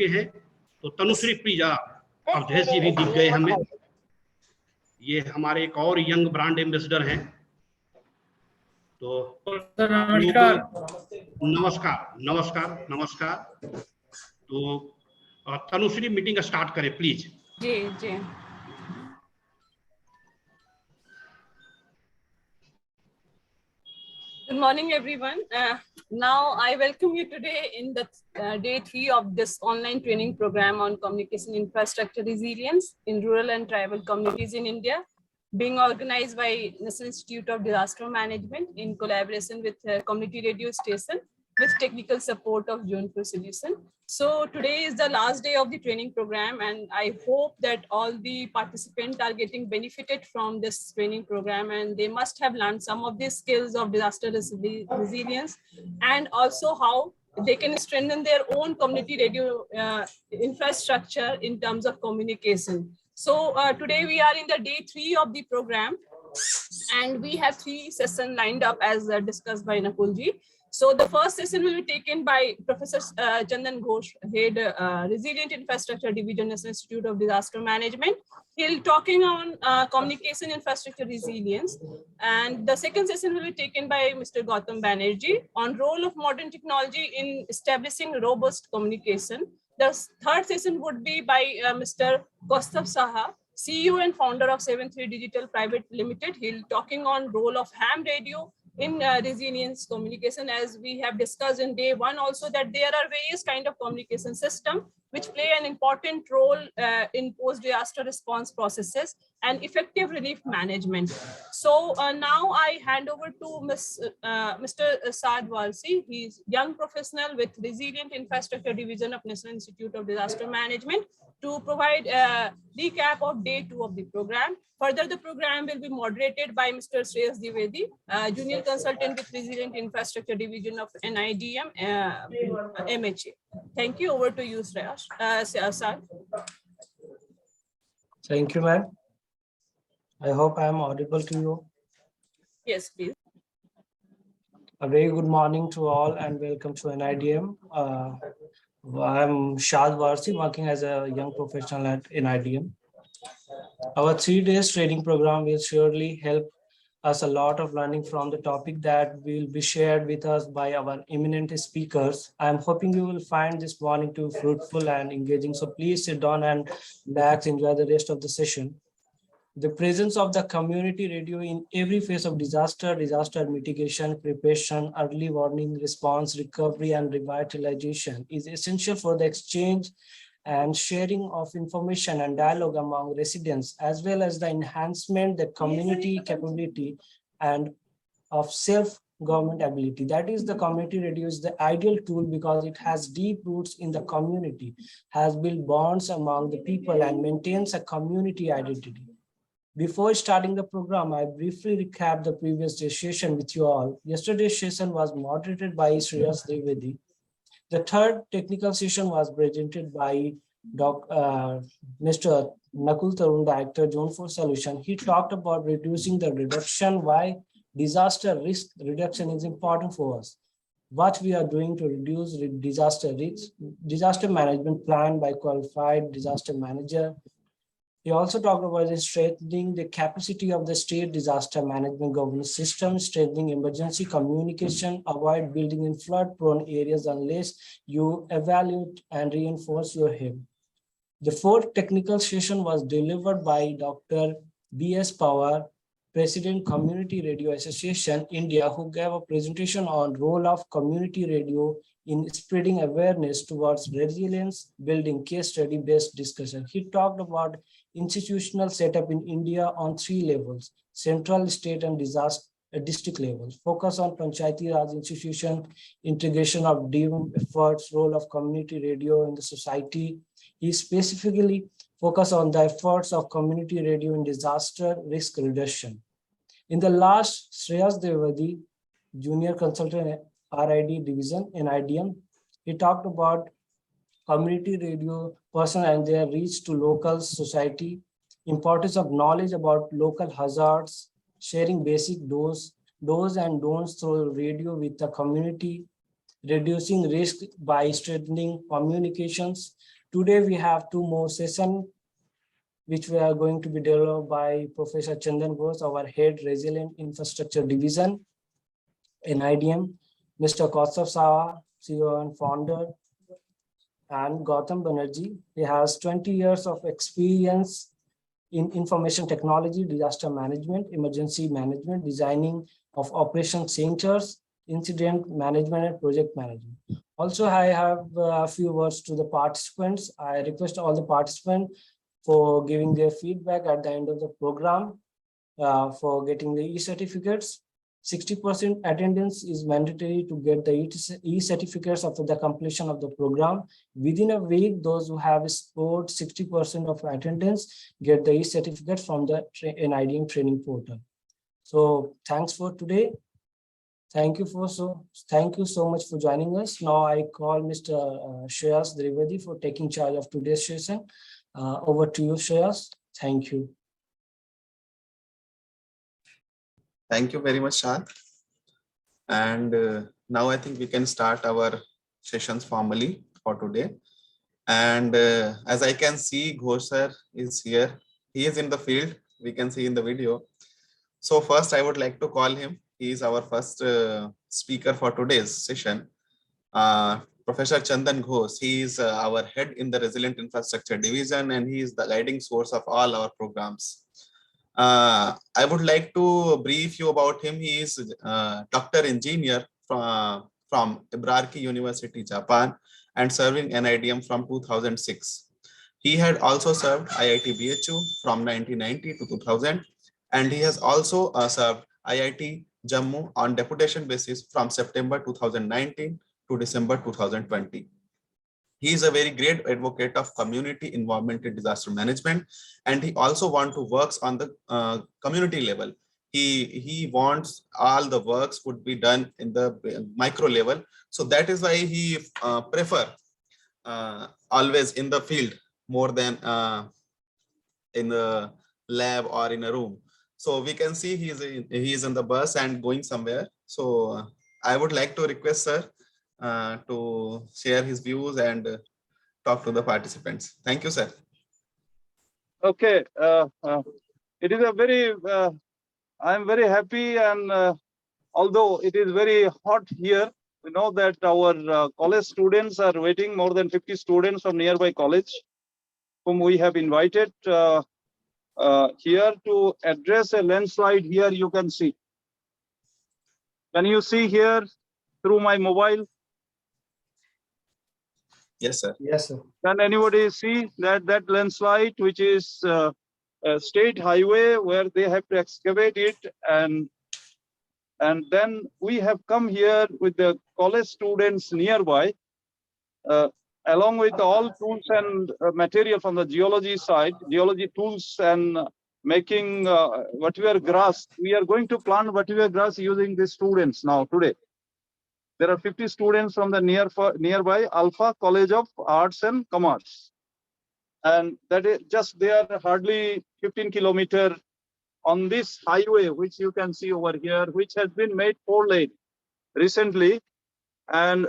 हैं। तो तनुश्री प्लीज अवधेश जी भी दिख गए हमें। ये हमारे एक और यंग ब्रांड एम्बेसडर हैं। तो नमस्कार नमस्कार नमस्कार। तो तनुश्री मीटिंग स्टार्ट करें प्लीज। जी जी। Good morning, everyone. Now I welcome you today in the day 3 of this online training program on communication infrastructure resilience in rural and tribal communities in India, being organized by National Institute of Disaster Management in collaboration with community radio station with technical support of Zone for Solution. So today is the last day of the training program, and I hope that all the participants are getting benefited from this training program, and they must have learned some of the skills of disaster resilience and also how they can strengthen their own community radio infrastructure in terms of communication. So today we are in the day 3 of the program, and we have 3 sessions lined up as discussed by Nakulji. So the first session will be taken by Professor Chandan Ghosh, Head Resilient Infrastructure Division, National Institute of Disaster Management. He'll talking on communication infrastructure resilience. And the second session will be taken by Mr. Gautam Banerjee on role of modern technology in establishing robust communication. The third session would be by Mr. Kaustav Saha, CEO and founder of 73 Digital Private Limited. He'll talking on role of ham radio in resilience communication, as we have discussed in day 1 also, that there are various kind of communication system which play an important role in post-disaster response processes and effective relief management. So now I hand over to Mr. Saad Walsi. He's young professional with Resilient Infrastructure Division of National Institute of Disaster Management, to provide a recap of day 2 of the program. Further, the program will be moderated by Mr. Shreyas Dwivedi, Junior Consultant with Resilient Infrastructure Division of NIDM MHA. Thank you. Over to you, Shreyas. Saad. Thank you, ma'am. I hope I am audible to you. Yes, please. A very good morning to all and welcome to NIDM. I'm Shad Warsi, working as a young professional at NIDM. Our 3 days training program will surely help us a lot of learning from the topic that will be shared with us by our eminent speakers. I'm hoping you will find this morning too fruitful and engaging. So please sit down and relax, enjoy the rest of the session. The presence of the community radio in every phase of disaster mitigation, preparation, early warning, response, recovery, and revitalization is essential for the exchange and sharing of information and dialogue among residents, as well as the enhancement, the community capability and of self-government ability. That is, the community radio is the ideal tool because it has deep roots in the community, has built bonds among the people, and maintains a community identity. Before starting the program, I briefly recap the previous session with you all. Yesterday's session was moderated by Shreyas Dwivedi. The third technical session was presented by Mr. Nakul Tarun, Director, Zone for Solution. He talked about reducing the reduction, why disaster risk reduction is important for us, what we are doing to reduce disaster risks, disaster management plan by qualified disaster manager. He also talked about strengthening the capacity of the state disaster management governance system, strengthening emergency communication, avoid building in flood-prone areas unless you evaluate and reinforce your help. The fourth technical session was delivered by Dr. B.S. Pawar, President, Community Radio Association, India, who gave a presentation on role of community radio in spreading awareness towards resilience, building case study-based discussion. He talked about institutional setup in India on 3 levels: central, state, and district levels. Focus on Panchayati Raj institution, integration of DIM efforts, role of community radio in the society. He specifically focused on the efforts of community radio in disaster risk reduction. In the last, Shreyas Dwivedi, Junior Consultant RID Division, NIDM, he talked about community radio person and their reach to local society, importance of knowledge about local hazards, sharing basic do's and don'ts through radio with the community, reducing risk by strengthening communications. Today we have two more sessions which we are going to be developed by Professor Chandan Ghosh, our head Resilient Infrastructure Division in IDM, Mr. Kaustav Saha, CEO and founder, and Gautam Banerjee. He has 20 years of experience in information technology, disaster management, emergency management, designing of operation centers, incident management, and project management. Also, I have a few words to the participants. I request all the participants for giving their feedback at the end of the program for getting the e-certificates. 60% attendance is mandatory to get the e-certificates after the completion of the program. Within a week, those who have scored 60% of attendance get the e-certificate from the NIDM training portal. So thanks for today. Thank you so much for joining us. Now I call Mr. Shreyas Trivedi for taking charge of today's session. Over to you, Shreyas. Thank you. Thank you very much, Shad. And now I think we can start our sessions formally for today. And as I can see, Ghosh sir is here. He is in the field. We can see in the video. So first, I would like to call him. He is our first speaker for today's session. Professor Chandan Ghosh. He is our head in the Resilient Infrastructure Division, and he is the guiding source of all our programs. I would like to brief you about him. He is a doctor engineer from Ibaraki University, Japan, and serving NIDM from 2006. He had also served IIT BHU from 1990 to 2000, and he has also served IIT Jammu on deputation basis from September 2019 to December 2020. He is a very great advocate of community involvement in disaster management, and he also wants to work on the community level. He wants all the works would be done in the micro level. So that is why he prefer always in the field more than in a lab or in a room. So we can see he is in the bus and going somewhere. So I would like to request sir to share his views and talk to the participants. Thank you, sir. Okay, it is a very, I'm very happy, and although it is very hot here, we know that our college students are waiting, more than 50 students from nearby college, whom we have invited here to address a landslide. Here you can see. Can you see here through my mobile? Yes, sir. Yes, sir. Can anybody see that landslide, which is a state highway where they have to excavate it, and then we have come here with the college students nearby, along with all tools and material from the geology side, geology tools, and making vetiver grass. We are going to plant vetiver grass using the students now today. There are 50 students from the nearby Alpha College of Arts and Commerce. And that is just they are hardly 15 kilometers on this highway, which you can see over here, which has been made 4-lane recently. And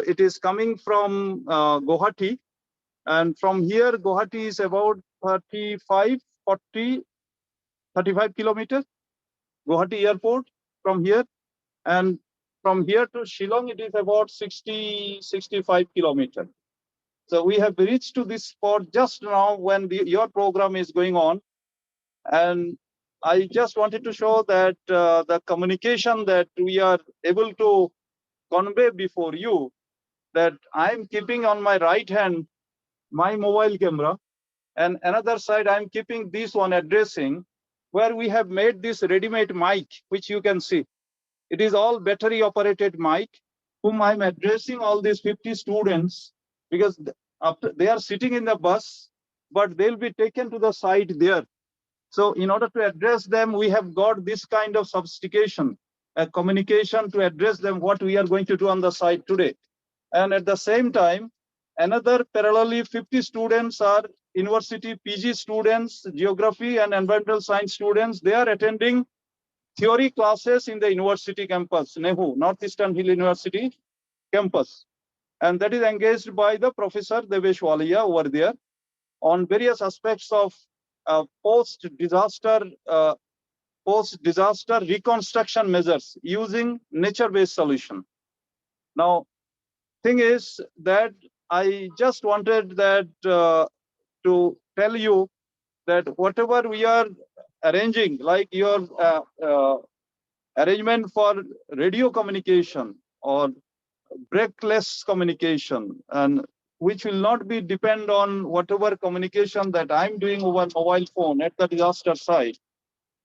it is coming from Guwahati. And from here, Guwahati is about 35 kilometers. Guwahati airport from here. And from here to Shillong, it is about 65 kilometers. So we have reached to this spot just now when your program is going on. And I just wanted to show that the communication that we are able to convey before you, that I'm keeping on my right hand my mobile camera, and another side I'm keeping this one addressing, where we have made this ready-made mic, which you can see. It is all battery operated mic, whom I'm addressing all these 50 students, because after they are sitting in the bus, but they'll be taken to the site there. So in order to address them, we have got this kind of sophistication, communication to address them what we are going to do on the site today. And at the same time, another parallelly 50 students are university PG students, geography and environmental science students. They are attending theory classes in the university campus, NEHU, Northeastern Hill University. campus. And that is engaged by the Professor Devesh Walia over there on various aspects of post-disaster reconstruction measures using nature-based solution. Now, thing is that I just wanted that to tell you that whatever we are arranging, like your arrangement for radio communication or breakless communication, and which will not be depend on whatever communication that I'm doing over mobile phone at the disaster site,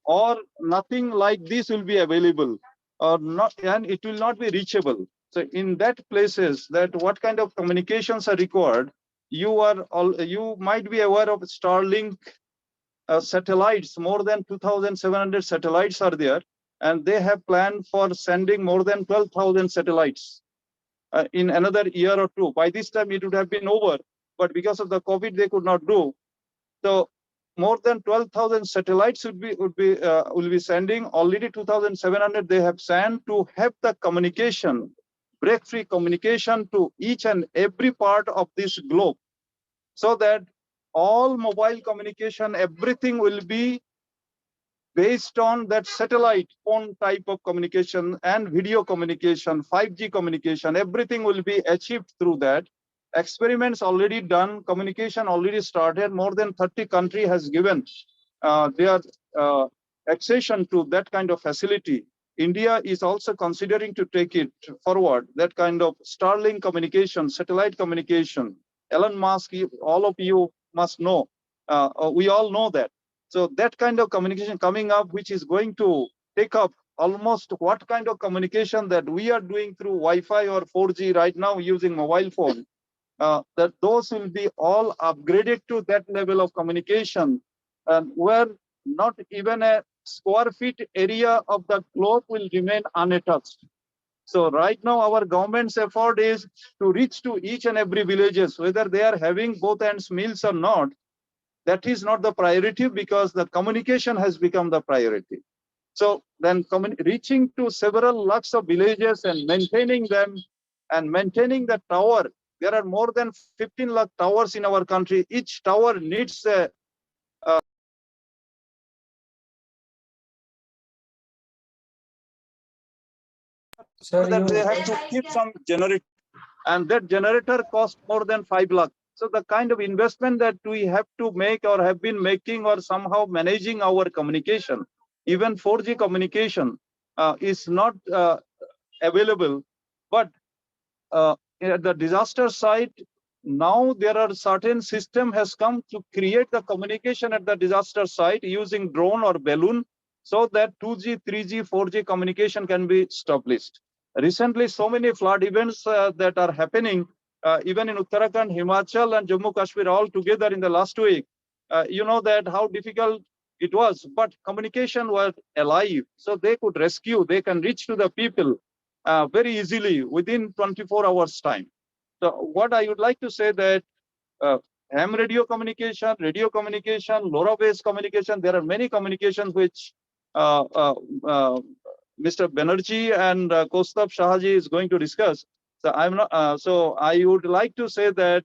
or nothing like this will be available, or not, and it will not be reachable. So in that places, that what kind of communications are required, you might be aware of Starlink satellites. More than 2,700 satellites are there, and they have planned for sending more than 12,000 satellites in another year or two. By this time, it would have been over, but because of the COVID, they could not do. So more than 12,000 satellites will be sending. Already 2,700 they have sent to have the communication, break-free communication to each and every part of this globe, so that all mobile communication, everything will be based on that satellite phone type of communication and video communication, 5G communication, everything will be achieved through that. Experiments already done, communication already started. More than 30 countries has given their accession to that kind of facility. India is also considering to take it forward, that kind of Starlink communication, satellite communication. Elon Musk, all of you must know, we all know that. So that kind of communication coming up, which is going to take up almost what kind of communication that we are doing through Wi-Fi or 4G right now using mobile phone, that those will be all upgraded to that level of communication, and where not even a square feet area of the globe will remain untouched. So right now our government's effort is to reach to each and every villages, whether they are having both ends meals or not. That is not the priority, because the communication has become the priority. So then reaching to several lakhs of villages and maintaining them and maintaining the tower. There are more than 15 lakh towers in our country. Each tower needs a that they have to keep some generator, and that generator costs more than 5 lakh. So the kind of investment that we have to make or have been making or somehow managing our communication, even 4G communication is not available. But at the disaster site, now there are certain system has come to create the communication at the disaster site using drone or balloon, so that 2G, 3G, 4G communication can be established. Recently, so many flood events that are happening, even in Uttarakhand, Himachal, and Jammu Kashmir all together in the last week. You know that how difficult it was, but communication was alive, so they could rescue, they can reach to the people very easily within 24 hours time. So what I would like to say that ham radio communication, LoRa-based communication, there are many communications which Mr. Banerjee and Kostab Shahaji is going to discuss. So I'm not. So I would like to say that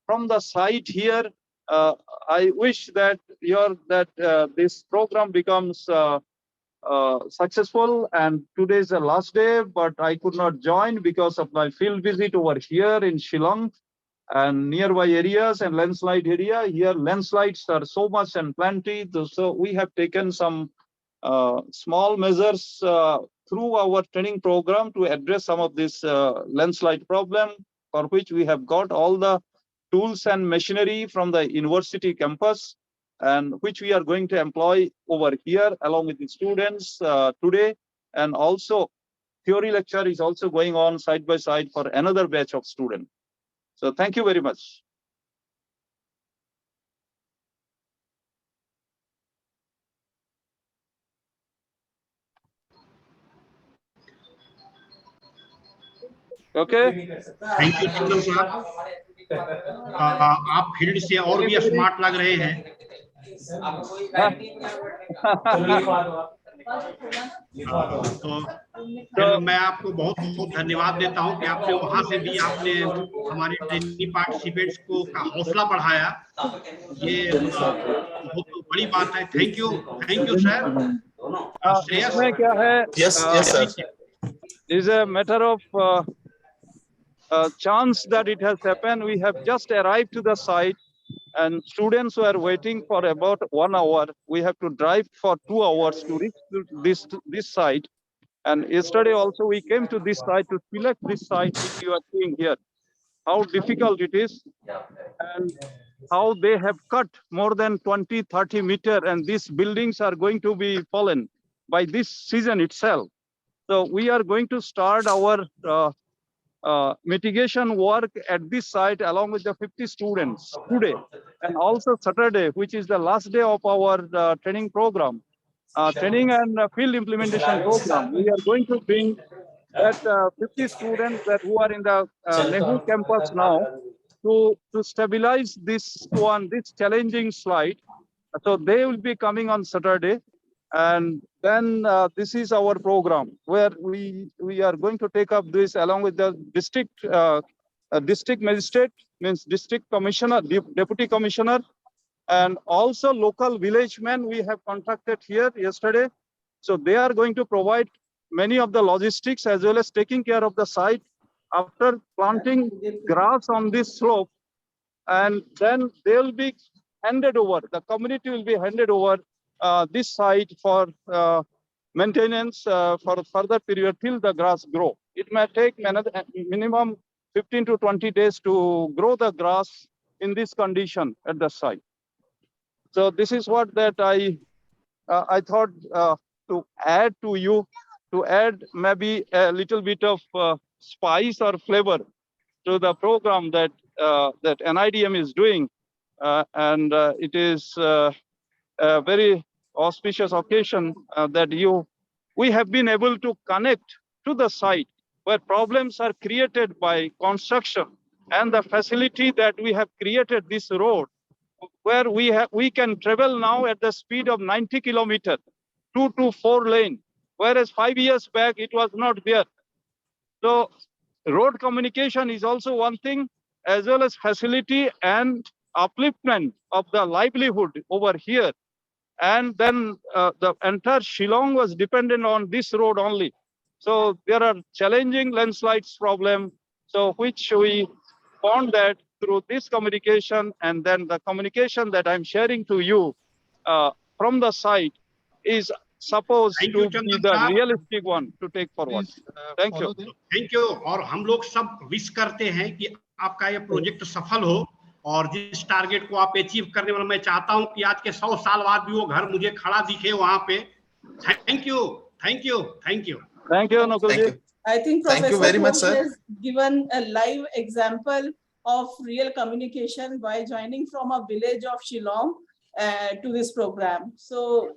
from the site here, I wish that this program becomes successful. And today is the last day, but I could not join because of my field visit over here in Shillong and nearby areas and landslide area. Here landslides are so much and plenty. So we have taken some small measures through our training program to address some of this landslide problem, for which we have got all the tools and machinery from the university campus, and which we are going to employ over here along with the students today. And also theory lecture is also going on side by side for another batch of students. So thank you very much. Okay. Thank you Chandan साहब। आप field से और भी smart लग रहे हैं। तो मैं आपको बहुत बहुत धन्यवाद देता हूं कि आपने वहां से भी आपने हमारे ट्रेनिंग पार्टिसिपेंट्स को का हौसला बढ़ाया। ये बहुत बड़ी बात है। Thank you sir. श्रेयस, इसमें क्या है? Yes, yes, sir. Is a matter of chance that it has happened. We have just arrived to the site, and students were waiting for about 1 hour. We have to drive for 2 hours to reach this site. And yesterday also we came to this site to select this site which you are seeing here. How difficult it is, and how they have cut more than 20-30 meter, and these buildings are going to be fallen by this season itself. So we are going to start our mitigation work at this site along with the 50 students today, and also Saturday, which is the last day of our training program, training and field implementation program. We are going to bring that 50 students that who are in the Nehu campus now to stabilize this challenging slide. So they will be coming on Saturday. And then this is our program where we are going to take up this along with the district magistrate, means district commissioner, deputy commissioner, and also local village men we have contacted here yesterday. So they are going to provide many of the logistics as well as taking care of the site after planting grass on this slope. And then they will be handed over, the community will be handed over this site for maintenance for further period till the grass grow. It may take minimum 15 to 20 days to grow the grass in this condition at the site. So this is what that I thought to add to you, to add maybe a little bit of spice or flavor to the program that that NIDM is doing, and it is a very auspicious occasion that we have been able to connect to the site where problems are created by construction, and the facility that we have created this road where we can travel now at the speed of 90 kilometers, 2 to 4 lane, whereas 5 years back it was not there. So road communication is also one thing, as well as facility and upliftment of the livelihood over here. And then the entire Shillong was dependent on this road only. So there are challenging landslides problem, so which we found that through this communication, and then the communication that I'm sharing to you from the site is supposed to be the realistic one to take forward. Thank you. Thank you. और हम लोग सब wish करते हैं कि आपका ये project सफल हो, और जिस टारगेट को आप अचीव करने वाला, मैं चाहता हूं कि आज के 100 साल बाद भी वो घर मुझे खड़ा दिखे वहां पे। Thank you, thank you, thank you, thank you Nakul ji. I think Thank you very much, sir. has given a live example of real communication by joining from a village of Shillong to this program. So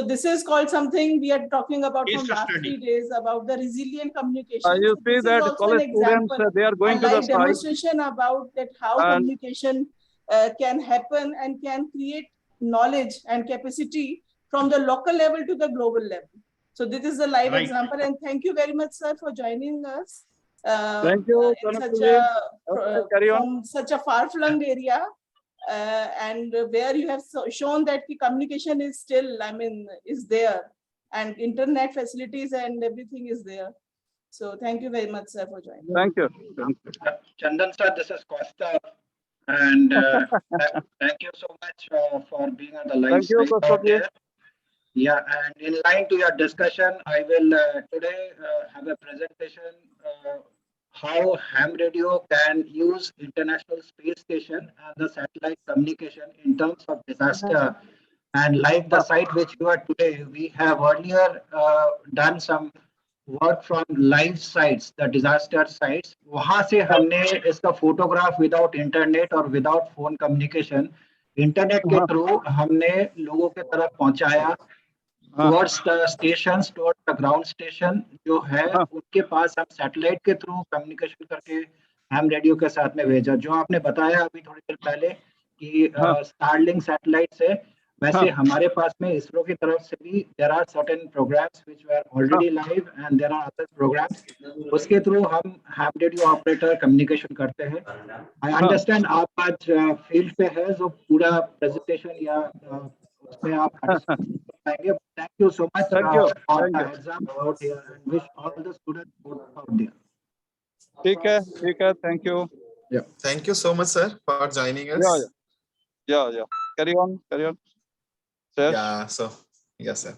this is called something we are talking about from last 3 days about the resilient communication. You So see that college students, they are going to the site. Demonstration about that how communication can happen and can create knowledge and capacity from the local level to the global level. So this is a live example, and thank you very much, sir, for joining us. Thank you. From such a far-flung area. And where you have shown that the communication is still, is there, and internet facilities and everything is there. So thank you very much, sir, for joining. Thank you. Chandan sir, this is Costa, and thank you so much for being on the live stream out there. Yeah, and in line to your discussion, I will today have a presentation how ham radio can use International Space Station and the satellite communication in terms of disaster. And like the site which you are today, we have earlier done some work from live sites, the disaster sites. वहाँ से हमने इसका photograph without internet or without phone communication, internet के through हमने लोगों के तरफ पहुँचाया. Towards the stations, towards the ground station जो है उनके पास हम सैटेलाइट के थ्रू कम्युनिकेशन करके हैम रेडियो के साथ में भेजा. जो आपने बताया अभी थोड़ी देर पहले कि स्टारलिंक सैटेलाइट से वैसे हमारे पास में इसरो की तरफ से भी there are certain programs which were already live and there are other programs उसके थ्रू हम ham radio operator communication करते हैं. I understand आप आज फील्ड पे है जो पूरा प्रेजेंटेशन या उसमें आप participate करेंगे. Thank you so much Thank you. for Thank the you. heads up out here and wish all the students out there. ठीक है. Thank you. Thank you so much, sir, for joining us. Yeah. Carry on. Sir. Yeah. So yes, sir.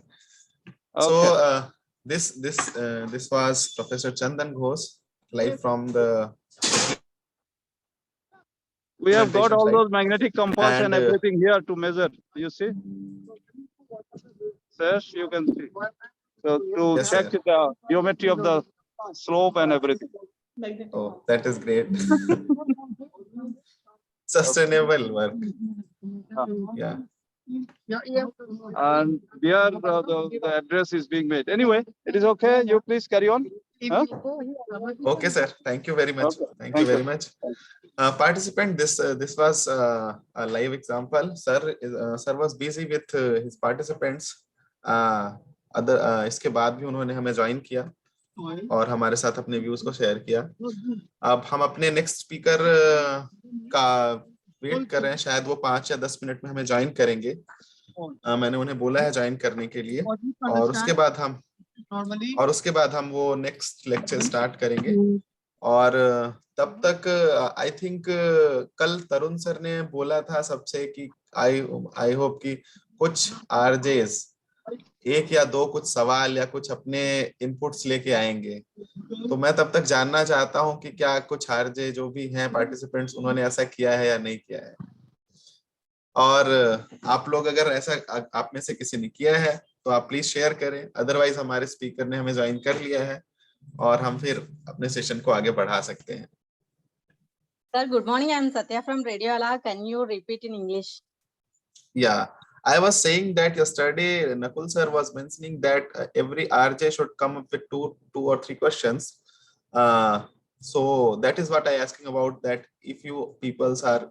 Okay. So this was Professor Chandan Ghosh live from the. We have got all those magnetic compass and And, everything here to measure. You see, sir, you can see. So to Yes, check sir. the geometry of the slope and everything. Oh, that is great. Sustainable work. Yeah. And here the address is being made. Anyway, it is okay. You please carry on. Huh? Okay, sir. Thank you very much. Okay. Thank you very much. Participant, this was a live example. Sir was busy with his participants. इसके बाद भी उन्होंने हमें join किया और हमारे साथ अपने व्यूज को शेयर किया. अब हम अपने नेक्स्ट स्पीकर का वेट कर रहे हैं. शायद वो 5 या 10 मिनट में हमें ज्वाइन करेंगे. मैंने उन्हें बोला है ज्वाइन करने के लिए और उसके बाद हम वो नेक्स्ट लेक्चर स्टार्ट करेंगे. और तब तक आई थिंक कल तरुण सर ने बोला था सबसे कि आई होप कि कुछ आरजेस 1 या 2 कुछ सवाल या कुछ अपने इनपुट्स लेके आएंगे. तो मैं तब तक जानना चाहता हूं कि क्या कुछ आरजे जो भी हैं पार्टिसिपेंट्स उन्होंने ऐसा किया है या नहीं किया है. और आप लोग अगर ऐसा आप में से किसी ने किया है तो आप प्लीज शेयर करें. अदरवाइज हमारे स्पीकर ने हमें ज्वाइन कर लिया है और हम फिर अपने सेशन को आगे बढ़ा सकते हैं. Sir, good morning. I am Satya from Radio Ala. Can you repeat in English? Yeah, I was saying that yesterday Nakul sir was mentioning that every RJ should come up with two or three questions. So that is what I asking about, that if you peoples are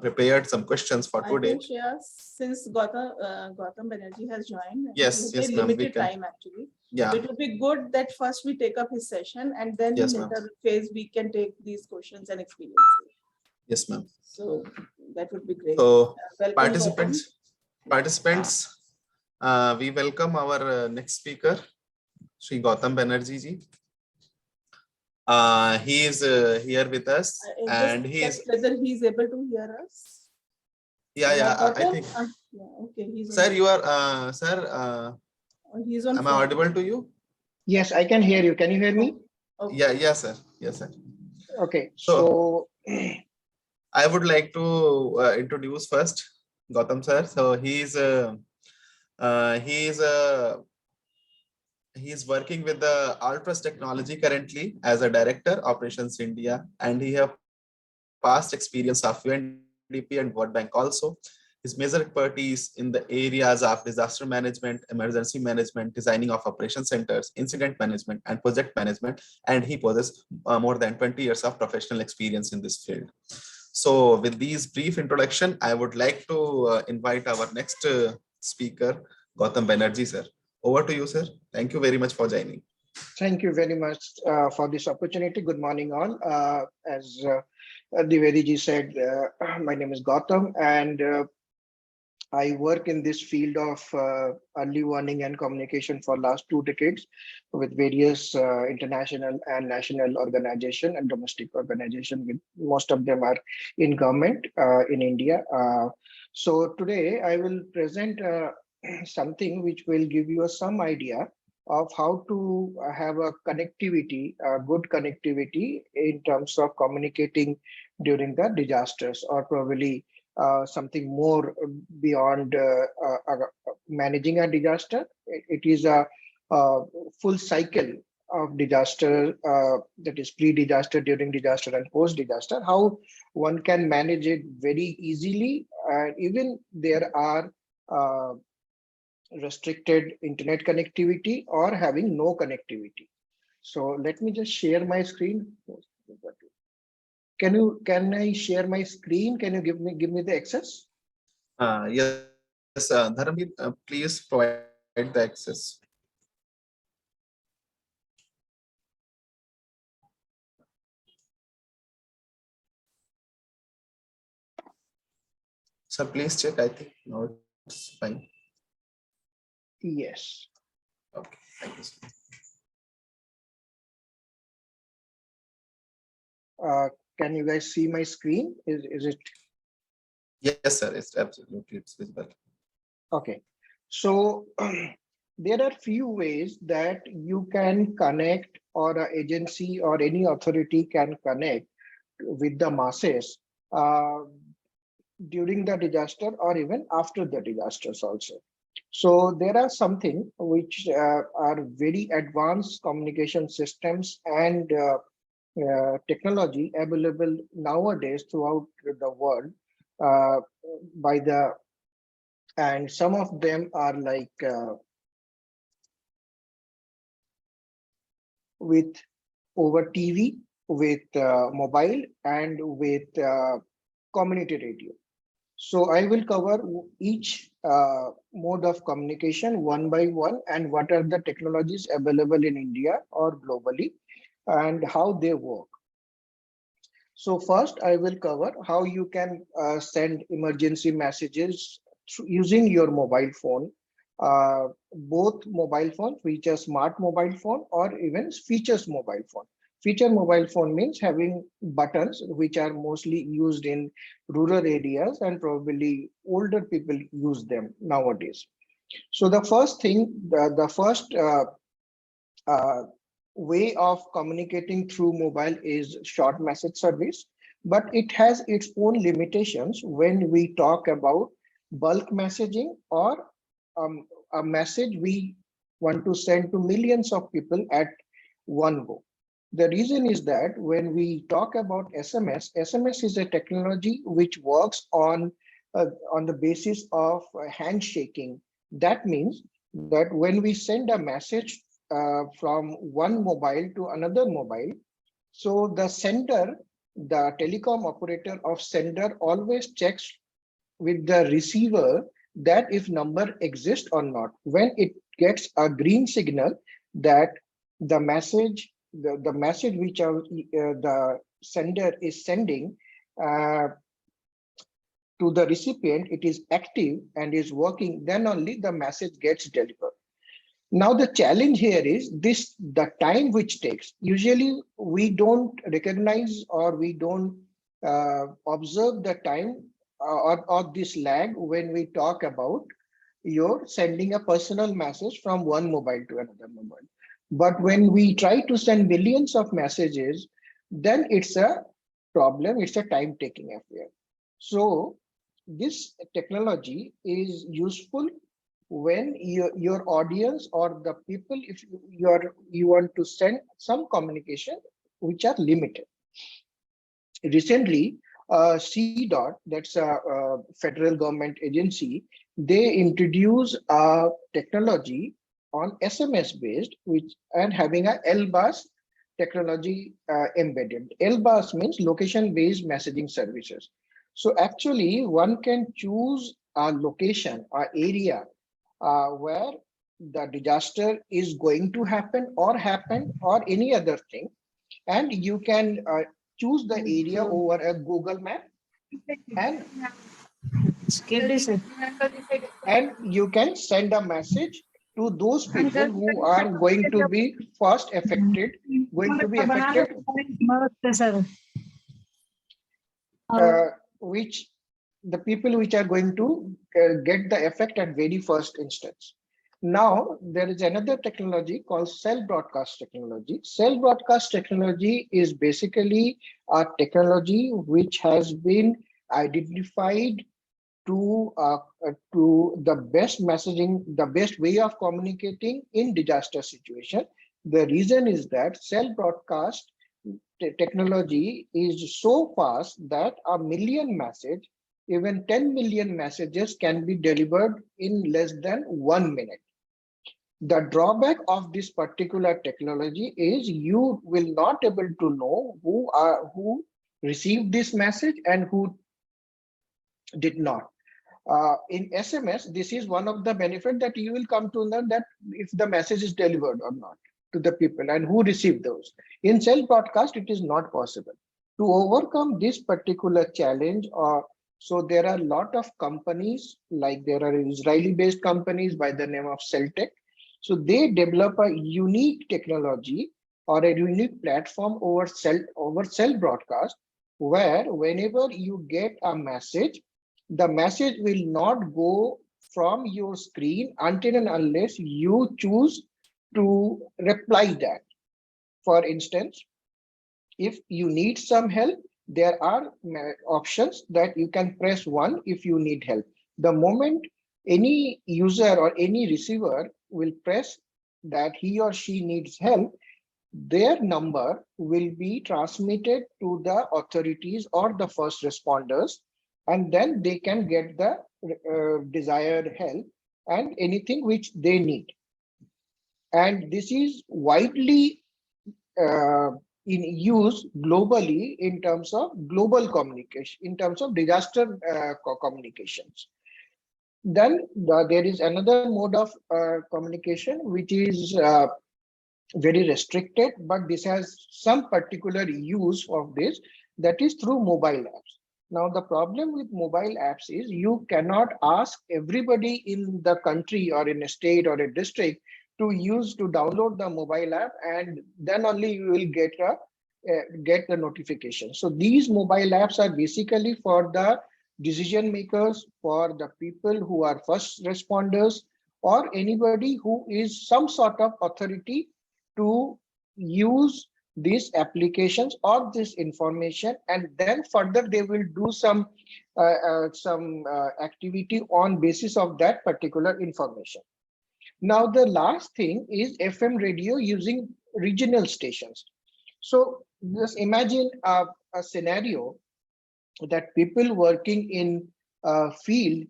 prepared some questions for today. I think, yes, since Gautam Banerjee has joined. Yes, limited time actually. Yeah. So it would be good that first we take up his session and then in later phase we can take these questions and experiences. Yes, ma'am. So that would be great. So welcome, participants, we welcome our next speaker, Shri Gautam Banerjee ji. He is here with us, and he is whether he is able to hear us. Yeah, I think. Okay, he's sir, you are sir. He's on. Am I audible to you? Yes, I can hear you. Can you hear me? Okay. Yeah, yes, sir. Yes, sir. Okay, so I would like to introduce first Gautam sir. So he is working with the Ultras Technology currently as a director, Operations India, and he have past experience of UNDP and World Bank also. His major expertise in the areas of disaster management, emergency management, designing of operation centers, incident management, and project management, and he possesses more than 20 years of professional experience in this field. So with these brief introduction, I would like to invite our next speaker, Gautam Banerjee sir. Over to you, sir. Thank you very much for joining. Thank you very much for this opportunity. Good morning all. As Dwivedi ji said, my name is Gautam, and I work in this field of early warning and communication for last 2 decades with various international and national organization and domestic organization. With most of them are in government in India. So today I will present something which will give you some idea of how to have a connectivity, good connectivity in terms of communicating during the disasters, or probably something more beyond managing a disaster. It is a full cycle of disaster, that is pre-disaster, during disaster, and post-disaster, how one can manage it very easily. Even there are restricted internet connectivity or having no connectivity. So let me just share my screen. Can I share my screen? Can you give me the access? Yes, Dharamveer, please provide the access. Sir, please check. I think now it's fine. Yes. Okay, thank you, sir. Can you guys see my screen? Is it? Yes, sir. It's visible. Okay. So there are few ways that you can connect, or an agency or any authority can connect with the masses during the disaster or even after the disasters also. So there are something which are very advanced communication systems and technology available nowadays throughout the world uh, by the, and some of them are like with over TV, with mobile, and with community radio. So I will cover each mode of communication one by one, and what are the technologies available in India or globally and how they work. So first I will cover how you can send emergency messages using your mobile phone, both mobile phone, feature smart mobile phone, or even features mobile phone. Feature mobile phone means having buttons which are mostly used in rural areas, and probably older people use them nowadays. So the first thing, the first uh, way of communicating through mobile is short message service, but it has its own limitations when we talk about bulk messaging, or a message we want to send to millions of people at one go. The reason is that when we talk about SMS is a technology which works on the basis of handshaking. That means that when we send a message from one mobile to another mobile, so the sender, the telecom operator of sender, always checks with the receiver that if number exists or not. When it gets a green signal that the message, the message which the sender is sending to the recipient, it is active and is working, then only the message gets delivered. Now the challenge here is this: the time which takes. Usually we don't recognize, or we don't observe the time or this lag when we talk about you're sending a personal message from one mobile to another mobile. But when we try to send millions of messages, then it's a problem, it's a time-taking affair. So this technology is useful when your audience or the people, if you want to send some communication which are limited. Recently, CDOT, that's a federal government agency, they introduced a technology on SMS based, which and having a LBAS technology embedded. LBAS means location based messaging services. So actually one can choose a location, a area where the disaster is going to happen or happen, or any other thing, and you can choose the area over a Google map, and you can send a message to those people who are going to be first affected, which the people which are going to get the effect at very first instance. Now, there is another technology called cell broadcast technology. Cell broadcast technology is basically a technology which has been identified to the best messaging, the best way of communicating in disaster situation. The reason is that cell broadcast technology is so fast that a million message, even 10 million messages can be delivered in less than 1 minute. The drawback of this particular technology is you will not able to know who received this message and who did not. In SMS, this is one of the benefit that you will come to know that if the message is delivered or not to the people and who received those. In cell broadcast, it is not possible. To overcome this particular challenge, so there are a lot of companies, like there are Israeli-based companies by the name of Celtec. So they develop a unique technology or a unique platform over cell broadcast, where whenever you get a message, the message will not go from your screen until and unless you choose to reply that. For instance, if you need some help, there are options that you can press 1 if you need help. The moment any user or any receiver will press that he or she needs help, their number will be transmitted to the authorities or the first responders, and then they can get the desired help and anything which they need. And this is widely in use globally in terms of global communication, in terms of disaster communications. Then there is another mode of communication which is very restricted, but this has some particular use of this, that is through mobile apps. Now, the problem with mobile apps is you cannot ask everybody in the country or in a state or a district to download the mobile app, and then only you will get the notification. So these mobile apps are basically for the decision makers, for the people who are first responders, or anybody who is some sort of authority to use these applications or this information, and then further they will do some activity on basis of that particular information. Now, the last thing is FM radio using regional stations. So just imagine a scenario that people working in field,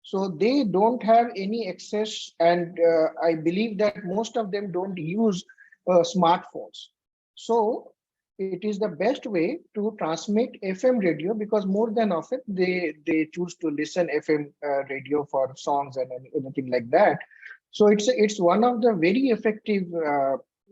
so they don't have any access, and I believe that most of them don't use smartphones. So it is the best way to transmit FM radio, because more than often they choose to listen FM radio for songs and anything like that. So it's one of the very effective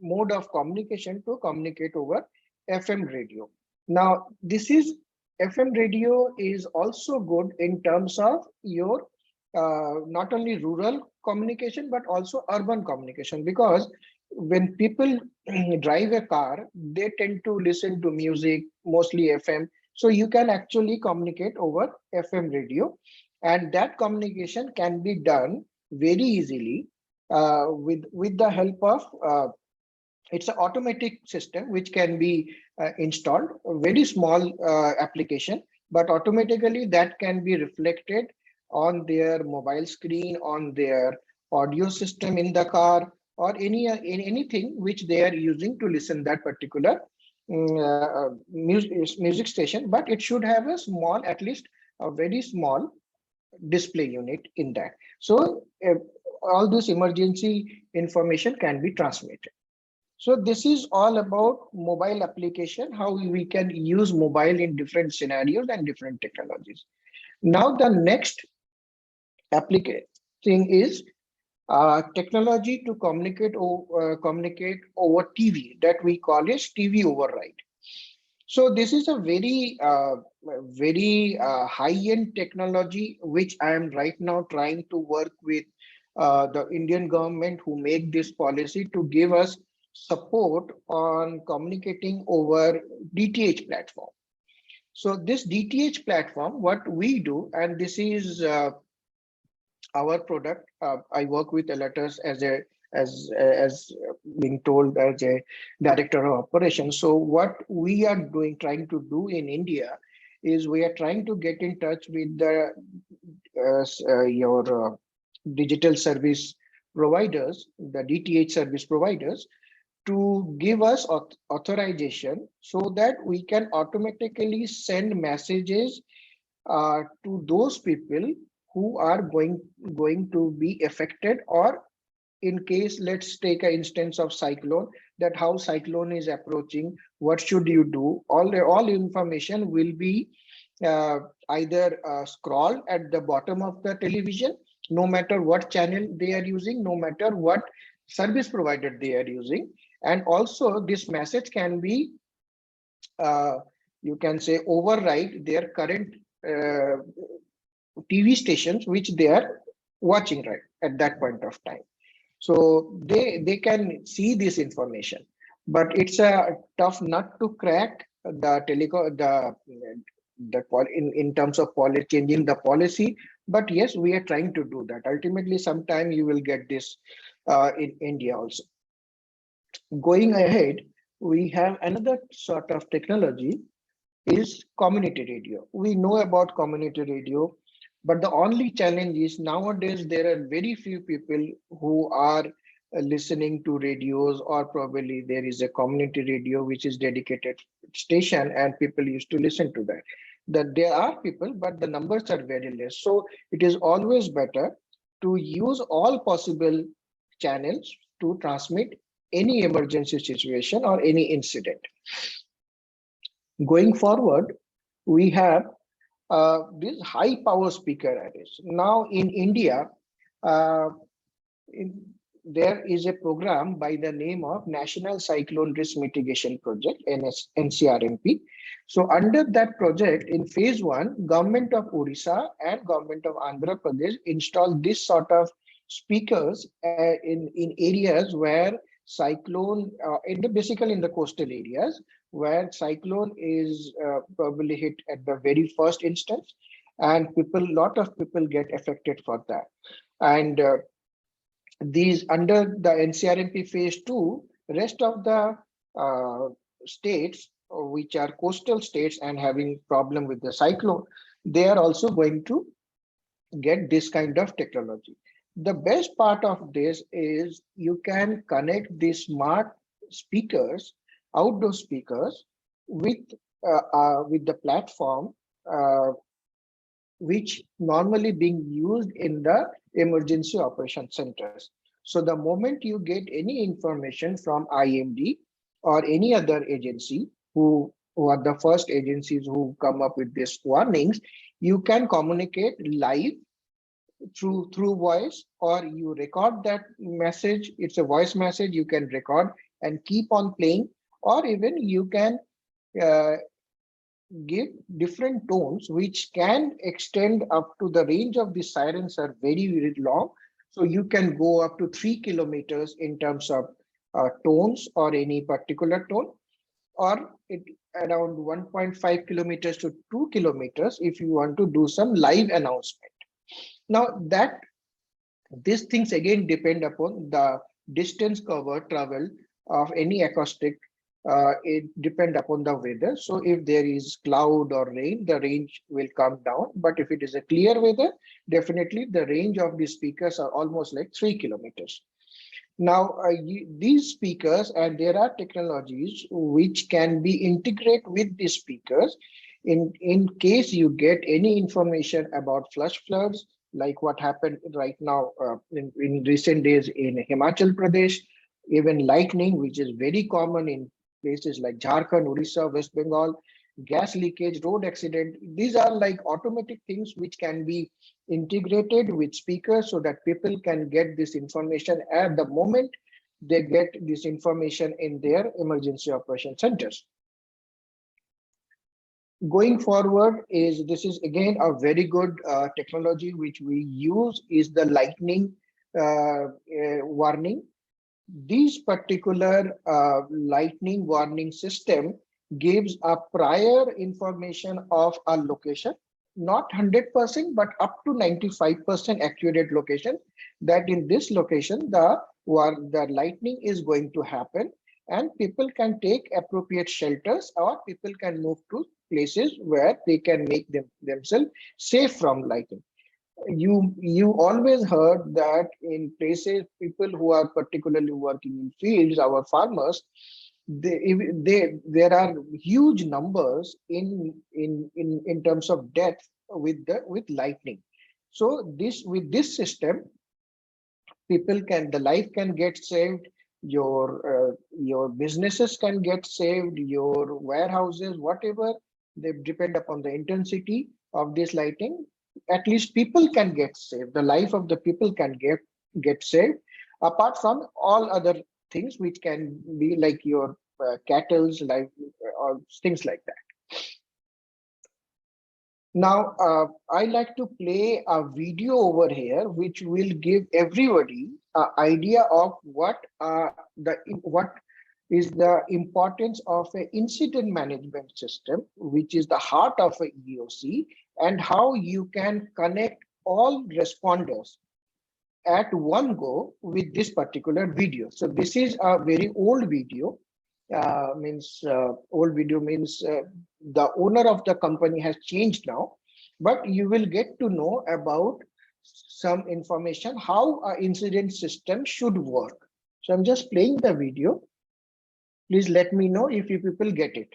mode of communication to communicate over FM radio. Now, FM radio is also good in terms of your not only rural communication but also urban communication, because when people drive a car, they tend to listen to music, mostly FM. So you can actually communicate over FM radio, and that communication can be done very easily with the help of it's an automatic system which can be installed, a very small application, but automatically that can be reflected on their mobile screen, on their audio system in the car, or anything which they are using to listen that particular music station. But it should have a small, at least a very small display unit in that. So all this emergency information can be transmitted. So this is all about mobile application, how we can use mobile in different scenarios and different technologies. Now the next application thing is technology to communicate over TV, that we call as TV override. So this is a very high-end technology which I am right now trying to work with the Indian government, who make this policy to give us support on communicating over DTH platform. So this DTH platform, what we do, and this is our product. I work with Letters as being told as a director of operations. So what we are trying to do in India is we are trying to get in touch with the your digital service providers, the DTH service providers, to give us authorization so that we can automatically send messages to those people who are going to be affected, or in case, let's take an instance of cyclone, that how cyclone is approaching, what should you do, all information will be either scroll at the bottom of the television, no matter what channel they are using, no matter what service provider they are using. And also this message can be, you can say, override their current TV stations which they are watching right at that point of time. So they can see this information, but it's a tough nut to crack. The telecom in terms of policy, changing the policy. But yes, we are trying to do that. Ultimately, sometime you will get this in India also. Going ahead, we have another sort of technology is community radio. We know about community radio, but the only challenge is nowadays there are very few people who are listening to radios, or probably there is a community radio which is dedicated station and people used to listen to that. That there are people, but the numbers are very less. So it is always better to use all possible channels to transmit any emergency situation or any incident. Going forward, we have these high power speaker arrays. Now in India, there is a program by the name of National Cyclone Risk Mitigation Project, NCRMP. So under that project, in phase 1, government of Odisha and government of Andhra Pradesh installed this sort of speakers in areas where cyclone, basically in the coastal areas, where cyclone is probably hit at the very first instance, and lot of people get affected for that. And these under the NCRMP phase 2, rest of the states which are coastal states and having problem with the cyclone, they are also going to get this kind of technology. The best part of this is you can connect these smart speakers, outdoor speakers, with the platform which normally being used in the emergency operation centers. So the moment you get any information from IMD or any other agency who are the first agencies who come up with these warnings, you can communicate live through voice, or you record that message. It's a voice message you can record and keep on playing, or even you can give different tones which can extend up to the range of the sirens are very, very long. So you can go up to 3 kilometers in terms of tones or any particular tone, or around 1.5 kilometers to 2 kilometers if you want to do some live announcement. Now these things again depend upon the distance travel of any acoustic. It depends upon the weather. So if there is cloud or rain, the range will come down. But if it is a clear weather, definitely the range of the speakers are almost like 3 kilometers. Now, these speakers, and there are technologies which can be integrated with these speakers in case you get any information about flash floods, like what happened right now in recent days in Himachal Pradesh, even lightning, which is very common in places like Jharkhand, Odisha, West Bengal, gas leakage, road accident. These are like automatic things which can be integrated with speakers so that people can get this information at the moment they get this information in their emergency operation centers. Going forward, this is again a very good technology which we use is the lightning warning. This particular lightning warning system gives a prior information of a location, not 100%, but up to 95% accurate location, that in this location, the lightning is going to happen, and people can take appropriate shelters, or people can move to places where they can make themselves safe from lightning. You always heard that in places, people who are particularly working in fields, our farmers, there are huge numbers in terms of death with lightning. So with this system, the life can get saved, your businesses can get saved, your warehouses, whatever they depend upon the intensity of this lighting. At least people can get saved. The life of the people can get saved, apart from all other things which can be like your cattle's life or things like that. Now, I like to play a video over here, which will give everybody an idea of what is the importance of an incident management system, which is the heart of a EOC, and how you can connect all responders at one go with this particular video. So this is a very old video. Old video means the owner of the company has changed now, but you will get to know about some information how an incident system should work. So I'm just playing the video. Please let me know if you people get it.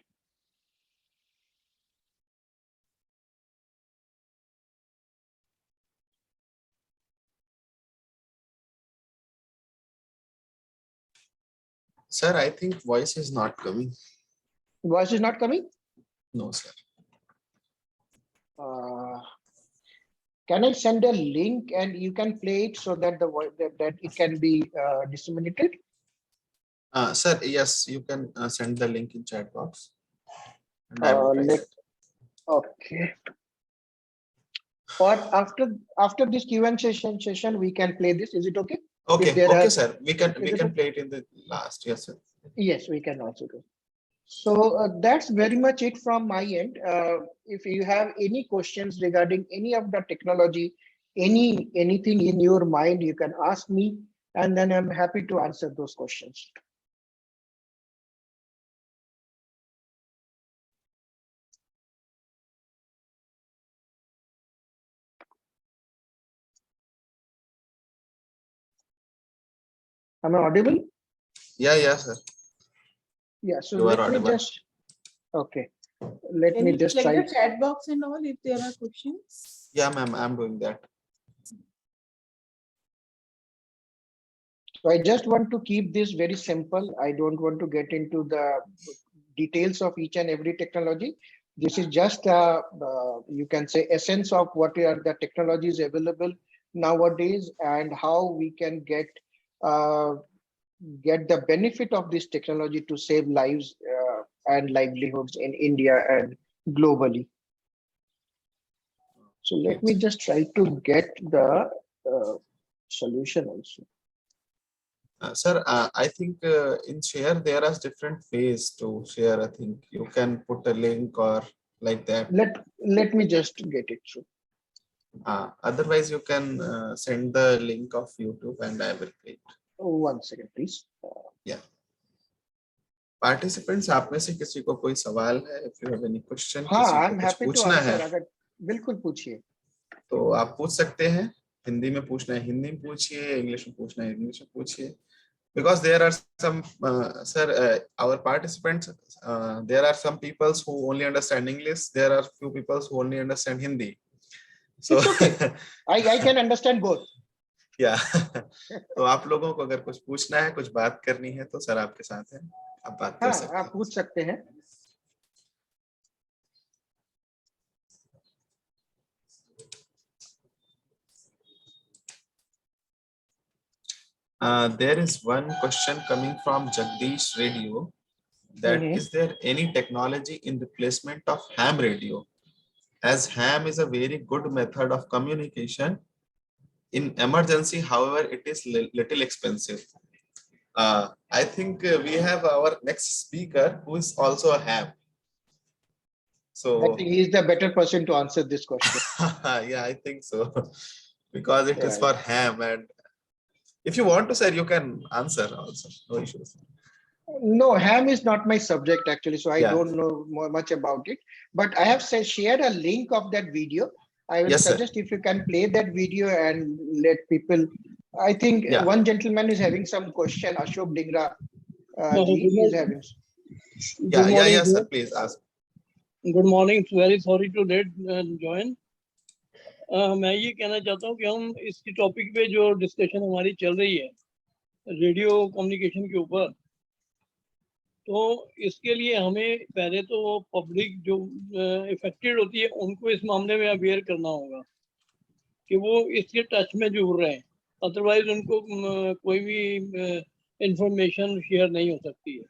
Sir, I think voice is not coming. Voice is not coming? No, sir. Can I send a link and you can play it so that that it can be disseminated? Sir, yes, you can send the link in chat box. And I will try that. Okay. Or after this Q&A session, we can play this. Is it okay? Okay, okay, sir. We can play it in the last. Yes, sir. Yes, we can also do. So that's very much it from my end. If you have any questions regarding any of the technology, anything in your mind, you can ask me, and then I'm happy to answer those questions. Am I audible? Yeah, sir. Yeah, so let me just, okay. Let me just check try. the chat box and all if there are questions. Yeah, ma'am, I'm doing that. So I just want to keep this very simple. I don't want to get into the details of each and every technology. This is just you can say essence of what are the technologies available nowadays and how we can get the benefit of this technology to save lives and livelihoods in India and globally. So let me just try to get the solution also. Sir, I think in share there are different ways to share. I think you can put a link or like that. Let me just get it through. Otherwise, you can send the link of YouTube and I will play it. 1 second, please. Yeah. Participants, आप में से किसी को कोई सवाल है? If you have any question, हाँ, किसी I'm को happy कुछ to पूछना answer. है, अगर बिल्कुल पूछिए. तो आप पूछ सकते हैं. हिंदी में पूछना है हिंदी में पूछिए, इंग्लिश में पूछना है इंग्लिश में पूछिए. Because there are some, our participants, there are some people who only understand English. There are few people who only understand Hindi. So it's okay. I can understand both. Yeah. तो आप लोगों को अगर कुछ पूछना है, कुछ बात करनी है, तो सर आपके साथ हैं. आप बात कर सकते हैं. आप पूछ सकते हैं. There is one question coming from Jagdish Radio. That is there any technology in replacement of ham radio? As ham is a very good method of communication in emergency, however, it is little expensive. I think we have our next speaker who is also a ham. So I think he is the better person to answer this question. Yeah, I think so. Because it is for ham, and if you want to, sir, you can answer also. No issues. No, ham is not my subject actually, so I don't know much about it. But I have shared a link of that video. I will suggest if you can play that video and let people. I think one gentleman is having some question. Ashok Dingra is having. Yeah, sir. Please ask. Good morning. Very sorry to late join. मैं ये कहना चाहता हूँ कि हम इस topic पे जो डिस्कशन हमारी चल रही है रेडियो कम्युनिकेशन के ऊपर, तो इसके लिए हमें पहले तो पब्लिक जो इफेक्टेड होती है उनको इस मामले में अवेयर करना होगा कि वो इसके टच में जुड़ रहे हैं, अदरवाइज उनको कोई भी इंफॉर्मेशन शेयर नहीं हो सकती है।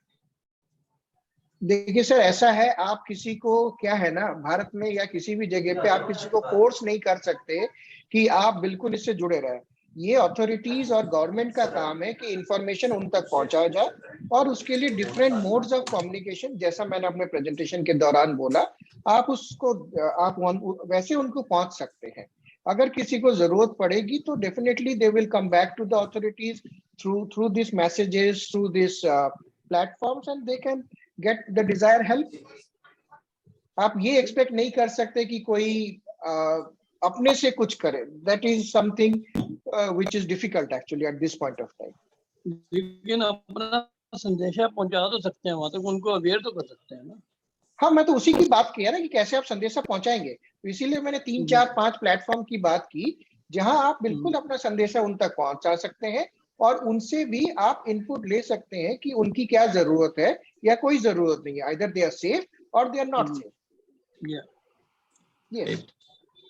देखिए सर, ऐसा है, आप किसी को क्या है ना, भारत में या किसी भी जगह पे आप किसी को फोर्स नहीं कर सकते कि आप बिल्कुल इससे जुड़े रहें। ये अथॉरिटीज और गवर्नमेंट का काम है कि इंफॉर्मेशन उन तक पहुंचाया जाए, और उसके लिए डिफरेंट मोड्स ऑफ कम्युनिकेशन, जैसा मैंने अपने प्रेजेंटेशन के दौरान बोला, आप उसको वैसे उनको पहुंच सकते हैं। अगर किसी को जरूरत पड़ेगी तो definitely they will come back to the authorities through this messages, through this platforms, and they can get the desired help. आप ये एक्सपेक्ट नहीं कर सकते कि कोई अपने से कुछ करे. That is something which is difficult actually at this point of time. लेकिन अपना संदेशा पहुंचा तो सकते हैं, वहां तक उनको अवेयर तो कर सकते हैं ना। हाँ, मैं तो उसी की बात किया ना कि कैसे आप संदेशा पहुंचाएंगे, तो इसीलिए मैंने 3, 4, 5 प्लेटफॉर्म की बात की जहां आप बिल्कुल अपना संदेशा उन तक पहुंचा सकते हैं, और उनसे भी आप इनपुट ले सकते हैं कि उनकी क्या जरूरत है या कोई जरूरत नहीं है. Either they are safe or they are not safe. Yeah. Yes.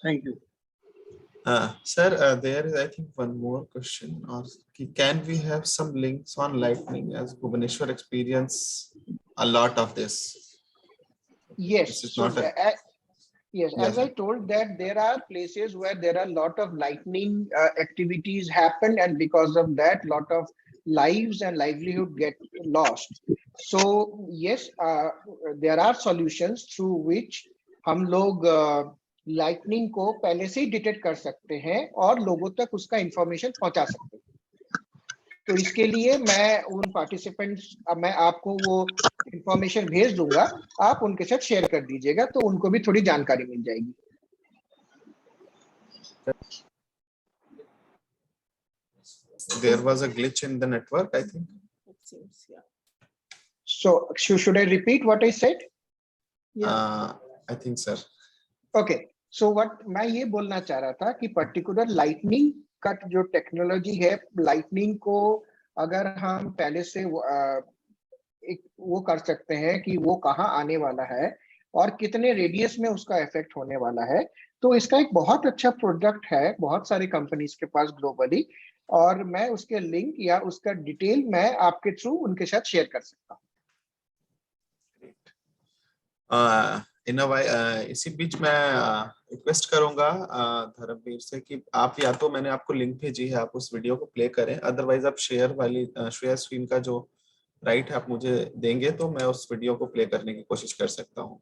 Thank you. Sir, there is I think one more question, or can we have some links on lightning, as Bhubaneswar experience a lot of this? Yes. This is So, not yes, as I told that there are places where there are a lot of lightning activities happen, and because of that, lot of lives and livelihood get lost. So yes, there are solutions through which हम लोग lightning को पहले से ही detect कर सकते हैं और लोगों तक उसका इंफॉर्मेशन पहुंचा सकते हैं. तो इसके लिए मैं उन पार्टिसिपेंट्स, मैं आपको वो इंफॉर्मेशन भेज दूंगा, आप उनके साथ शेयर कर दीजिएगा तो उनको भी थोड़ी जानकारी मिल जाएगी. There was a glitch in the network, I think. It seems, yeah. So should I repeat what I said? I think, sir. Okay. So what मैं ये बोलना चाह रहा था कि पर्टिकुलर लाइटनिंग का जो टेक्नोलॉजी है, लाइटनिंग को अगर हम पहले से वो कर सकते हैं कि वो कहाँ आने वाला है और कितने रेडियस में उसका इफेक्ट होने वाला है, तो इसका एक बहुत अच्छा प्रोडक्ट है बहुत सारी कंपनीज के पास ग्लोबली, और मैं उसके लिंक या उसका डिटेल मैं आपके थ्रू उनके साथ शेयर कर सकता हूँ. इन अ इसी बीच मैं रिक्वेस्ट करूंगा धर्मवीर से कि आप, या तो मैंने आपको लिंक भेजी है, आप उस वीडियो को प्ले करें, अदरवाइज आप शेयर वाली शेयर स्क्रीन का जो राइट है आप मुझे देंगे तो मैं उस वीडियो को प्ले करने की कोशिश कर सकता हूँ.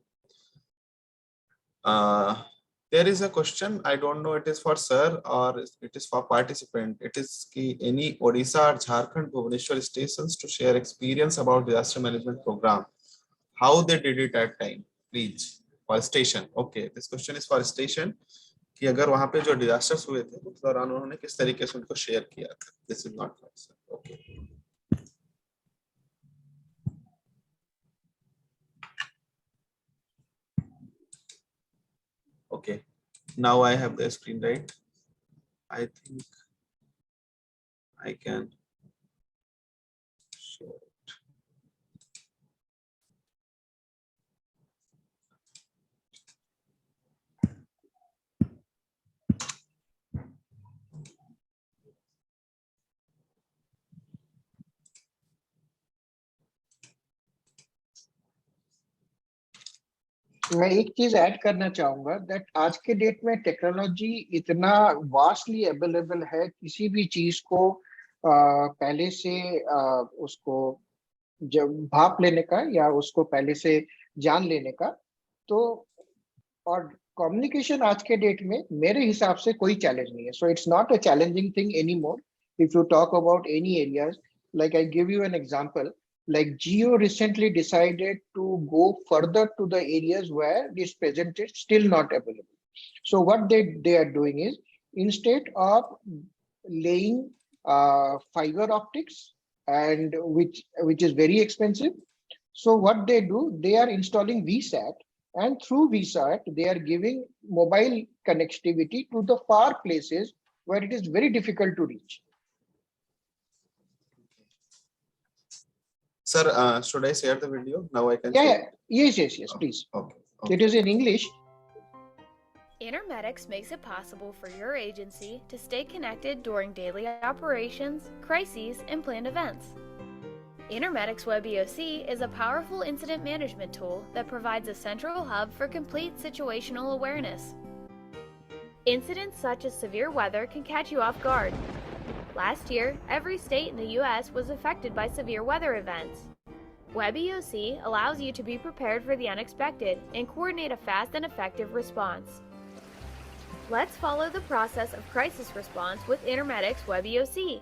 There is a question, I don't know it is for sir or it is for participant. It is ki any Odisha or Jharkhand Bhubaneswar stations to share experience about disaster management program, how they did it at time, please. For station, okay, this question is for station कि अगर वहां पे जो disasters हुए थे उस दौरान उन्होंने किस तरीके से उनको शेयर किया था. This is not for sir. Okay. Okay, now I have the screen right. I think I can share it. मैं एक चीज ऐड करना चाहूंगा दैट आज के डेट में टेक्नोलॉजी इतना वास्टली अवेलेबल है, किसी भी चीज को पहले से उसको जब भाप लेने का या उसको पहले से जान लेने का, तो और कम्युनिकेशन आज के डेट में मेरे हिसाब से कोई चैलेंज नहीं है. So it's not a challenging thing any more if you talk about any areas. Like I give you an example. Like Geo recently decided to go further to the areas where this present is still not available. So what they are doing is, instead of laying fiber optics, and which is very expensive, so what they do, they are installing VSAT, and through VSAT they are giving mobile connectivity to the far places where it is very difficult to reach. Sir, should I share the video? Now I can Yeah, share. yes, please. Okay. It is in English. Intermedics makes it possible for your agency to stay connected during daily operations, crises, and planned events. Intermedics Web EOC is a powerful incident management tool that provides a central hub for complete situational awareness. Incidents such as severe weather can catch you off guard. Last year, every state in the U.S. was affected by severe weather events. Web EOC allows you to be prepared for the unexpected and coordinate a fast and effective response. Let's follow the process of crisis response with Intermedics Web EOC.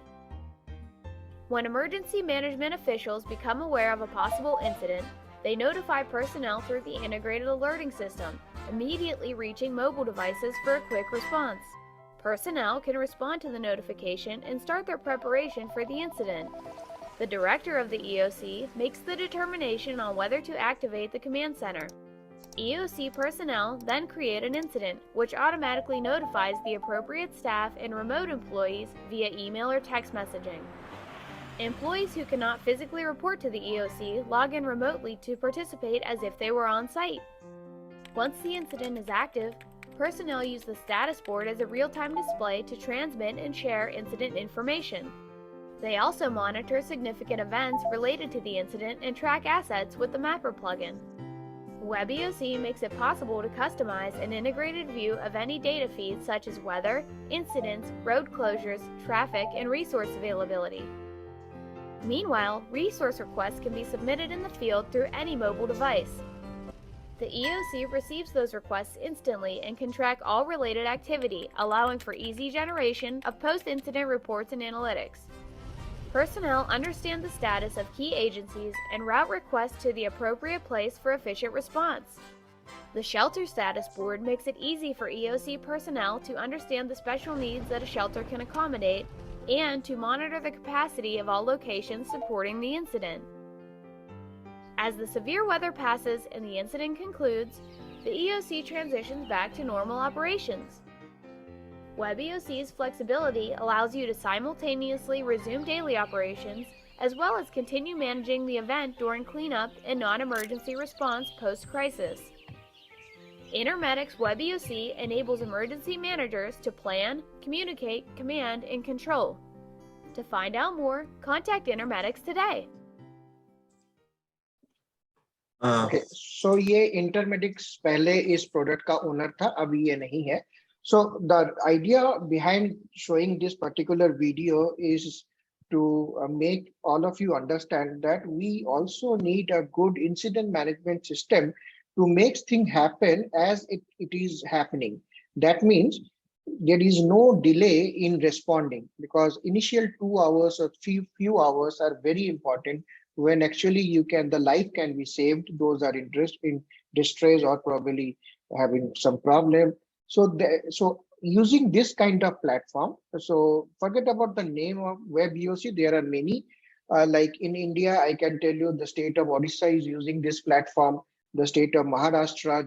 When emergency management officials become aware of a possible incident, they notify personnel through the integrated alerting system, immediately reaching mobile devices for a quick response. Personnel can respond to the notification and start their preparation for the incident. The director of the EOC makes the determination on whether to activate the command center. EOC personnel then create an incident, which automatically notifies the appropriate staff and remote employees via email or text messaging. Employees who cannot physically report to the EOC log in remotely to participate as if they were on site. Once the incident is active, personnel use the status board as a real-time display to transmit and share incident information. They also monitor significant events related to the incident and track assets with the Mapper plugin. Web EOC makes it possible to customize an integrated view of any data feeds such as weather, incidents, road closures, traffic, and resource availability. Meanwhile, resource requests can be submitted in the field through any mobile device. The EOC receives those requests instantly and can track all related activity, allowing for easy generation of post-incident reports and analytics. Personnel understand the status of key agencies and route requests to the appropriate place for efficient response. The shelter status board makes it easy for EOC personnel to understand the special needs that a shelter can accommodate and to monitor the capacity of all locations supporting the incident. As the severe weather passes and the incident concludes, the EOC transitions back to normal operations. Web EOC's flexibility allows you to simultaneously resume daily operations as well as continue managing the event during cleanup and non-emergency response post-crisis. Intermedics Web EOC enables emergency managers to plan, communicate, command, and control. To find out more, contact Intermedics today. Okay, so ये Intermedics पहले इस product का owner था, अभी ये नहीं है. So the idea behind showing this particular video is to make all of you understand that we also need a good incident management system to make things happen as it is happening. That means there is no delay in responding, because initial 2 hours or few hours are very important when actually the life can be saved. Those are in distress or probably having some problem. So using this kind of platform, so forget about the name of Web EOC, there are many. Like in India, I can tell you the state of Odisha is using this platform, the state of Maharashtra,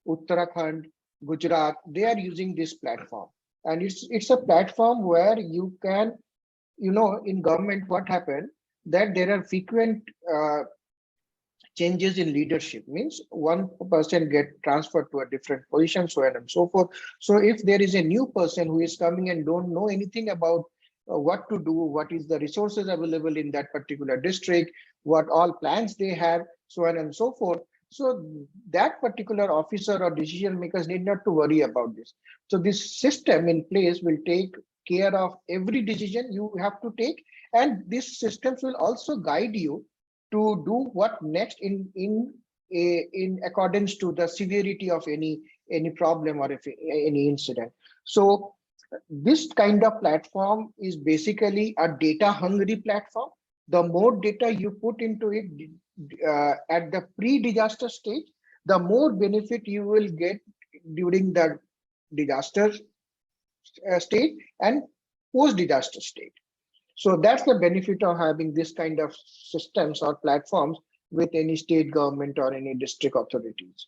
Uttarakhand, Gujarat, they are using this platform. And it's a platform where you can, in government, what happened, that there are frequent changes in leadership, means one person get transferred to a different position, so on and so forth. So if there is a new person who is coming and don't know anything about what to do, what is the resources available in that particular district, what all plans they have, so on and so forth. So that particular officer or decision makers need not to worry about this. So this system in place will take care of every decision you have to take, and these systems will also guide you to do what next in accordance to the severity of any problem or any incident. So this kind of platform is basically a data hungry platform. The more data you put into it at the pre-disaster stage, the more benefit you will get during the disaster state and post-disaster state. So that's the benefit of having this kind of systems or platforms with any state government or any district authorities.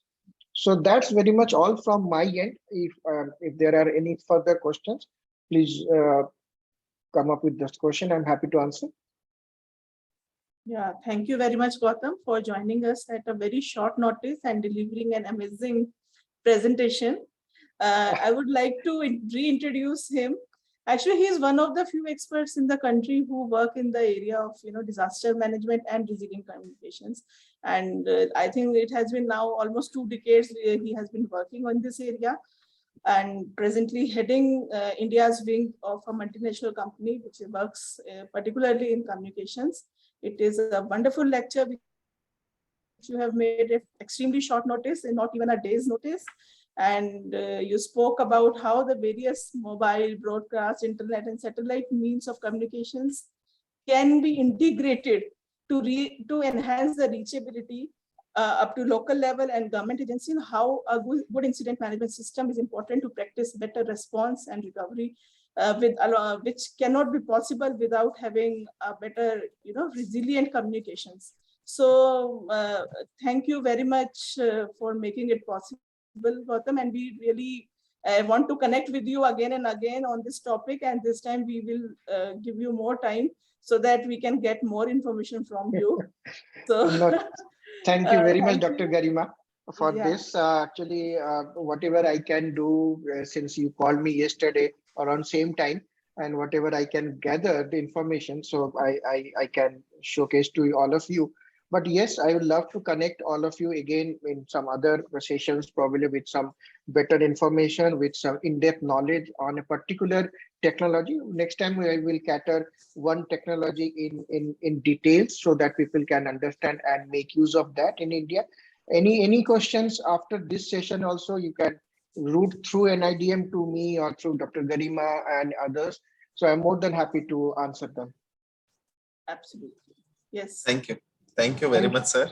So that's very much all from my end. If there are any further questions, please come up with this question. I'm happy to answer. Yeah, thank you very much, Gautam, for joining us at a very short notice and delivering an amazing presentation. I would like to reintroduce him. Actually, he is one of the few experts in the country who work in the area of disaster management and resilient communications. And I think it has been now almost 2 decades he has been working on this area, and presently heading India's wing of a multinational company which works particularly in communications. It is a wonderful lecture which you have made at extremely short notice, and not even a day's notice. And you spoke about how the various mobile, broadcast, internet, and satellite means of communications can be integrated to enhance the reachability up to local level and government agency, and how a good incident management system is important to practice better response and recovery, which cannot be possible without having a better, resilient communications. So thank you very much for making it possible, Gautam, and we really want to connect with you again and again on this topic, and this time we will give you more time so that we can get more information from you. So thank you very much, Dr. Garima, for this. Actually, whatever I can do, since you called me yesterday around same time, and whatever I can gather the information, so I can showcase to all of you. But yes, I would love to connect all of you again in some other sessions, probably with some better information, with some in-depth knowledge on a particular technology. Next time we will cater one technology in details so that people can understand and make use of that in India. Any questions after this session also, you can route through an IDM to me or through Dr. Garima and others. So I'm more than happy to answer them. Absolutely. Yes. Thank you. Thank you very much, sir.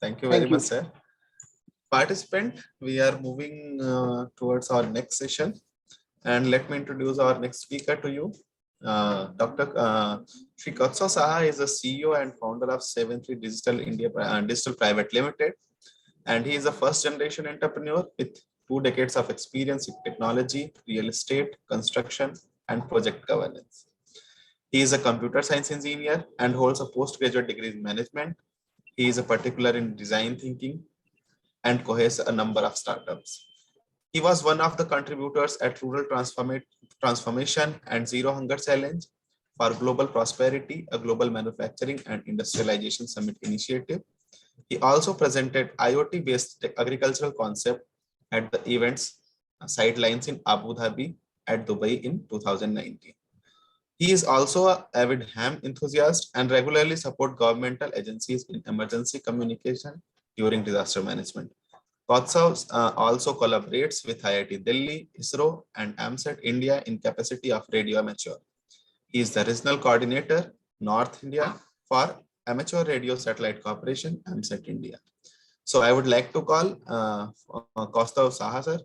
Thank you very much, sir. Participant, we are moving towards our next session. And let me introduce our next speaker to you. Dr. Sri Katso Saha is the CEO and founder of 73 Digital India Digital Private Limited. And he is a first generation entrepreneur with 2 decades of experience in technology, real estate, construction, and project governance. He is a computer science engineer and holds a postgraduate degree in management. He is a particular in design thinking and co-heads a number of startups. He was one of the contributors at Rural Transformation and Zero Hunger Challenge for Global Prosperity, a global manufacturing and industrialization summit initiative. He also presented IoT-based agricultural concept at the events Sidelines in Abu Dhabi at Dubai in 2019. He is also an avid ham enthusiast and regularly supports governmental agencies in emergency communication during disaster management. Kotsav also collaborates with IIT Delhi, ISRO, and AMSAT India in capacity of radio amateur. He is the regional coordinator, North India, for Amateur Radio Satellite Corporation, AMSAT India. So I would like to call Kotsav Saha, sir,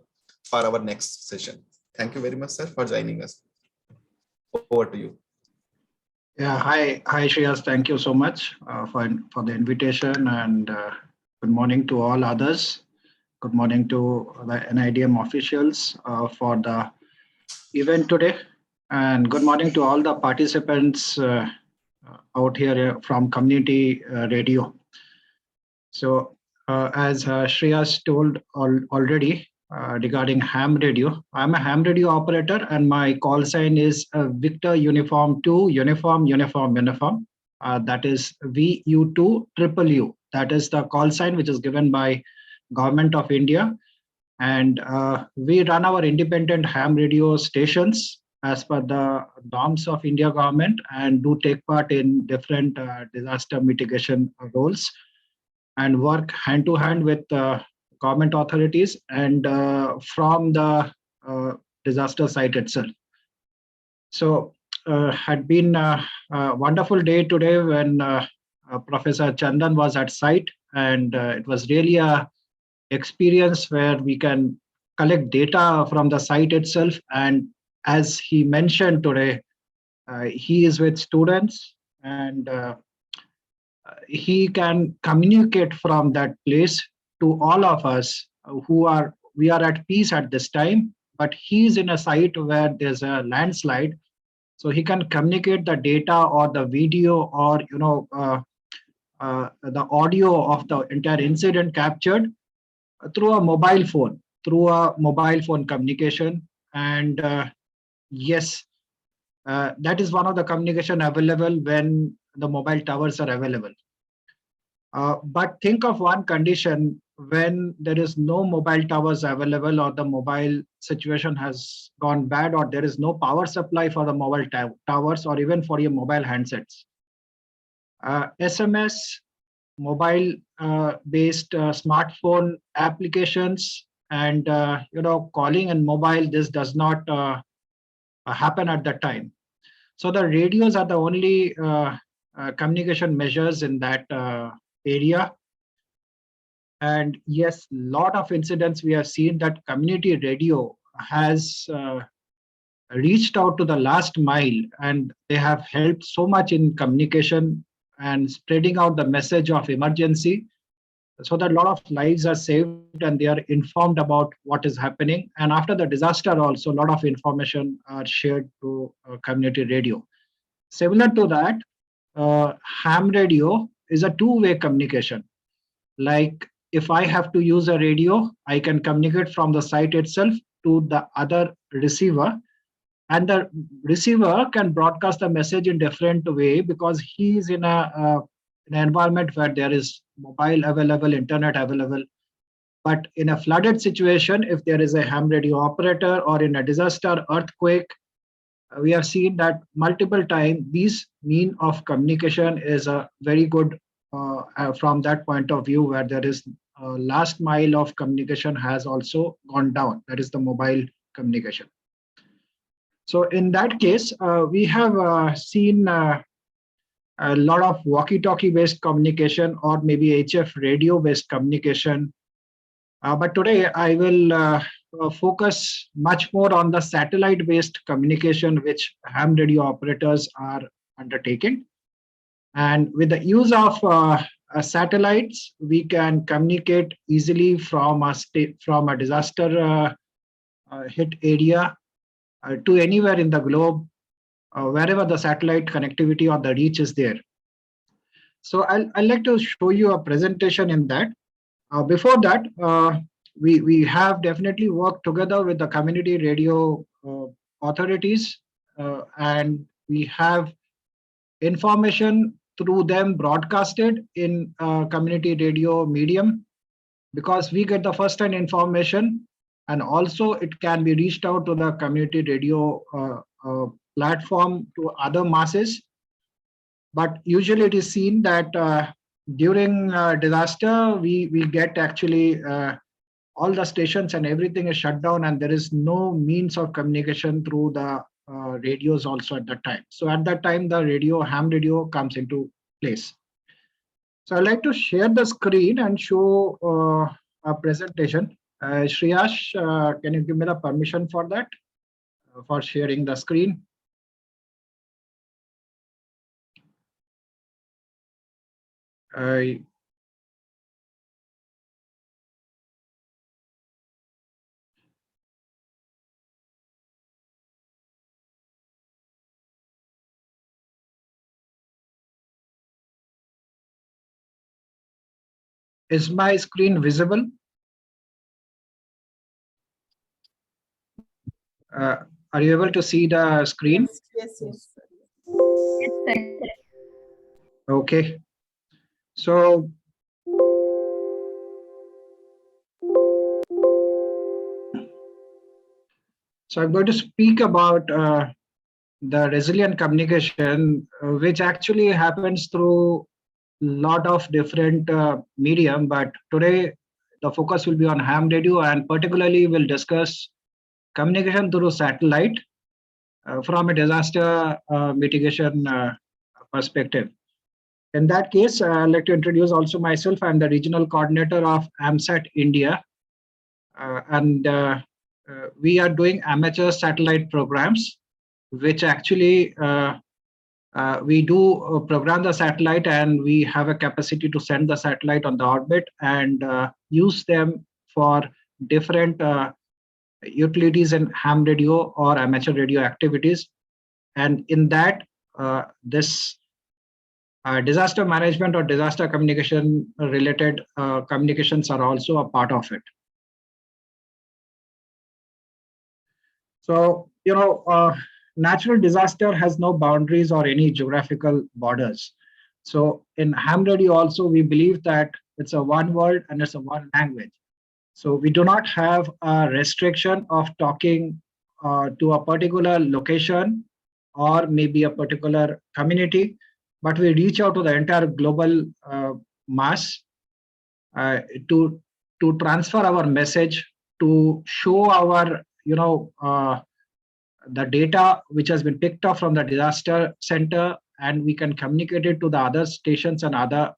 for our next session. Thank you very much, sir, for joining us. Over to you. Yeah, hi Shreyas. Thank you so much for the invitation, and good morning to all others. Good morning to the NIDM officials for the event today, and good morning to all the participants out here from community radio. So as Shreyas told already, regarding ham radio. I'm a ham radio operator and my call sign is Victor Uniform 2 Uniform. That is VU2 UU. That is the call sign which is given by Government of India. And we run our independent ham radio stations as per the norms of India government and do take part in different disaster mitigation roles and work hand to hand with government authorities and from the disaster site itself. So had been a wonderful day today when Professor Chandan was at site, and it was really a experience where we can collect data from the site itself. And as he mentioned today, he is with students and he can communicate from that place to all of us we are at peace at this time, but he's in a site where there's a landslide, so he can communicate the data or the video or the audio of the entire incident captured through a mobile phone communication. And yes, that is one of the communication available when the mobile towers are available. But think of one condition when there is no mobile towers available, or the mobile situation has gone bad, or there is no power supply for the mobile towers, or even for your mobile handsets. SMS, mobile based smartphone applications, and calling and mobile, this does not happen at that time. So the radios are the only communication measures in that area. And yes, lot of incidents we have seen that community radio has reached out to the last mile, and they have helped so much in communication and spreading out the message of emergency, so that a lot of lives are saved and they are informed about what is happening. And after the disaster also, a lot of information are shared to community radio. Similar to that, ham radio is a two-way communication. Like if I have to use a radio, I can communicate from the site itself to the other receiver, and the receiver can broadcast the message in different way because he is in an environment where there is mobile available, internet available. But in a flooded situation, if there is a ham radio operator, or in a disaster, earthquake, we have seen that multiple times these mean of communication is a very good from that point of view, where there is last mile of communication has also gone down, that is the mobile communication. So in that case, we have seen a lot of walkie-talkie based communication, or maybe HF radio based communication. But today I will focus much more on the satellite based communication which ham radio operators are undertaking. And with the use of satellites, we can communicate easily from a disaster hit area to anywhere in the globe, wherever the satellite connectivity or the reach is there. So I'd like to show you a presentation in that. Before that, we have definitely worked together with the community radio authorities, and we have information through them broadcasted in community radio medium, because we get the first-hand information, and also it can be reached out to the community radio platform to other masses. But usually it is seen that during disaster, we get actually all the stations and everything is shut down, and there is no means of communication through the radios also at that time. So at that time, the ham radio comes into place. So I'd like to share the screen and show a presentation. Shreyash, can you give me the permission for that, for sharing the screen? Is my screen visible? Are you able to see the screen? Yes. Okay. So I'm going to speak about the resilient communication, which actually happens through a lot of different medium. But today, the focus will be on ham radio, and particularly we'll discuss communication through satellite from a disaster mitigation perspective. In that case, I'd like to introduce also myself. I'm the regional coordinator of AMSAT India, and we are doing amateur satellite programs, which actually we do program the satellite, and we have a capacity to send the satellite on the orbit and use them for different utilities in ham radio or amateur radio activities. And in that, this Disaster management or disaster communication related communications are also a part of it. So, natural disaster has no boundaries or any geographical borders. So in ham radio also, we believe that it's a one world and it's a one language. So we do not have a restriction of talking to a particular location or maybe a particular community, but we reach out to the entire global mass to transfer our message, to show our the data which has been picked up from the disaster center, and we can communicate it to the other stations and other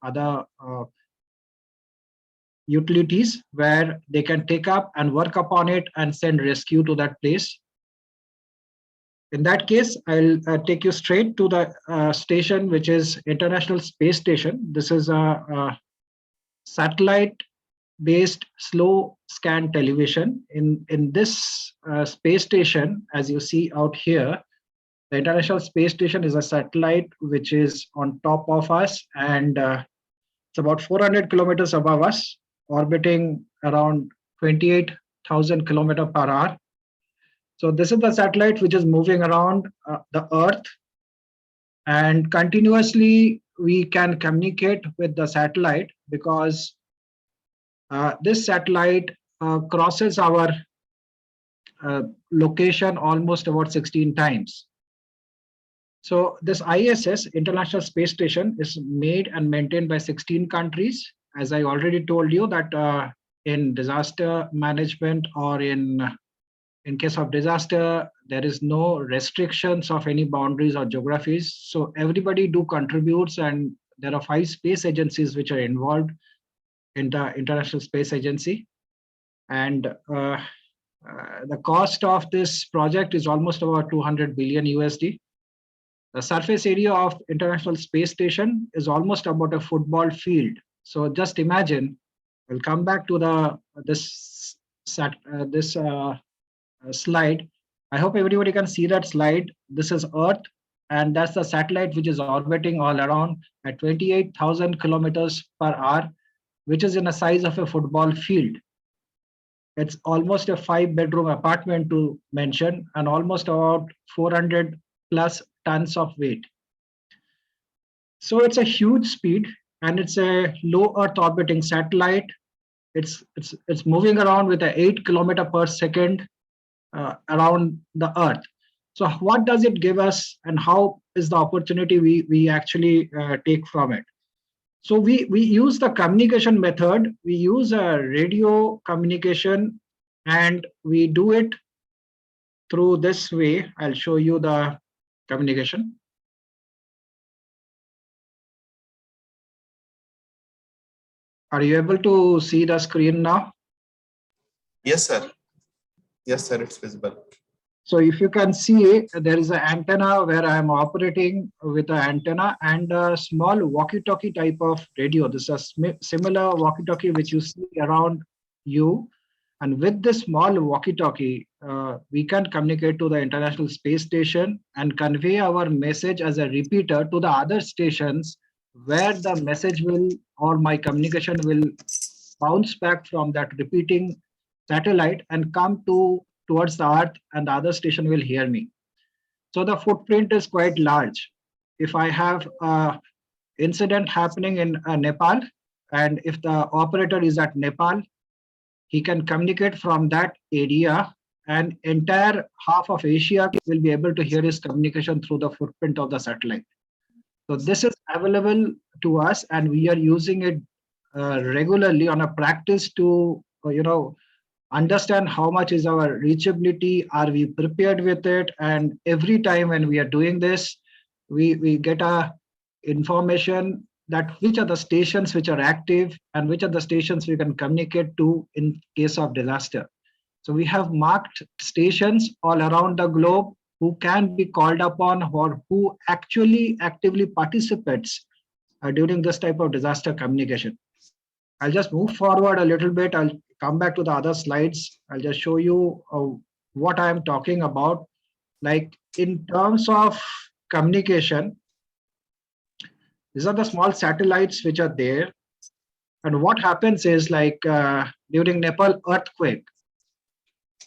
utilities where they can take up and work upon it and send rescue to that place. In that case, I'll take you straight to the station, which is International Space Station. This is a satellite-based slow scan television. In this space station, as you see out here, the International Space Station is a satellite which is on top of us, and it's about 400 kilometers above us, orbiting around 28,000 kilometers per hour. So this is the satellite which is moving around the Earth, and continuously we can communicate with the satellite because this satellite crosses our location almost about 16 times. So this ISS, International Space Station, is made and maintained by 16 countries. As I already told you that in disaster management or in case of disaster, there is no restrictions of any boundaries or geographies. So everybody do contributes, and there are 5 space agencies which are involved in the International Space Agency. And the cost of this project is almost about 200 billion USD. The surface area of International Space Station is almost about a football field. So just imagine, we'll come back to this slide. I hope everybody can see that slide. This is Earth, and that's the satellite which is orbiting all around at 28,000 kilometers per hour, which is in the size of a football field. It's almost a 5-bedroom apartment to mention, and almost about 400 plus tons of weight. So it's a huge speed, and it's a low Earth orbiting satellite. It's moving around with a 8 kilometer per second around the Earth. So what does it give us, and how is the opportunity we actually take from it? So we use the communication method. We use a radio communication, and we do it through this way. I'll show you the communication. Are you able to see the screen now? Yes, sir. Yes, sir, it's visible. So if you can see, there is an antenna where I am operating with an antenna and a small walkie-talkie type of radio. This is a similar walkie-talkie which you see around you. And with this small walkie-talkie, we can communicate to the International Space Station and convey our message as a repeater to the other stations, where the message will, or my communication will, bounce back from that repeating satellite and come towards the Earth, and the other station will hear me. So the footprint is quite large. If I have an incident happening in Nepal, and if the operator is at Nepal, he can communicate from that area, and entire half of Asia will be able to hear his communication through the footprint of the satellite. So this is available to us, and we are using it regularly on a practice to understand how much is our reachability, are we prepared with it, and every time when we are doing this, we get a information that which are the stations which are active and which are the stations we can communicate to in case of disaster. So we have marked stations all around the globe who can be called upon, or who actually actively participates during this type of disaster communication. I'll just move forward a little bit. I'll come back to the other slides. I'll just show you what I'm talking about. Like in terms of communication, These are the small satellites which are there. And what happens is like during Nepal earthquake,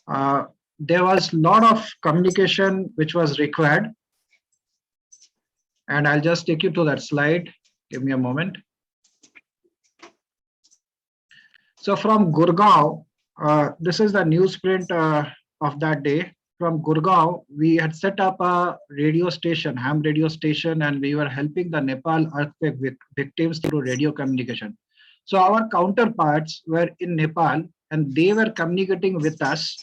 there was a lot of communication which was required. And I'll just take you to that slide. Give me a moment. So from Gurgaon, this is the newsprint of that day. From Gurgaon, we had set up a radio station, ham radio station, and we were helping the Nepal earthquake victims through radio communication. So our counterparts were in Nepal and they were communicating with us,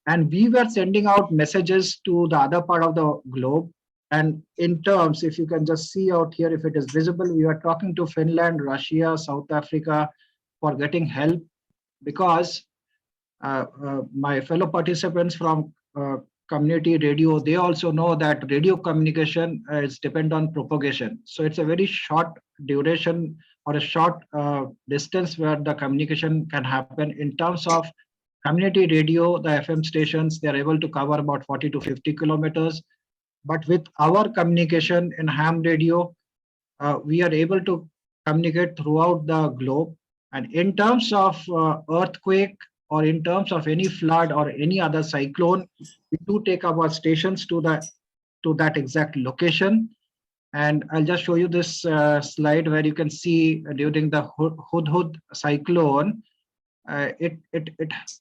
and we were sending out messages to the other part of the globe. And in terms, if you can just see out here, if it is visible, we are talking to Finland, Russia, South Africa for getting help, because my fellow participants from community radio, they also know that radio communication is depend on propagation. So it's a very short duration or a short distance where the communication can happen. In terms of community radio, the FM stations, they're able to cover about 40 to 50 kilometers. But with our communication in ham radio, we are able to communicate throughout the globe. And in terms of earthquake, or in terms of any flood or any other cyclone, we do take our stations to that exact location. And I'll just show you this slide where you can see during the Hudhud cyclone, it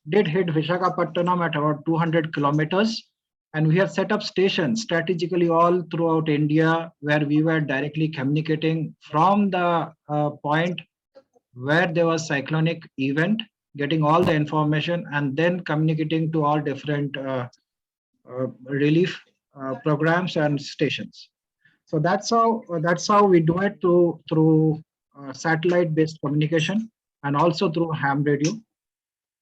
did hit Visakhapatnam at about 200 kilometers. And we have set up stations strategically all throughout India where we were directly communicating from the point where there was cyclonic event, getting all the information and then communicating to all different relief programs and stations. So that's how we do it through satellite-based communication and also through ham radio.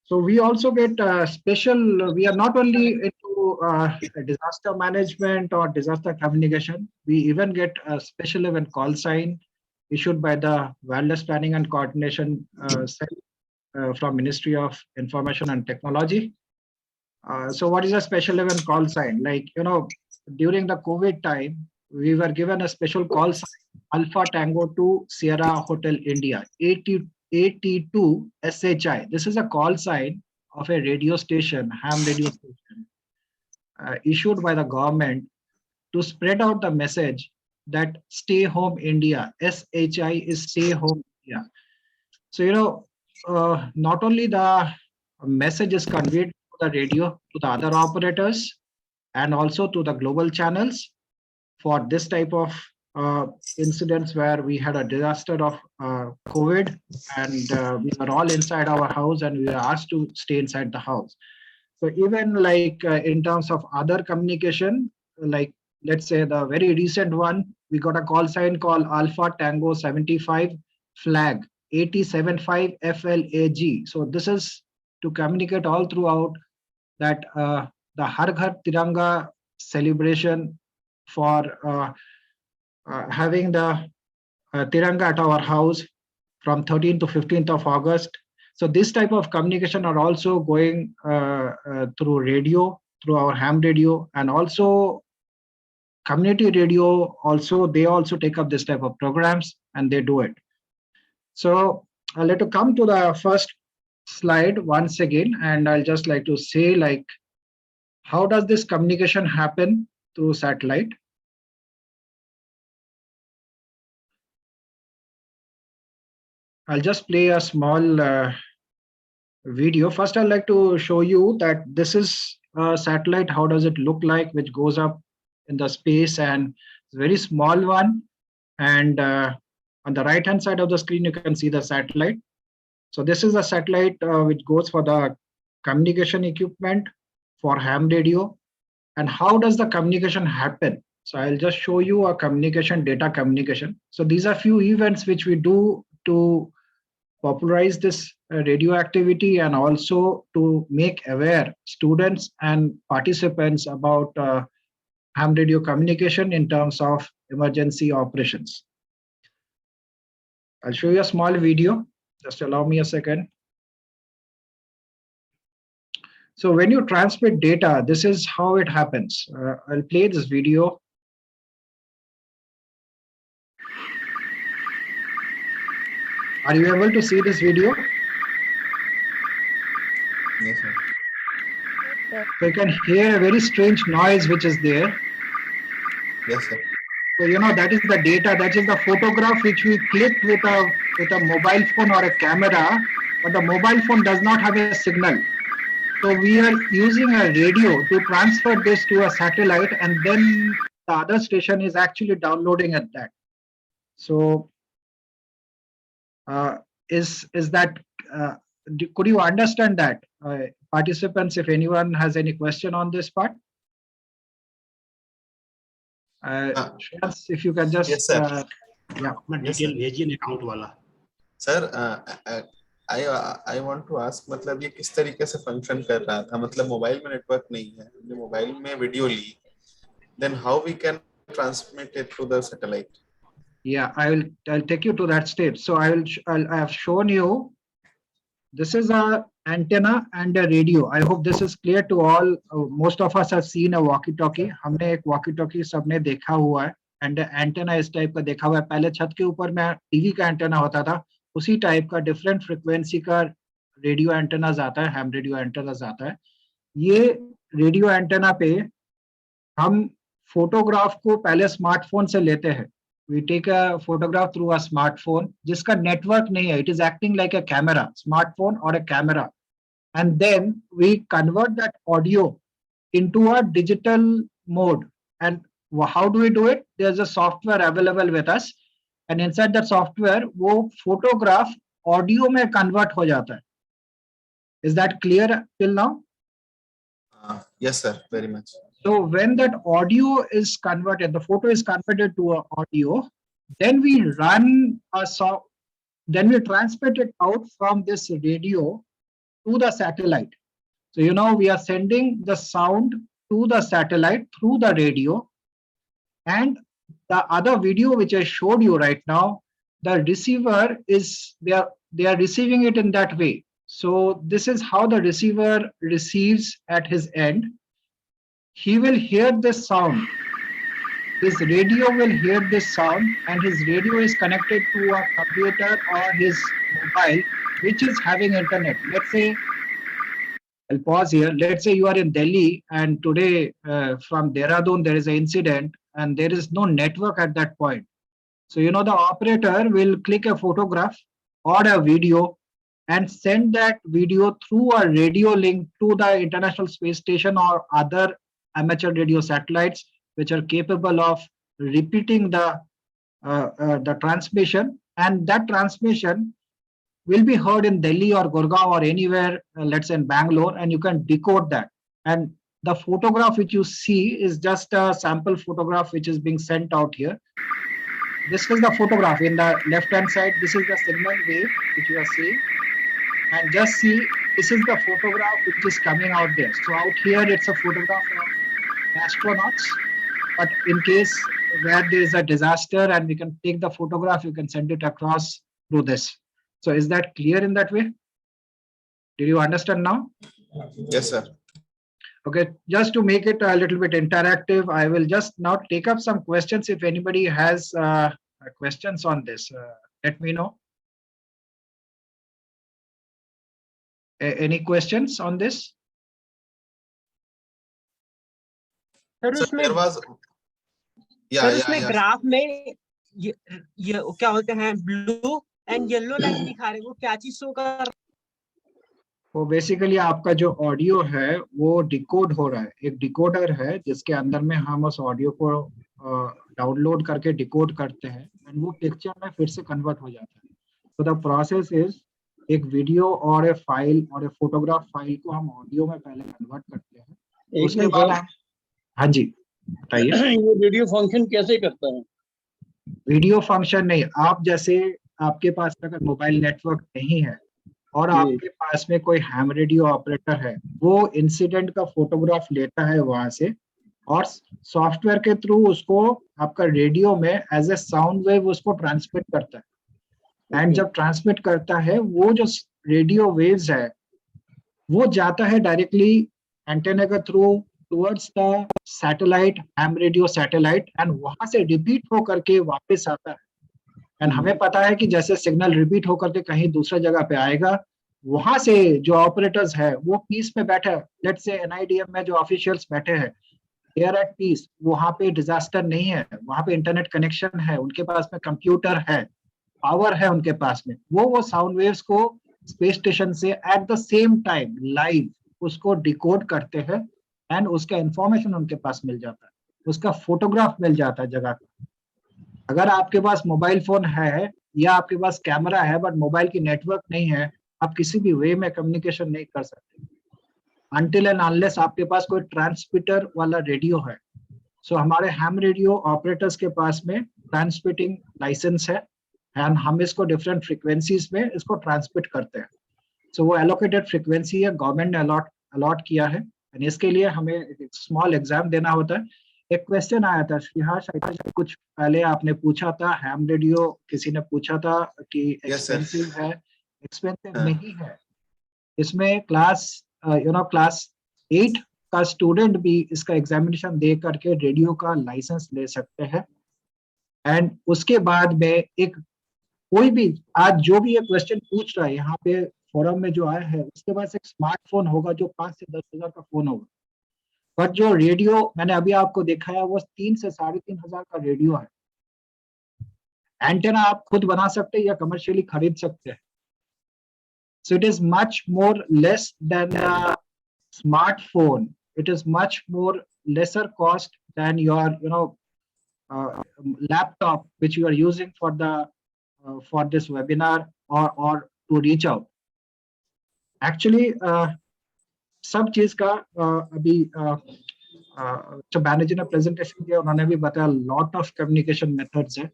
So we also get special. We are not only into disaster management or disaster communication. We even get a special event call sign issued by the Wilderness Planning and Coordination Cell from Ministry of Information and Technology. So what is a special event call sign? Like, during the COVID time, we were given a special call sign, Alpha Tango 2 Sierra Hotel India, 82 SHI. This is a call sign of a radio station, ham radio station, issued by the government to spread out the message that stay home India. SHI is stay home India. So, not only the message is conveyed to the radio, to the other operators, and also to the global channels for this type of incidents where we had a disaster of COVID, and we were all inside our house and we were asked to stay inside the house. So even like in terms of other communication, like let's say the very recent one, we got a call sign called Alpha Tango 75 flag. 875 FLAG. So this is to communicate all throughout that the Har Ghar Tiranga celebration for having the Tiranga at our house from 13th to 15th of August. So this type of communication are also going through radio, through our ham radio, and also community radio. Also, they also take up this type of programs and they do it. So I'll let you come to the first slide once again, and I'll just like to say, like, how does this communication happen through satellite? I'll just play a small video. First, I'd like to show you that this is a satellite. How does it look like, which goes up in the space, and it's a very small one. And on the right hand side of the screen, you can see the satellite. So this is a satellite which goes for the communication equipment for ham radio. And how does the communication happen? So I'll just show you a communication, data communication. So these are few events which we do to popularize this radio activity and also to make aware students and participants about ham radio communication in terms of emergency operations. I'll show you a small video. Just allow me a second. So when you transmit data, this is how it happens. I'll play this video. Are you able to see this video? Yes, sir. So you can hear a very strange noise which is there. Yes, sir. So you know that is the data, that is the photograph which we clicked with a mobile phone or a camera, but the mobile phone does not have a signal. So we are using a radio to transfer this to a satellite, and then the other station is actually downloading at that. So is that could you understand that, participants? If anyone has any question on this part, Shreyas, if you can just yes, sir. yeah, Yes, detail भेजिए ना account वाला. Sir I want to ask, मतलब ये किस तरीके से function कर रहा था? मतलब मोबाइल में नेटवर्क नहीं है, हमने मोबाइल में वीडियो ली, then how we can transmit it to the satellite? Yeah, I'll take you to that step. So I have shown you. This is a antenna and a radio. I hope this is clear to all. Most of us have seen a walkie-talkie. हमने एक walkie-talkie सबने देखा हुआ है. And the antenna इस type का देखा हुआ है. पहले छत के ऊपर में टीवी का antenna होता था. उसी type का different frequency का radio antennas आता है. ham radio antennas आता है. ये radio antenna पे हम photograph को पहले smartphone से लेते हैं. We take a photograph through a smartphone जिसका network नहीं है. It is acting like a camera, smartphone or a camera. And then we convert that audio into a digital mode. And how do we do it? There's a software available with us. And inside that software, वो photograph audio में convert हो जाता है. Is that clear till now? Yes, sir, very much. So when that audio is converted, the photo is converted to an audio, then we run then we transmit it out from this radio to the satellite. So you know we are sending the sound to the satellite through the radio, and the other video which I showed you right now, the receiver is they are receiving it in that way. So this is how the receiver receives at his end. He will hear this sound. His radio will hear this sound, and his radio is connected to a computer or his mobile, which is having internet. Let's say, I'll pause here. Let's say you are in Delhi, and today from Dehradun there is an incident, and there is no network at that point. So you know the operator will click a photograph or a video and send that video through a radio link to the International Space Station or other amateur radio satellites which are capable of repeating the transmission, and that transmission will be heard in Delhi or Gurgaon or anywhere, let's say in Bangalore, and you can decode that. And the photograph which you see is just a sample photograph which is being sent out here. This is the photograph in the left hand side. This is the signal wave which you are seeing, and just see, this is the photograph which is coming out there. So out here it's a photograph of astronauts, but in case where there is a disaster and we can take the photograph, you can send it across through this. So is that clear in that way? Did you understand now? Yes, sir. Okay, just to make it a little bit interactive, I will just now take up some questions. If anybody has questions on this, let me know. Any questions on this? Sir उसमें graph में ये क्या होते हैं, blue and yellow line दिखा रहे हैं, वो क्या चीज शो कर? वो बेसिकली आपका जो ऑडियो है वो डिकोड हो रहा है. एक डिकोडर है जिसके अंदर में हम उस ऑडियो को डाउनलोड करके डिकोड करते हैं, एंड वो पिक्चर में फिर से कन्वर्ट हो जाता है. तो द प्रोसेस इज, एक वीडियो और ए फाइल और ए फोटोग्राफ फाइल को हम ऑडियो में पहले कन्वर्ट करते हैं, उसके बाद हाँ जी बताइए. ये वीडियो फंक्शन कैसे करता है? वीडियो फंक्शन नहीं, आप जैसे आपके पास अगर मोबाइल नेटवर्क नहीं है और आपके पास में कोई हैम रेडियो ऑपरेटर है, वो इंसिडेंट का फोटोग्राफ लेता है वहां से और सॉफ्टवेयर के थ्रू उसको आपका रेडियो में एज ए साउंड वेव उसको ट्रांसमिट करता है. एंड जब ट्रांसमिट करता है, वो जो रेडियो वेव्स है वो जाता है डायरेक्टली एंटेना के through towards the satellite, ham radio satellite, and वहां से रिपीट हो करके वापस आता है. एंड हमें पता है कि जैसे सिग्नल रिपीट होकर के कहीं दूसरा जगह पे आएगा, वहां से जो ऑपरेटर्स है वो पीस में बैठे, लेट्स से एनआईडीएम में जो ऑफिशियल्स बैठे हैं, दे आर एट पीस, वहां पे डिजास्टर नहीं है, वहां पे इंटरनेट कनेक्शन है, उनके पास में कंप्यूटर है, पावर है उनके पास में, वो साउंड वेव्स को स्पेस स्टेशन से at the same time live उसको डिकोड करते हैं एंड उसका इंफॉर्मेशन उनके पास मिल जाता है, उसका फोटोग्राफ मिल जाता है जगह का। अगर आपके पास मोबाइल फोन है या आपके पास कैमरा है बट मोबाइल की नेटवर्क नहीं है, आप किसी भी वे में कम्युनिकेशन नहीं कर सकते अनटिल एंड अनलेस आपके पास कोई ट्रांसमीटर वाला रेडियो है। सो हमारे हैम रेडियो ऑपरेटर्स के पास में ट्रांसमिटिंग लाइसेंस है एंड हम इसको डिफरेंट फ्रीक्वेंसीज में इसको ट्रांसमिट करते हैं। सो वो एलोकेटेड फ्रीक्वेंसी है, गवर्नमेंट ने अलॉट किया है एंड इसके लिए हमें एक स्मॉल एग्जाम देना होता है। एक क्वेश्चन आया था श्रीहास, कुछ पहले आपने पूछा था हैम रेडियो, किसी ने पूछा था कि एक्सपेंसिव है, एक्सपेंसिव नहीं है। इसमें क्लास 8 का स्टूडेंट भी इसका एग्जामिनेशन दे करके रेडियो का लाइसेंस ले सकते हैं एंड उसके बाद में एक कोई भी आज जो भी ये क्वेश्चन पूछ रहा है यहाँ पे फोरम में जो आया है, उसके पास एक स्मार्टफोन होगा जो 5 से 10 हजार का फोन होगा, बट जो रेडियो मैंने अभी आपको दिखाया वो 3 से 3.5 हजार का रेडियो है। एंटेना आप खुद बना सकते हैं या कमर्शियली खरीद सकते हैं। So it is much more less than a smartphone. It is much more lesser cost than your laptop which you are using for the for this webinar or to reach out. Actually सब चीज का अभी जो manager ने presentation दिया उन्होंने भी बताया लॉट ऑफ कम्युनिकेशन मेथड्स है।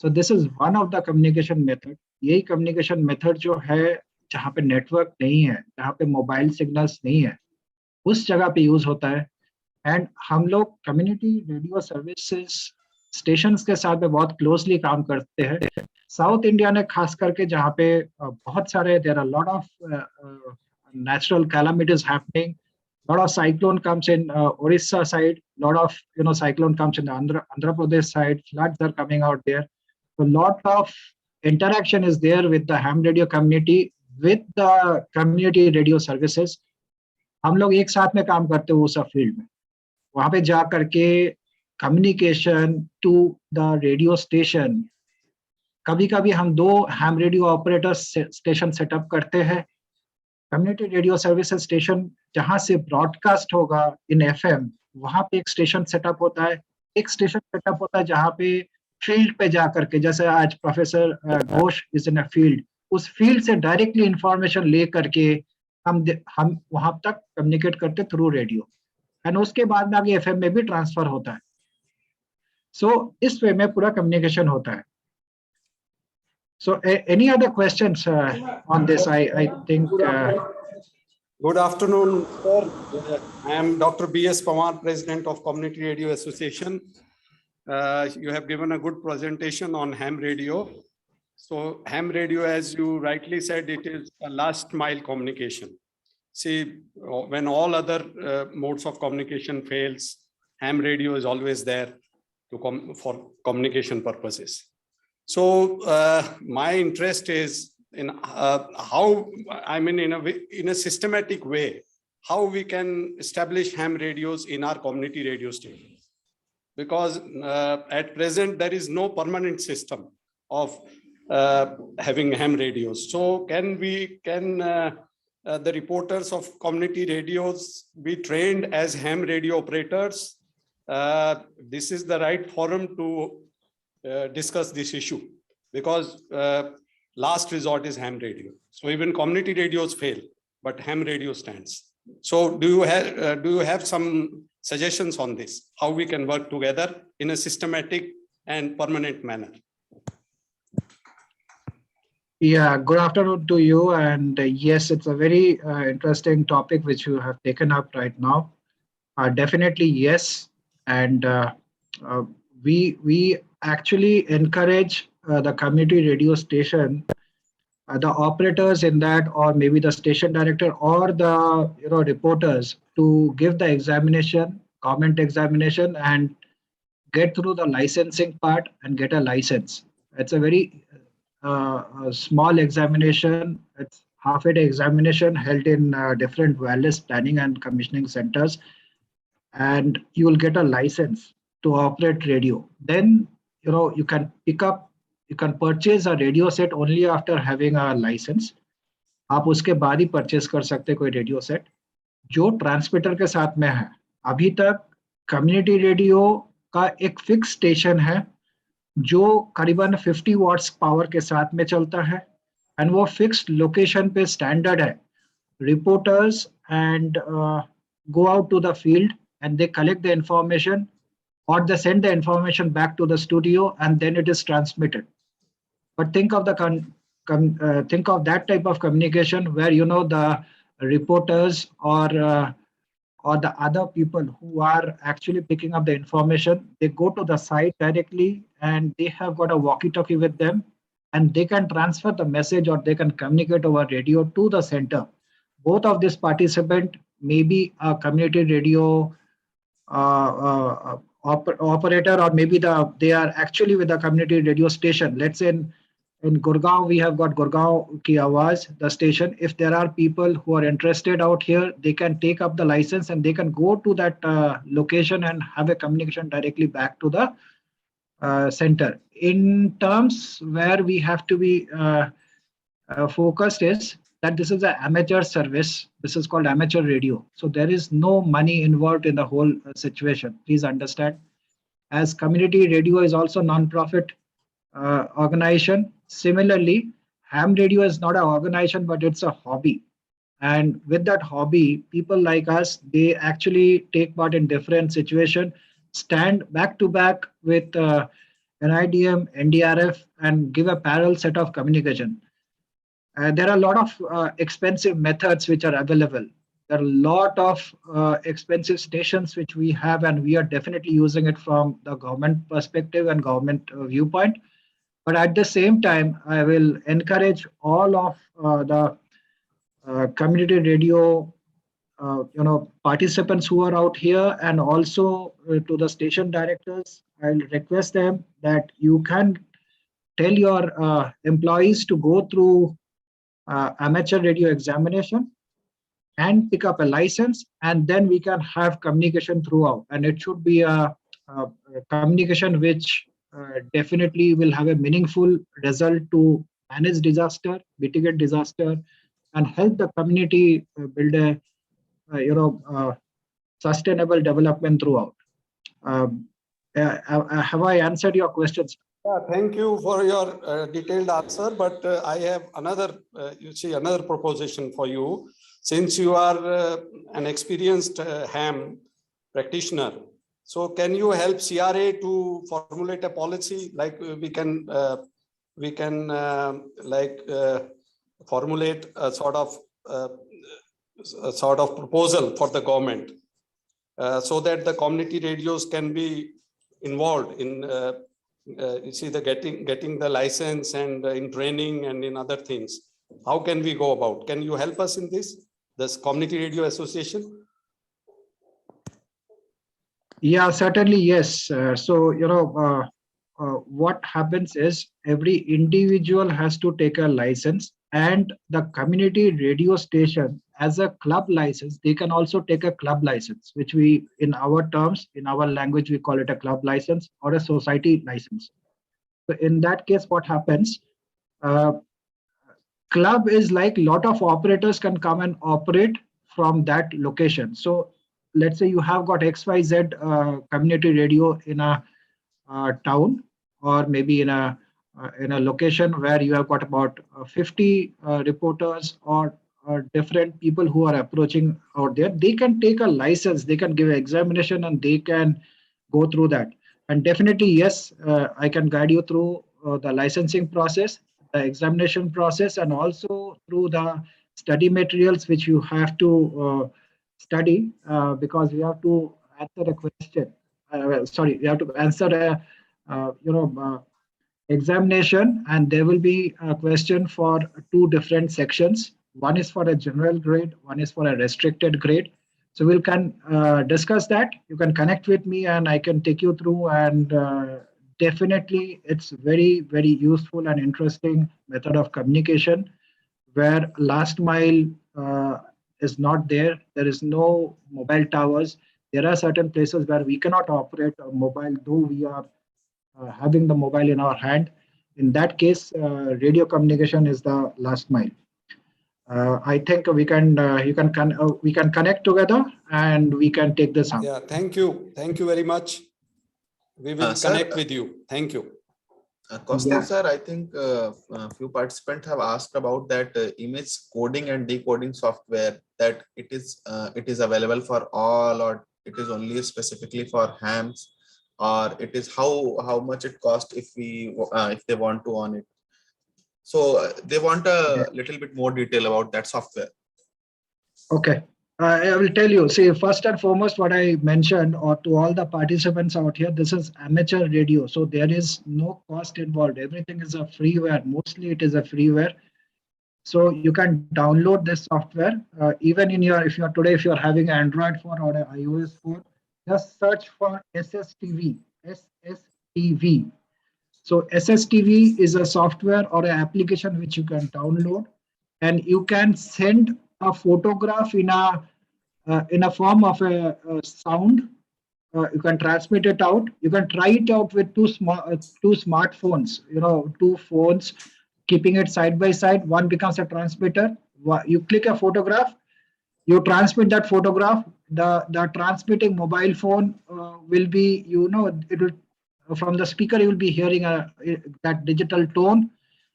So this is one of the communication method. यही कम्युनिकेशन मेथड जो है जहाँ पे नेटवर्क नहीं है, जहाँ पे मोबाइल सिग्नल्स नहीं है, उस जगह पे यूज होता है। एंड हम लोग कम्युनिटी रेडियो सर्विसेज स्टेशंस के साथ में बहुत क्लोजली काम करते हैं। साउथ इंडिया ने खास करके जहाँ पे बहुत सारे there are lot of natural calamities happening, lot of cyclone comes in Orissa side, lot of cyclone comes in the Andhra Pradesh side, floods are coming out there, so lot of interaction is there with the ham radio community with the community radio services। हम लोग एक साथ में काम करते हैं वो सब फील्ड में, वहां पे जा करके communication to the radio station, कभी कभी हम 2 ham radio operator station setup करते हैं। कम्युनिटी रेडियो सर्विसेज स्टेशन जहां से ब्रॉडकास्ट होगा इन एफएम, वहां पे एक स्टेशन सेटअप होता है। एक स्टेशन सेटअप होता है जहां पे फील्ड पे जा करके, जैसे आज professor Ghosh is in a field, उस फील्ड से डायरेक्टली इंफॉर्मेशन ले करके हम वहां तक कम्युनिकेट करते थ्रू रेडियो एंड उसके बाद में आगे एफएम में भी ट्रांसफर होता है। सो इस वे में पूरा कम्युनिकेशन होता है। So any other questions on this? I think. Good afternoon, sir. I am Dr. B.S. Pawar, President of Community Radio Association. You have given a good presentation on ham radio. So ham radio, as you rightly said, it is a last mile communication. See, when all other modes of communication fails, ham radio is always there for communication purposes. So my interest is in how, I mean, in a systematic way, how we can establish ham radios in our community radio stations. Because at present, there is no permanent system of having ham radios. So can the reporters of community radios be trained as ham radio operators? This is the right forum to discuss this issue, because last resort is ham radio. So even community radios fail, but ham radio stands. So do you have some suggestions on this, how we can work together in a systematic and permanent manner? Yeah, good afternoon to you. And yes, it's a very interesting topic which you have taken up right now. Definitely yes. And we actually encourage the community radio station, the operators in that, or maybe the station director or the reporters, to give the examination, comment examination, and get through the licensing part and get a license. It's a very a small examination. It's half a day examination held in different wireless planning and commissioning centers, and you will get a license to operate radio. Then you can purchase a radio set only after having a license. आप उसके बाद ही purchase कर सकते कोई radio set जो transmitter के साथ में है. अभी तक कम्युनिटी रेडियो का एक फिक्स स्टेशन है जो करीबन 50 वॉट्स पावर के साथ में चलता है, एंड वो फिक्स्ड लोकेशन पे स्टैंडर्ड है. Reporters and go out to the field and they collect the information, or they send the information back to the studio, and then it is transmitted. But think of that type of communication where the reporters or the other people who are actually picking up the information, they go to the site directly and they have got a walkie-talkie with them, and they can transfer the message or they can communicate over radio to the center. Both of these participants may be a community radio operator, or maybe they are actually with a community radio station. Let's say in Gurgaon, we have got Gurgaon Ki Awaaz, the station. If there are people who are interested out here, they can take up the license and they can go to that location and have a communication directly back to the center. In terms where we have to be focused is that this is an amateur service. This is called amateur radio. So there is no money involved in the whole situation. Please understand. As community radio is also non-profit organization. Similarly, ham radio is not an organization, but it's a hobby. And with that hobby, people like us, they actually take part in different situations, stand back to back with NIDM, NDRF, and give a parallel set of communication. There are a lot of expensive methods which are available. There are a lot of expensive stations which we have, and we are definitely using it from the government perspective and government viewpoint. But at the same time, I will encourage all of the community radio participants who are out here, and also to the station directors. I'll request them that you can tell your employees to go through amateur radio examination and pick up a license, and then we can have communication throughout. And it should be a communication which definitely will have a meaningful result to manage disaster, mitigate disaster, and help the community build a sustainable development throughout. Have I answered your questions? Yeah, thank you for your detailed answer. But I have another proposition for you. Since you are an experienced ham practitioner, so can you help CRA to formulate a policy? Like we can formulate a sort of proposal for the government, so that the community radios can be involved in getting the license and in training and in other things. How can we go about? Can you help us in this community radio association? Yeah, certainly, yes. What happens is every individual has to take a license, and the community radio station as a club license, they can also take a club license, which we, in our terms, in our language, we call it a club license or a society license. So in that case, what happens? Club is like lot of operators can come and operate from that location. So let's say you have got XYZ community radio in a town, or maybe in a location where you have got about 50 reporters or different people who are approaching out there. They can take a license, they can give an examination, and they can go through that. And definitely, yes, I can guide you through the licensing process, the examination process, and also through the study materials which you have to study, because you have to answer a question. You have to answer a examination, and there will be a question for two different sections. One is for a general grade, one is for a restricted grade. So we can discuss that. You can connect with me and I can take you through and definitely it's very useful and interesting method of communication where last mile is not there. There is no mobile towers. There are certain places where we cannot operate a mobile, though we are having the mobile in our hand. In that case, radio communication is the last mile. I think we can we can connect together and we can take this on. Yeah, thank you very much. We will connect with you. Thank you. Kaustav sir, I think a few participants have asked about that image coding and decoding software, that it is available for all, or it is only specifically for hams, or it is how much it costs if they want to own it. So they want a little bit more detail about that software. Okay. I will tell you, see, first and foremost, what I mentioned, or to all the participants out here, this is amateur radio. So there is no cost involved. Everything is a freeware. Mostly it is a freeware. So you can download this software, even in your, if you're having an Android phone or an iOS phone, just search for SSTV, SSTV. So SSTV is a software or an application which you can download, and you can send a photograph in a form of a sound. You can transmit it out. You can try it out with two smartphones. Two phones, keeping it side by side. One becomes a transmitter. You click a photograph. You transmit that photograph. The transmitting mobile phone will be, it will, from the speaker you will be hearing that digital tone,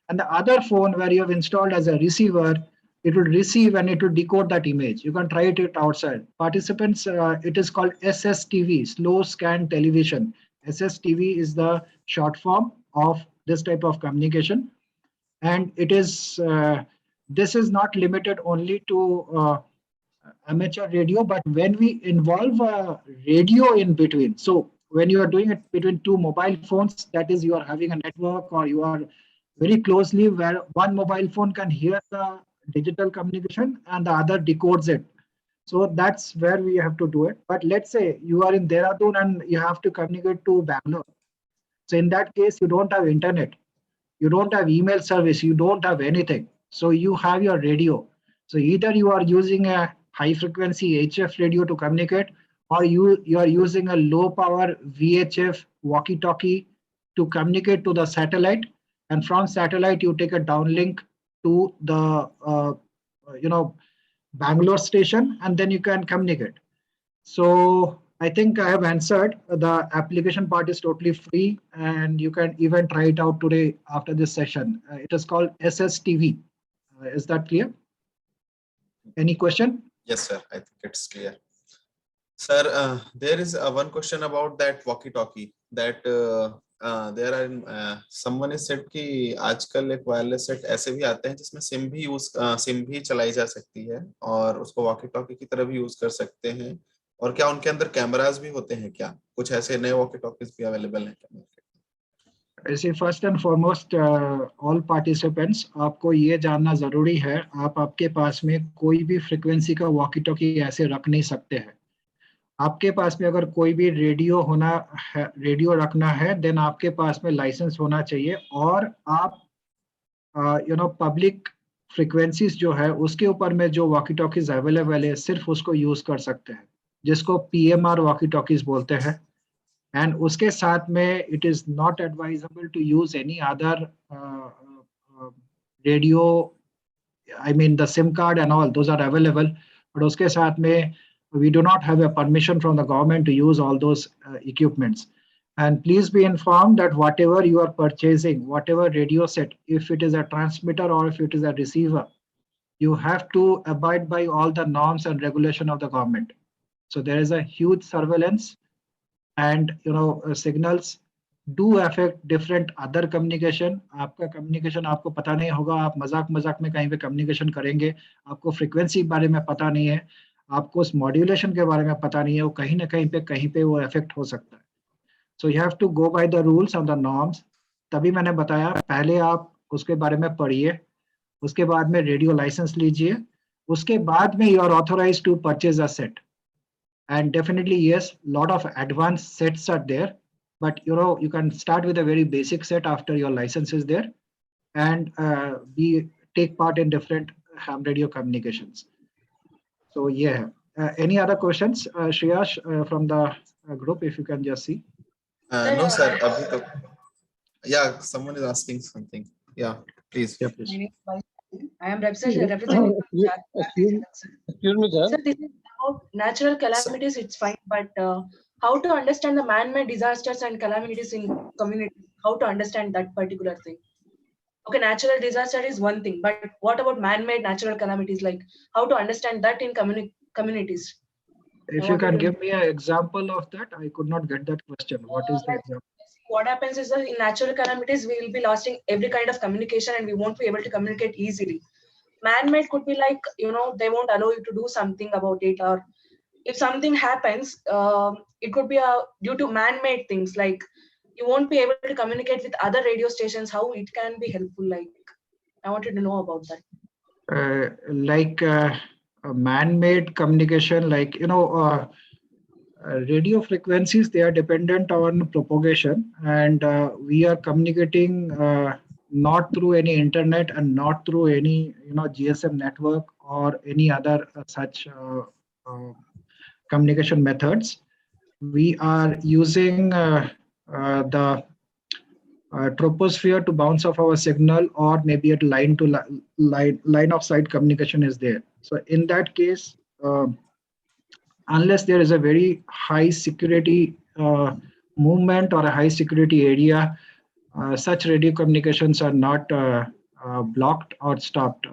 and the other phone where you have installed as a receiver, it will receive and it will decode that image. You can try it outside. Participants, it is called SSTV, slow scan television. SSTV is the short form of this type of communication, and it is this is not limited only to amateur radio, but when we involve a radio in between, so when you are doing it between two mobile phones, that is, you are having a network, or you are very closely where one mobile phone can hear the digital communication and the other decodes it. So that's where we have to do it. But let's say you are in Dehradun and you have to communicate to Bangalore. So in that case, you don't have internet, you don't have email service, you don't have anything. So you have your radio. So either you are using a high frequency HF radio to communicate, or you are using a low power VHF walkie talkie to communicate to the satellite, and from satellite you take a downlink to the Bangalore station, and then you can communicate. So I think I have answered. The application part is totally free, and you can even try it out today after this session. It is called SSTV. Is that clear? Any question? Yes, sir. I think it's clear. Sir, there is one question about that walkie-talkie. That there are someone has said कि आजकल एक wireless set ऐसे भी आते हैं जिसमें SIM भी चलाई जा सकती है और उसको वॉकी-टॉकी की तरह भी यूज कर सकते हैं, और क्या उनके अंदर कैमरास भी होते हैं? क्या कुछ ऐसे नए वॉकी-टॉकीज भी अवेलेबल हैं क्या? See, first and foremost, all participants, आपको ये जानना जरूरी है, आपके पास में कोई भी फ्रीक्वेंसी का वॉकी टॉकी ऐसे रख नहीं सकते हैं. आपके पास में अगर कोई भी रेडियो रखना है, देन आपके पास में लाइसेंस होना चाहिए, और आप पब्लिक फ्रीक्वेंसीज जो है उसके ऊपर में जो वॉकी टॉकीज अवेलेबल है सिर्फ उसको यूज कर सकते हैं, जिसको PMR वॉकी टॉकीज बोलते हैं. And उसके साथ में it is not advisable to use any other radio. I mean the SIM card and all those are available, but उसके साथ में we do not have a permission from the government to use all those equipments. And please be informed that whatever you are purchasing, whatever radio set, if it is a transmitter or if it is a receiver, you have to abide by all the norms and regulation of the government. So there is a huge surveillance, and signals do affect different other communication. आपका communication आपको पता नहीं होगा, आप मजाक में कहीं पे communication करेंगे, आपको frequency बारे में पता नहीं है, आपको उस modulation के बारे में पता नहीं है, वो कहीं ना कहीं पे वो affect हो सकता है. So you have to go by the rules and the norms. तभी मैंने बताया, पहले आप उसके बारे में पढ़िए, उसके बाद में रेडियो लाइसेंस लीजिए, उसके बाद में you are authorized to purchase a set. And definitely, yes, lot of advanced sets are there. but you can start with a very basic set after your license is there, and we take part in different ham radio communications. So yeah, any other questions, Shreyash, from the group, if you can just see. No, sir. Abhi to, yeah, someone is asking something. Yeah, please. Yeah, please. I am representing. Excuse me, sir. Sir, this is about natural calamities. It's fine, but how to understand the man-made disasters and calamities in communities? How to understand that particular thing? Okay, natural disaster is one thing, but what about man-made natural calamities? Like how to understand that in communities? If you can give me an example of that, I could not get that question. What is the example? What happens is that in natural calamities, we will be losing every kind of communication and we won't be able to communicate easily. Man-made could be like, they won't allow you to do something about it, or if something happens, it could be due to man-made things, like you won't be able to communicate with other radio stations. How it can be helpful? Like, I wanted to know about that. Like a man-made communication, like radio frequencies, they are dependent on propagation, and we are communicating not through any internet and not through any GSM network or any other such communication methods. We are using the troposphere to bounce off our signal, or maybe at line to line of sight communication is there. So in that case, unless there is a very high security movement or a high security area, such radio communications are not blocked or stopped.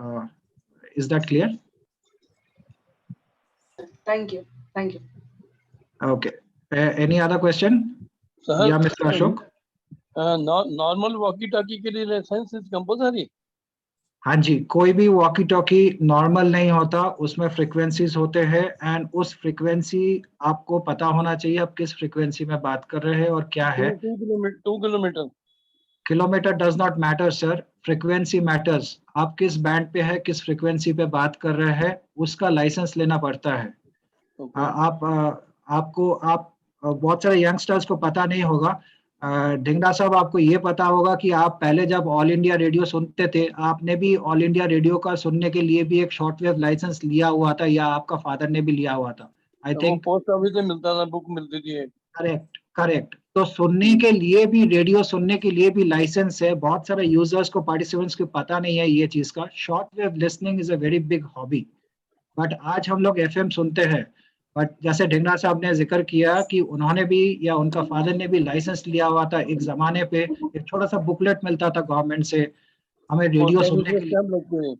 Is that clear? Thank you. Thank you. Okay. Any other question? Sir, Yeah, Mr. Ashok. Normal walkie talkie के लिए licence is compulsory? हाँ जी, कोई भी walkie talkie normal नहीं होता, उसमें frequencies होते हैं, एंड उस फ्रीक्वेंसी आपको पता होना चाहिए आप किस फ्रीक्वेंसी में बात कर रहे हैं और क्या है. 2 kilometre. Kilometre does not matter sir, frequency matters. आप किस बैंड पे है, किस फ्रीक्वेंसी पे बात कर रहे हैं, उसका लाइसेंस लेना पड़ता है. आप बहुत सारे यंगस्टर्स को पता नहीं होगा. ढिंगरा साहब, आपको ये पता होगा कि आप पहले जब ऑल इंडिया रेडियो सुनते थे, आपने भी ऑल इंडिया रेडियो का सुनने के लिए भी एक शॉर्टवेव लाइसेंस लिया हुआ था, या आपका फादर ने भी लिया हुआ था. आई थिंक पोस्ट ऑफिस से मिलता था, बुक मिलती थी. करेक्ट. तो सुनने के लिए भी, रेडियो सुनने के लिए भी लाइसेंस है. बहुत सारे यूजर्स को, पार्टिसिपेंट्स को पता नहीं है ये चीज का. Shortwave listening is a very big hobby, but आज हम लोग एफएम सुनते हैं. बट जैसे ढिंगरा साहब ने जिक्र किया कि उन्होंने भी या उनका फादर ने भी लाइसेंस लिया हुआ था. एक जमाने पे एक छोटा सा बुकलेट मिलता था गवर्नमेंट से हमें रेडियो सुनने के लिए.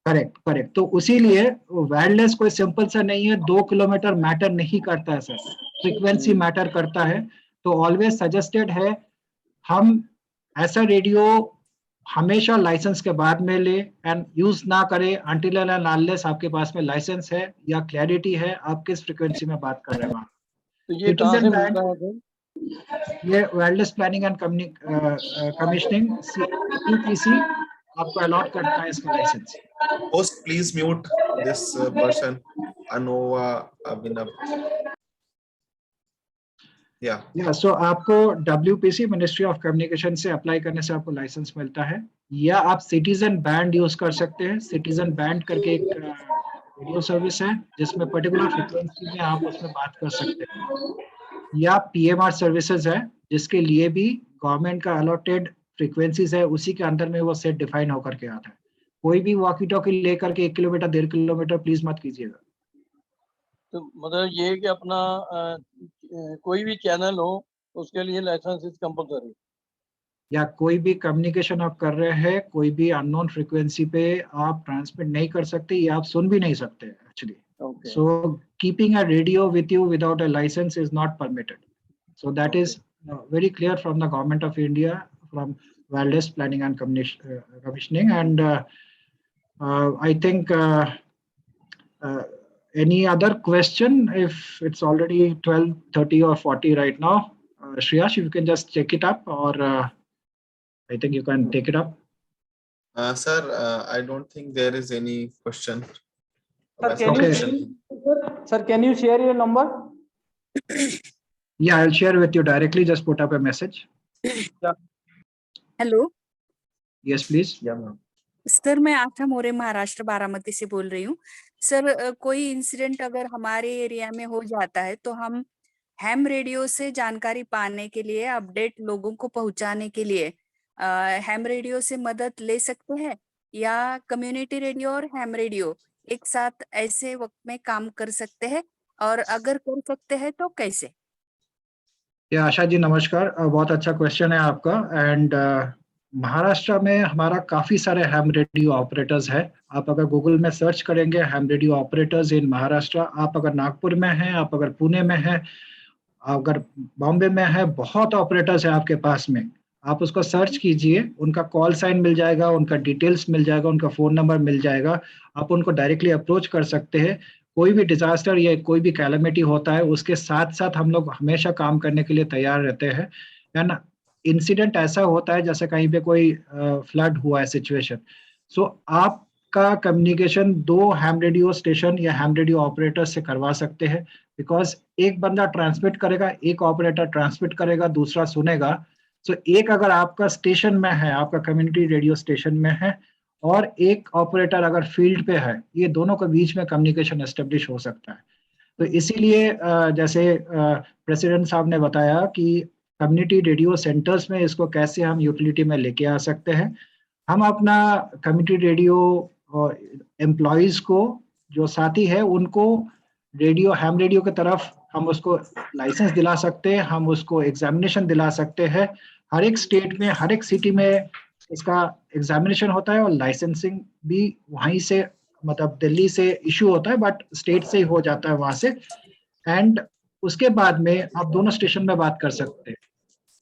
करेक्ट. तो उसीलिए वायरलेस कोई सिंपल सा नहीं है. 2 किलोमीटर मैटर नहीं करता है सर, फ्रीक्वेंसी मैटर करता है. तो ऑलवेज सजेस्टेड है हम ऐसा रेडियो हमेशा लाइसेंस के बाद में ले एंड यूज ना करें अनटिल एंड अनलेस आपके पास में लाइसेंस है या क्लैरिटी है आप किस फ्रीक्वेंसी में बात कर रहे हैं. तो ये कहां से मिलता है? ये wireless planning and commissioning UPC आपको अलॉट करता है इसका licence. Host, please mute this person, Anova Abhinav. या सो आपको WPC मिनिस्ट्री ऑफ कम्युनिकेशन से अप्लाई करने से आपको लाइसेंस मिलता है, या आप सिटीजन बैंड यूज कर सकते हैं. सिटीजन बैंड करके एक रेडियो सर्विस है जिसमें पर्टिकुलर फ्रीक्वेंसी में आप उसमें बात कर सकते हैं, या PMR सर्विसेज है जिसके लिए भी गवर्नमेंट का अलॉटेड फ्रीक्वेंसीज है, उसी के अंदर में वो सेट डिफाइन होकर के आता है. कोई भी वॉकी टॉकी लेकर के 1 किलोमीटर 1.5 किलोमीटर प्लीज मत कीजिएगा. तो मतलब ये कि अपना कोई भी चैनल हो उसके लिए लाइसेंस इज कंपल्सरी, या कोई भी कम्युनिकेशन आप कर रहे हैं कोई भी अननोन फ्रीक्वेंसी पे आप ट्रांसमिट नहीं कर सकते या आप सुन भी नहीं सकते actually. So keeping a radio with you without a licence is not permitted. So that is very clear from the government of India, from wireless planning and commissioning. And I think any other question? If it's already 12:30 or 40 right now, Shreyash, you can just check it up, or I think you can take it up. Sir, I don't think there is any question. Sir, can you share your number? Yeah, I'll share with you directly. Just put up a message. Hello Yes, please. Sir, मैं आशा मोरे महाराष्ट्र बारामती से बोल रही हूँ। Sir, कोई incident अगर हमारे area में हो जाता है तो हम हैम रेडियो से जानकारी पाने के लिए, अपडेट लोगों को पहुंचाने के लिए हैम रेडियो से मदद ले सकते हैं, या कम्युनिटी रेडियो और हैम रेडियो एक साथ ऐसे वक्त में काम कर सकते हैं, और अगर कर सकते हैं तो कैसे? या आशा जी नमस्कार, बहुत अच्छा क्वेश्चन है आपका। एंड महाराष्ट्र में हमारा काफी सारे हैम रेडियो ऑपरेटर्स है। आप अगर गूगल में सर्च करेंगे ham radio operators in Maharashtra, आप अगर नागपुर में हैं, आप अगर पुणे में हैं, अगर बॉम्बे में है, बहुत ऑपरेटर्स है आपके पास में। आप उसको सर्च कीजिए, उनका कॉल साइन मिल जाएगा, उनका डिटेल्स मिल जाएगा, उनका फोन नंबर मिल जाएगा। आप उनको डायरेक्टली अप्रोच कर सकते हैं। कोई भी डिजास्टर या कोई भी कैलेमिटी होता है, उसके साथ साथ हम लोग हमेशा काम करने के लिए तैयार रहते हैं। या ना, इंसिडेंट ऐसा होता है जैसे कहीं पे कोई फ्लड हुआ है सिचुएशन, सो आपका कम्युनिकेशन 2 हैम रेडियो स्टेशन या हैम रेडियो ऑपरेटर से करवा सकते हैं। बिकॉज एक बंदा ट्रांसमिट करेगा, एक ऑपरेटर ट्रांसमिट करेगा, दूसरा सुनेगा। सो एक अगर आपका स्टेशन में है, आपका कम्युनिटी रेडियो स्टेशन में है, और एक ऑपरेटर अगर फील्ड पे है, ये दोनों के बीच में कम्युनिकेशन एस्टेब्लिश हो सकता है। तो इसीलिए जैसे प्रेसिडेंट साहब ने बताया कि कम्युनिटी रेडियो सेंटर्स में इसको कैसे हम यूटिलिटी में लेके आ सकते हैं। हम अपना कम्युनिटी रेडियो एम्प्लॉयज को, जो साथी है, उनको रेडियो हैम रेडियो की तरफ हम उसको लाइसेंस दिला सकते हैं, हम उसको एग्जामिनेशन दिला सकते हैं। हर एक स्टेट में, हर एक सिटी में इसका एग्जामिनेशन होता है और लाइसेंसिंग भी वहीं से, मतलब दिल्ली से इशू होता है, बट स्टेट से ही हो जाता है वहां से। एंड उसके बाद में आप दोनों स्टेशन में बात कर सकते हैं।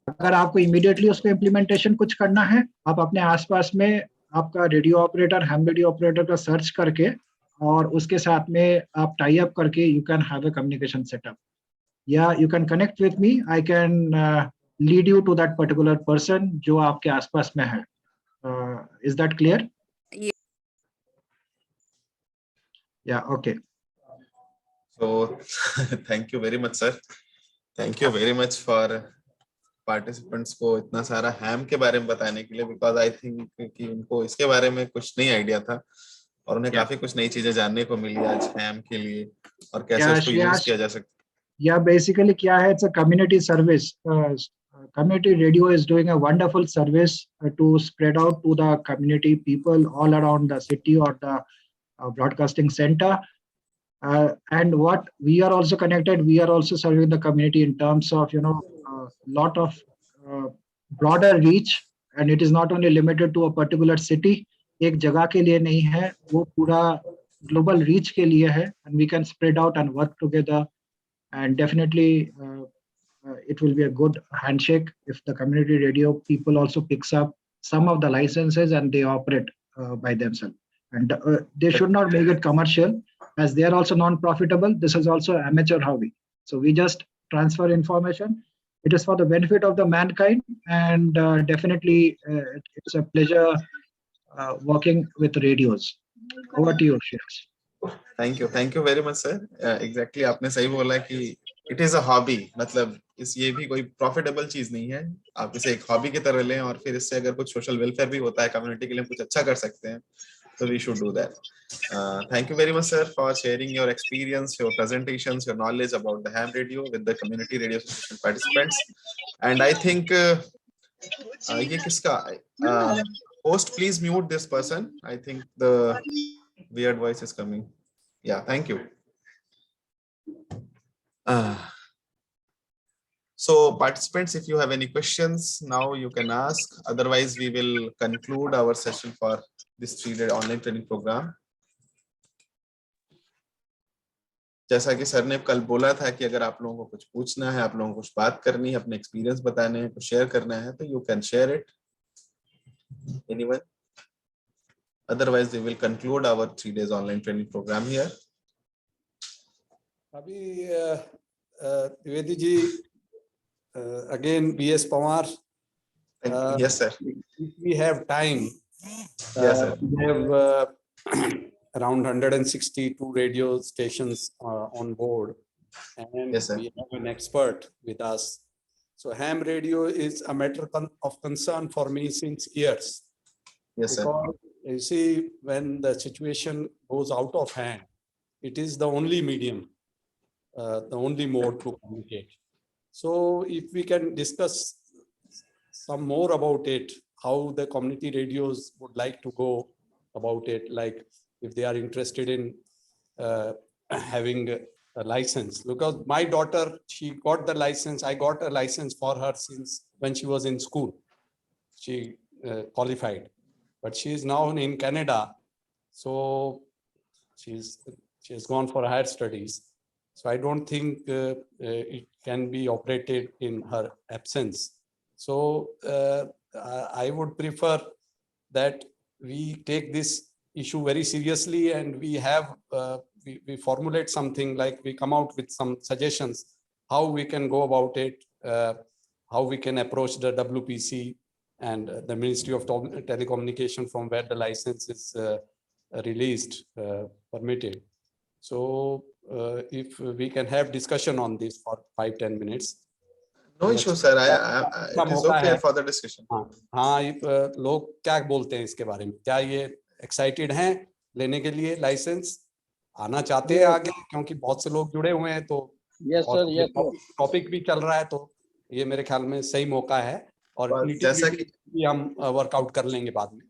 अगर आपको इमीडिएटली उसको इम्प्लीमेंटेशन कुछ करना है, आप अपने आसपास में आपका radio operator, ham radio operator का सर्च करके और उसके साथ में आप टाई अप करके you can have a communication setup, या you can connect with me, I can lead you to that particular person जो आपके आसपास में है। Is that clear? या okay. So thank you very much, sir. Thank you very much for participants को इतना सारा हैम के बारे में बताने के लिए, बिकॉज आई थिंक कि उनको इसके बारे में कुछ नहीं आइडिया था और उन्हें काफी कुछ नई चीजें जानने को मिली आज हैम के लिए और कैसे उसको यूज किया जा सकता है। या बेसिकली क्या है, it's a community service. Community radio is doing a wonderful service to spread out to the community people all around the city or the broadcasting center. And what we are also connected, we are also serving the community in terms of, lot of broader reach, and it is not only limited to a particular city. एक जगह के लिए नहीं है, वो पूरा global reach के लिए है, and we can spread out and work together, and definitely it will be a good handshake if the community radio people also picks up some of the licenses and they operate by themselves. And they should not make it commercial, as they are also non-profitable. This is also amateur hobby. So we just transfer information. It is for the benefit of the mankind, and definitely it's a pleasure working with radios. Over to you, Shiraz. Thank you very much, sir. Exactly, आपने सही बोला कि it is a hobby, मतलब ये भी कोई profitable चीज नहीं है। आप इसे एक हॉबी की तरह लें और फिर इससे अगर कुछ सोशल वेलफेयर भी होता है, कम्युनिटी के लिए कुछ अच्छा कर सकते हैं, तो we should do that. Thank you very much sir for sharing your experience, your presentations, your knowledge about the ham radio with the community radio association participants. And I think ये किसका host, please mute this person, I think the weird voice is coming. Yeah, thank you. So participants, if you have any questions now you can ask, otherwise we will conclude our session for this 3-day online training program. जैसा कि sir ने कल बोला था कि अगर आप लोगों को कुछ पूछना है, आप लोगों को कुछ बात करनी है, अपने एक्सपीरियंस बताने हैं, कुछ शेयर करना है, तो you can share it. Anyone? Otherwise we will conclude our 3 days online training program here. अभी Dwivedi ji, again BS Pawar. Yes sir. We have time. Yes sir. We have around 162 radio stations on board, and Yes, sir. we have an expert with us. So ham radio is a matter of concern for me since years. Yes, sir. Because you see, when the situation goes out of hand, it is the only medium, the only mode to communicate. So if we can discuss some more about it, how the community radios would like to go about it, like if they are interested in having a license. Because my daughter, she got the license. I got a license for her since when she was in school. She qualified, but she is now in Canada. So she has gone for higher studies. So I don't think it can be operated in her absence. So I would prefer that we take this issue very seriously, and we have we formulate something, like we come out with some suggestions how we can go about it, how we can approach the WPC and the Ministry of Telecommunication from where the license is released, permitted. So if we can have discussion on this for 5-10 minutes. No issue, sir. It is okay for the discussion. हाँ, लोग क्या बोलते हैं इसके बारे में? क्या ये excited हैं लेने के लिए लाइसेंस? आना चाहते हैं आगे, क्योंकि बहुत से लोग जुड़े हुए हैं, तो टॉपिक भी चल रहा है, तो ये मेरे ख्याल में सही मौका है, और जैसा कि हम वर्कआउट कर लेंगे बाद में.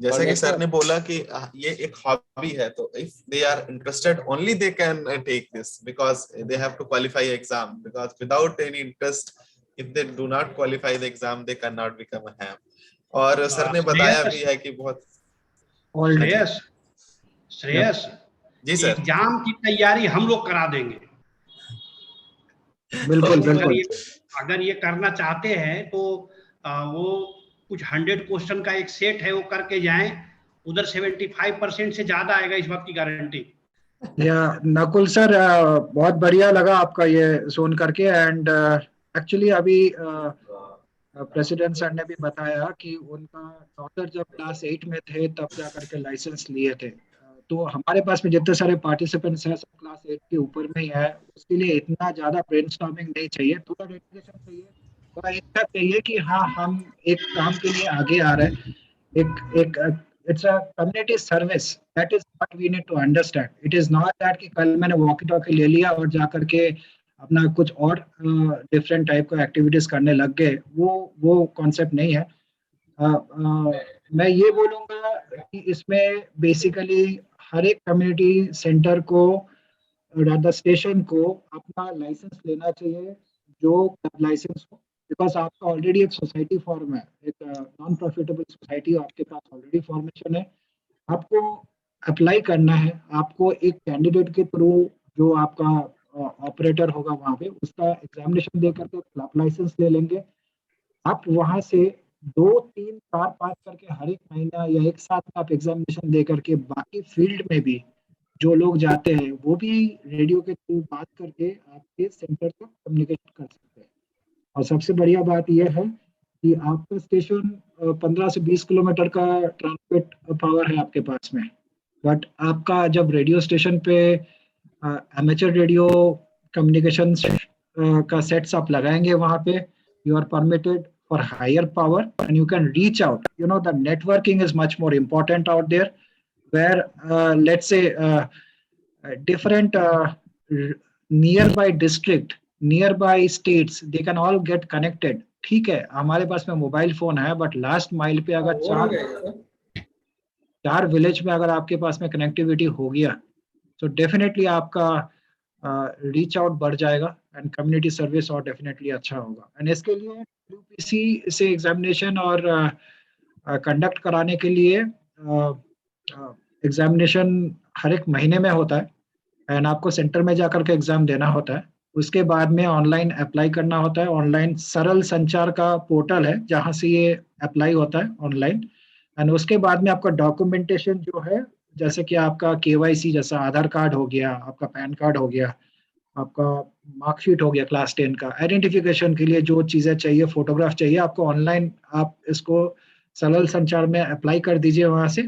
जैसे कि सर ने बोला कि ये एक हॉबी है, तो if they are interested only they can take this, because they have to qualify exam, because without any interest, if they do not qualify the exam, they cannot become a ham. और sir ने बताया भी है कि बहुत श्रेयस जी sir, exam की तैयारी हम लोग करा देंगे. बिल्कुल बिल्कुल. अगर ये करना चाहते हैं तो वो कुछ 100 क्वेश्चन का एक सेट है, वो करके जाएं, उधर 75% से ज्यादा आएगा, इस बात की गारंटी. या नकुल सर, बहुत बढ़िया लगा आपका ये सुन करके. एंड एक्चुअली अभी प्रेसिडेंट सर ने भी बताया कि उनका डॉटर जब क्लास 8 में थे तब जा करके लाइसेंस लिए थे. तो हमारे पास में जितने सारे पार्टिसिपेंट्स हैं सब क्लास 8 के ऊपर में ही है. उसके लिए इतना ज्यादा ब्रेनस्टॉर्मिंग नहीं चाहिए, थोड़ा डेडिकेशन चाहिए, थोड़ा इच्छा चाहिए कि हाँ हम एक काम के लिए आगे आ रहे हैं. एक it's a community service. That is what we need to understand. It is not that कि कल मैंने वॉकी टॉकी ले लिया और जा करके अपना कुछ और डिफरेंट टाइप का एक्टिविटीज करने लग गए. वो कॉन्सेप्ट नहीं है. मैं ये बोलूँगा कि इसमें बेसिकली हर एक कम्युनिटी सेंटर को, राधा स्टेशन को अपना लाइसेंस लेना चाहिए, जो लाइसेंस हो, बिकॉज आपका ऑलरेडी एक सोसाइटी फॉर्म है, एक नॉन प्रॉफिटेबल सोसाइटी आपके पास ऑलरेडी फॉर्मेशन है. आपको अप्लाई करना है, आपको एक कैंडिडेट के थ्रू जो आपका ऑपरेटर होगा वहाँ पे, उसका एग्जामिनेशन दे करके आप लाइसेंस ले लेंगे. आप वहाँ से 2, 3, 4, 5 करके हर एक महीना या एक साथ आप एग्जामिनेशन दे करके बाकी फील्ड में भी जो लोग जाते हैं वो भी रेडियो के थ्रू बात करके आपके सेंटर तक कम्युनिकेट कर सकते हैं. और सबसे बढ़िया बात यह है कि आपका स्टेशन 15 से 20 किलोमीटर का ट्रांसमिट पावर है आपके पास में, बट आपका जब रेडियो स्टेशन पे एमेचर रेडियो कम्युनिकेशन का सेट्स आप लगाएंगे वहाँ पे, you are permitted for higher power and you can reach out. You know the networking is much more important out there, where let's say different nearby district, nearby states, they can all get connected. ठीक है, हमारे पास में mobile phone है, but last mile पे अगर चार village में अगर आपके पास में कनेक्टिविटी हो गया तो डेफिनेटली आपका रीच आउट बढ़ जाएगा एंड कम्युनिटी सर्विस और डेफिनेटली अच्छा होगा. एंड इसके लिए WPC से एग्जामिनेशन और कंडक्ट कराने के लिए एग्जामिनेशन हर एक महीने में होता है एंड आपको सेंटर में जाकर के एग्जाम देना होता है. उसके बाद में ऑनलाइन अप्लाई करना होता है. ऑनलाइन सरल संचार का पोर्टल है जहां से ये अप्लाई होता है ऑनलाइन. एंड उसके बाद में आपका डॉक्यूमेंटेशन जो है, जैसे कि आपका KYC, जैसा आधार कार्ड हो गया, आपका पैन कार्ड हो गया, आपका मार्कशीट हो गया क्लास 10 का, आइडेंटिफिकेशन के लिए जो चीज़ें चाहिए, फोटोग्राफ चाहिए, आपको ऑनलाइन आप इसको सरल संचार में अप्लाई कर दीजिए वहाँ से.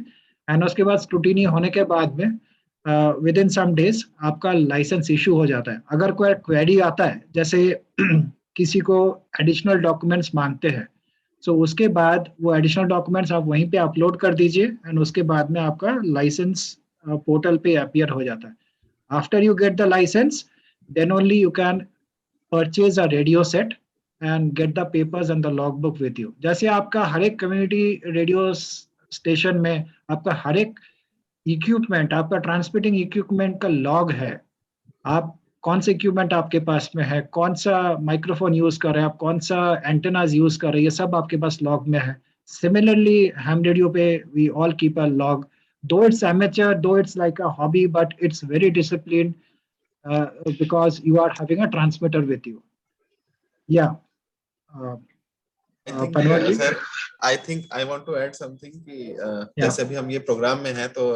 एंड उसके बाद स्क्रूटिनी होने के बाद में विद इन सम डेज आपका लाइसेंस इशू हो जाता है। अगर कोई क्वेरी आता है, जैसे किसी को एडिशनल डॉक्यूमेंट्स मांगते हैं, सो उसके बाद वो एडिशनल डॉक्यूमेंट्स आप वहीं पे अपलोड कर दीजिए एंड उसके बाद में आपका लाइसेंस पोर्टल पे अपीयर हो जाता है। After you get the licence, then only you can purchase a radio set and get the papers and the log book with you. जैसे आपका हर एक कम्युनिटी रेडियो स्टेशन में आपका हर एक इक्विपमेंट, आपका ट्रांसमिटिंग इक्विपमेंट का लॉग है, आप कौन से इक्विपमेंट आपके पास में है, कौन सा माइक्रोफोन यूज कर रहे हैं आप, कौन सा एंटेनाज यूज कर रहे हैं, ये सब आपके पास लॉग में है। सिमिलरली हैम रेडियो पे we all keep a log, though it's amateur, though it's like a hobby, but it's very discipline because you are having a transmitter with you. Yeah. Panwar ji? Sir, I think I want to add something कि जैसे अभी हम ये programme में हैं तो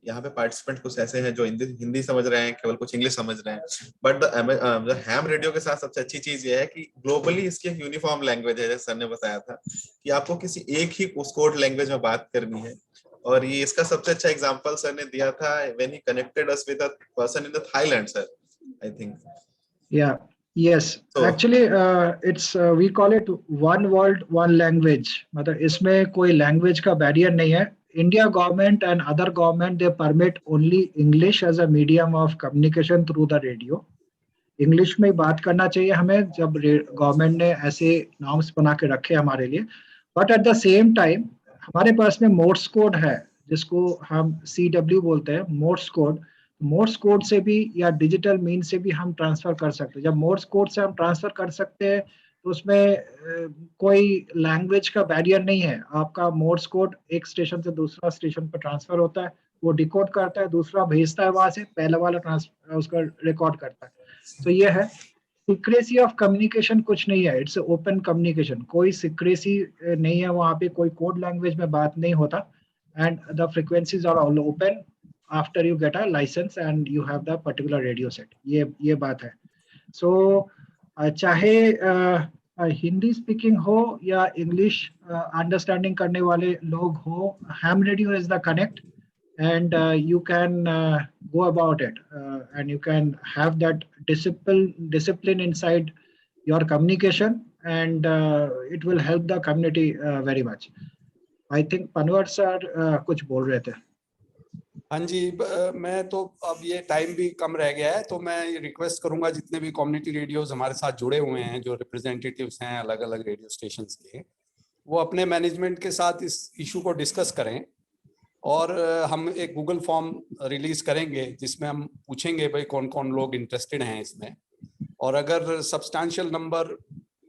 यहाँ पे पार्टिसिपेंट कुछ ऐसे हैं जो हिंदी समझ रहे हैं, केवल कुछ इंग्लिश समझ रहे हैं, बट हैम रेडियो के साथ सबसे अच्छी चीज ये है कि ग्लोबली इसकी एक यूनिफॉर्म लैंग्वेज है। जैसे सर ने बताया था कि आपको किसी एक ही उस कोड लैंग्वेज में बात करनी है, और ये इसका सबसे अच्छा एग्जांपल सर ने दिया था when he connected us with a person in the Thailand, sir, I think. Yeah. Yes. So, actually, it's we call it one world, one language. मतलब इसमें कोई language का barrier नहीं है. India government and other government they permit only English as a medium of communication through the radio. English में बात करना चाहिए हमें, जब government ने ऐसे norms बना के रखे हमारे लिए. But at the same time, हमारे पास में Morse code है, जिसको हम CW बोलते हैं, Morse code. मोर्स कोड से भी या डिजिटल मीन से भी हम ट्रांसफर कर सकते हैं। जब मोर्स कोड से हम ट्रांसफर कर सकते हैं तो उसमें कोई लैंग्वेज का बैरियर नहीं है। आपका मोर्स कोड एक स्टेशन से दूसरा स्टेशन पर ट्रांसफर होता है, वो डिकोड करता है, दूसरा भेजता है, वहां से पहले वाला उसका रिकॉर्ड करता है। तो ये है, सीक्रेसी ऑफ कम्युनिकेशन कुछ नहीं है, इट्स ओपन कम्युनिकेशन, कोई सीक्रेसी नहीं है वहाँ पे, कोई कोड लैंग्वेज में बात नहीं होता, and the frequencies are all open after you get a license and you have the particular radio set. ये बात है। So चाहे हिंदी स्पीकिंग हो या इंग्लिश अंडरस्टैंडिंग करने वाले लोग हो, ham radio is the connect, and you can go about it and you can have that discipline inside your communication, and it will help the community very much. I think Panwar sir कुछ बोल रहे थे। हाँ जी, मैं तो अब ये time भी कम रह गया है, तो मैं रिक्वेस्ट करूंगा जितने भी कम्युनिटी रेडियोज हमारे साथ जुड़े हुए हैं, जो रिप्रेजेंटेटिव्स हैं अलग अलग रेडियो स्टेशंस के, वो अपने मैनेजमेंट के साथ इस इशू को डिस्कस करें, और हम एक गूगल फॉर्म रिलीज करेंगे जिसमें हम पूछेंगे भाई कौन कौन लोग इंटरेस्टेड हैं इसमें, और अगर सब्सटैंशियल नंबर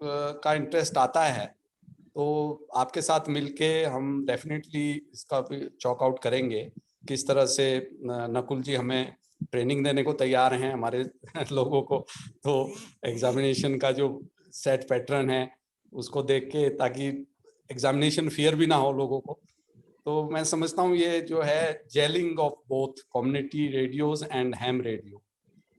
का इंटरेस्ट आता है तो आपके साथ मिलके हम डेफिनेटली इसका चॉक आउट करेंगे। किस तरह से नकुल जी हमें ट्रेनिंग देने को तैयार हैं हमारे लोगों को, तो एग्जामिनेशन का जो सेट पैटर्न है उसको देख के, ताकि एग्जामिनेशन फियर भी ना हो लोगों को। तो मैं समझता हूँ ये जो है gelling of both community radios and ham radio,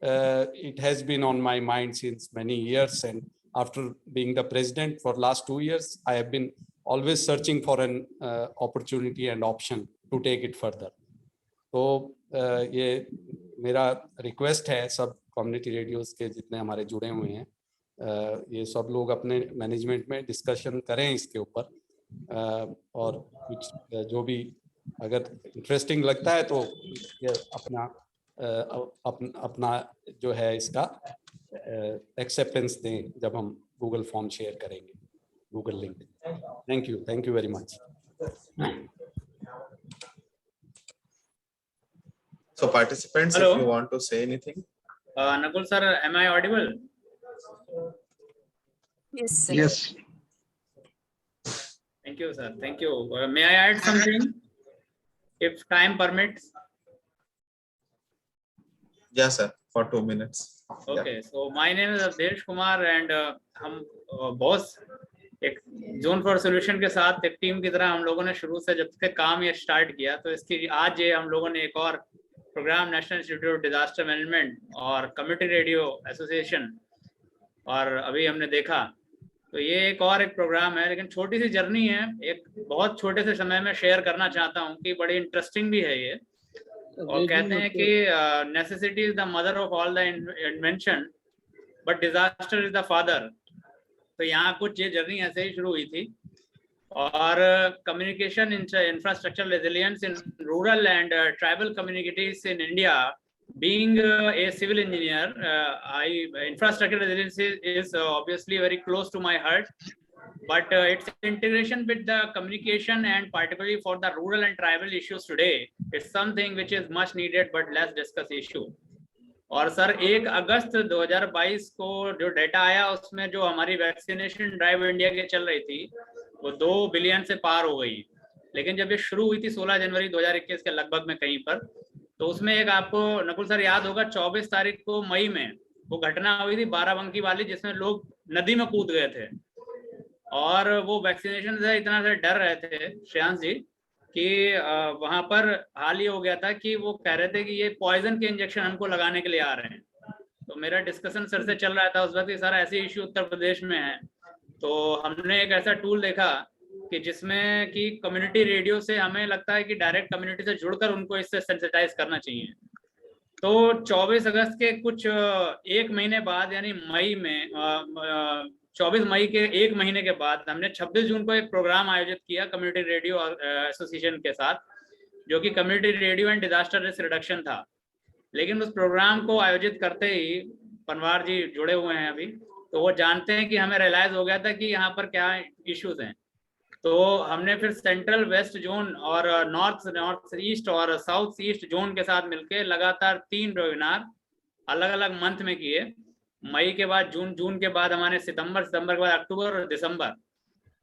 it has been on my mind since many years, and after being the president for last 2 years, I have been always searching for an opportunity and option to take it further. तो ये मेरा request है सब community radios के जितने हमारे जुड़े हुए हैं, ये सब लोग अपने मैनेजमेंट में डिस्कशन करें इसके ऊपर, और कुछ जो भी अगर इंटरेस्टिंग लगता है तो ये अपना जो है इसका एक्सेप्टेंस दें जब हम गूगल फॉर्म शेयर करेंगे, Google link. Thank you very much. So participants, Hello. if you want to say anything. Nakul sir, am I audible? Yes, sir. Yes. Thank you, sir. Thank you. May I add something, if time permits? Yes, sir. For 2 minutes. Okay. Yeah. So my name is Avdesh Kumar, and हम boss एक zone for solution के साथ एक team की तरह हम लोगों ने शुरू से जब से काम ये स्टार्ट किया, तो इसकी आज ये हम लोगों ने एक और programme national institute of disaster management और कम्युनिटी रेडियो एसोसिएशन, और अभी हमने देखा तो ये एक प्रोग्राम है, लेकिन छोटी सी जर्नी है, एक बहुत छोटे से समय में शेयर करना चाहता हूँ कि बड़ी इंटरेस्टिंग भी है ये। और कहते हैं कि necessity is the mother of all the invention but disaster is the father. तो यहाँ कुछ ये जर्नी ऐसे ही शुरू हुई थी। और communication infrastructure resilience in rural and tribal communities in India, being a civil engineer, infrastructure resilience is obviously very close to my heart, but its integration with the communication and particularly for the rural and tribal issues today is something which is much needed but less discussed issue. और sir 1 अगस्त 2022 को जो data आया उसमें जो हमारी vaccination drive India के चल रही थी वो 2 बिलियन से पार हो गई। लेकिन जब ये शुरू हुई थी 16 जनवरी 2021 के लगभग में कहीं पर, तो उसमें एक आपको नकुल सर याद होगा 24 तारीख को मई में वो घटना हुई थी बाराबंकी वाली, जिसमें लोग नदी में कूद गए थे। और वो वैक्सीनेशन से इतना से डर रहे थे श्रेयांश जी कि वहां पर हाल ही हो गया था कि वो कह रहे थे कि ये पॉइजन के इंजेक्शन हमको लगाने के लिए आ रहे हैं। तो मेरा डिस्कशन सर से चल रहा था उस वक्त, सर ऐसे इश्यू उत्तर प्रदेश में है। तो हमने एक ऐसा टूल देखा कि जिसमें कि कम्युनिटी रेडियो से हमें लगता है कि डायरेक्ट कम्युनिटी से जुड़कर उनको इससे सेंसिटाइज करना चाहिए। तो 24 अगस्त के कुछ 1 महीने बाद यानी मई में 24 मई के 1 महीने के बाद हमने 26 जून को एक प्रोग्राम आयोजित किया कम्युनिटी रेडियो एसोसिएशन के साथ, जो कि community radio and disaster risk reduction था। लेकिन उस प्रोग्राम को आयोजित करते ही पनवार जी जुड़े हुए हैं अभी, तो वो जानते हैं कि हमें रियलाइज हो गया था कि यहाँ पर क्या इश्यूज हैं। तो हमने फिर सेंट्रल वेस्ट जोन और नॉर्थ ईस्ट और साउथ ईस्ट जोन के साथ मिलकर लगातार 3 वेबिनार अलग अलग मंथ में किए। मई के बाद जून के बाद हमारे सितंबर के बाद अक्टूबर और दिसंबर।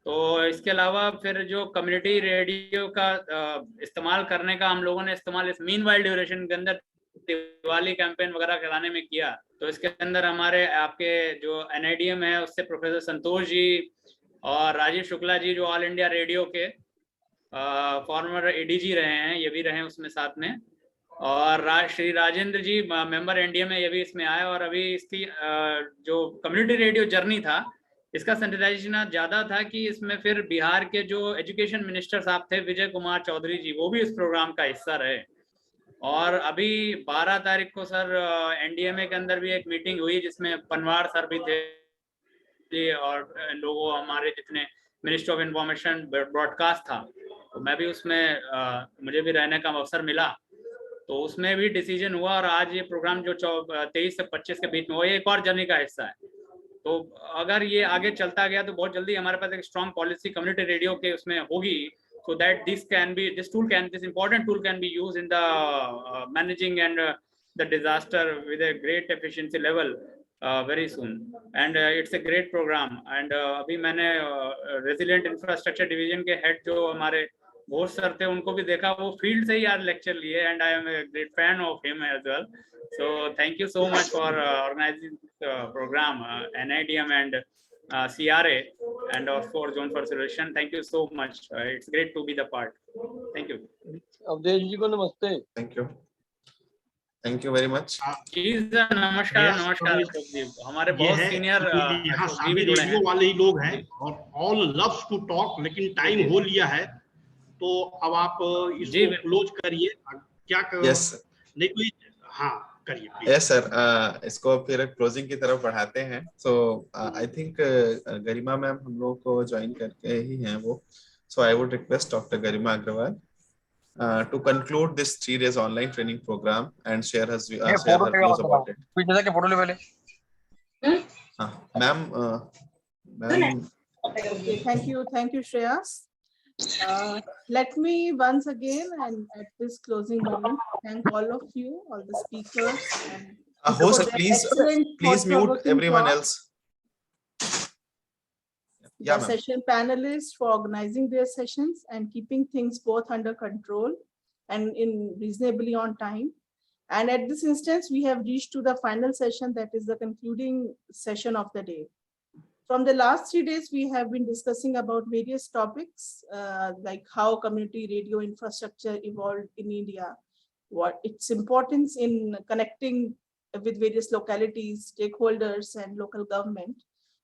तो इसके अलावा फिर जो कम्युनिटी रेडियो का इस्तेमाल करने का हम लोगों ने इस्तेमाल इस मीनवाइल ड्यूरेशन के अंदर दिवाली कैंपेन वगैरह कराने में किया। तो इसके अंदर हमारे आपके जो NIDM है उससे प्रोफेसर संतोष जी और राजीव शुक्ला जी जो ऑल इंडिया रेडियो के फॉर्मर ADG रहे हैं, ये भी रहे उसमें साथ में। और श्री राजेंद्र जी मेंबर NDM है, ये भी इसमें आए। और अभी इसकी जो कम्युनिटी रेडियो जर्नी था इसका सेंसिटाइजेशन ज़्यादा था कि इसमें फिर बिहार के जो एजुकेशन मिनिस्टर साहब थे विजय कुमार चौधरी जी, वो भी इस प्रोग्राम का हिस्सा रहे। और अभी 12 तारीख को सर NDMA के अंदर भी एक मीटिंग हुई जिसमें पनवार सर भी थे और लोगों हमारे जितने मिनिस्टर ऑफ इंफॉर्मेशन ब्रॉडकास्ट था, तो मैं भी उसमें मुझे भी रहने का अवसर मिला। तो उसमें भी डिसीजन हुआ और आज ये प्रोग्राम जो 23 से 25 के बीच में वो एक और जर्नी का हिस्सा है। तो अगर ये आगे चलता गया तो बहुत जल्दी हमारे पास एक स्ट्रॉन्ग पॉलिसी कम्युनिटी रेडियो के उसमें होगी, so that this important tool can be used in the managing and the disaster with a great efficiency level very soon. And it's a great program. And अभी मैंने resilient infrastructure division के head जो हमारे Ghosh sir थे उनको भी देखा, वो फील्ड से ही यार लेक्चर लिए, and I am a great fan of him as well. So thank you so much for organizing the program, NIDM and CRA and of course Zone for Solution. Thank you so much. It's great to be the part. Thank you. Awadhesh जी को नमस्ते। Thank you very much. जी sir नमस्कार। नमस्कार अशोक जी, हमारे बहुत senior यहाँ सभी radio वाले ही लोग हैं और ऑल लव्स टू टॉक, लेकिन टाइम हो लिया है तो अब आप इसको क्लोज करिए। क्या नहीं कोई हाँ करिए। यस सर, इसको फिर क्लोजिंग की तरफ बढ़ाते हैं। सो आई थिंक गरिमा मैम हम लोग को ज्वाइन करके ही हैं वो, so I would request doctor Garima Agarwal to conclude this 3 days online training program and share her views about it. Photo ले पहले ma'am. Okay, thank you Shreyas. Let me once again and at this closing moment thank all of you, all the speakers and host please mute everyone else. The session panelists for organizing their sessions and keeping things both under control and in reasonably on time. And at this instance, we have reached to the final session, that is the concluding session of the day. From the last 3 days, we have been discussing about various topics like how community radio infrastructure evolved in India, what its importance in connecting with various localities, stakeholders, and local government,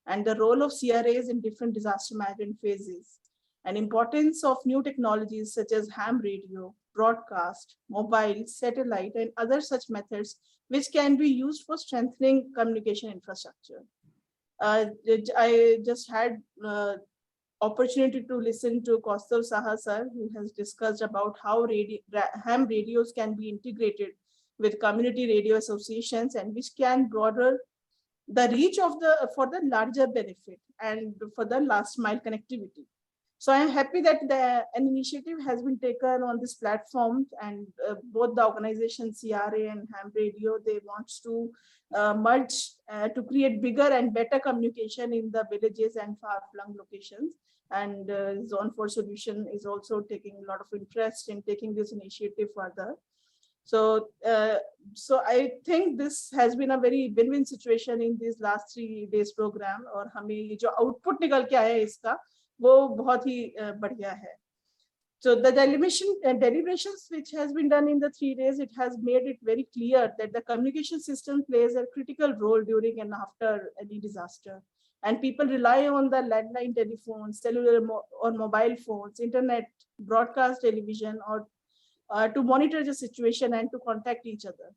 and the role of CRAs in different disaster management phases. and importance of new technologies such as ham radio, broadcast, mobile, satellite, and other such methods which can be used for strengthening communication infrastructure. I just had opportunity to listen to Kaustav Saha sir, who has discussed about how ham radios can be integrated with community radio associations and which can broaden the reach of for the larger benefit and for the last mile connectivity. So I am happy that an initiative has been taken on this platform, and both the organization CRA and ham radio, they want to merge to create bigger and better communication in the villages and far-flung locations. And Zone 4 Solution is also taking a lot of interest in taking this initiative further. So, so I think this has been a very win-win situation in these last 3 days program. और हमें ये जो output निकल के आया है इसका वो बहुत ही बढ़िया है. So the deliberations which has been done in the 3 days, it has made it very clear that the communication system plays a critical role during and after any disaster. And people rely on the landline telephones, cellular or mobile phones, internet, broadcast television, or to monitor the situation and to contact each other.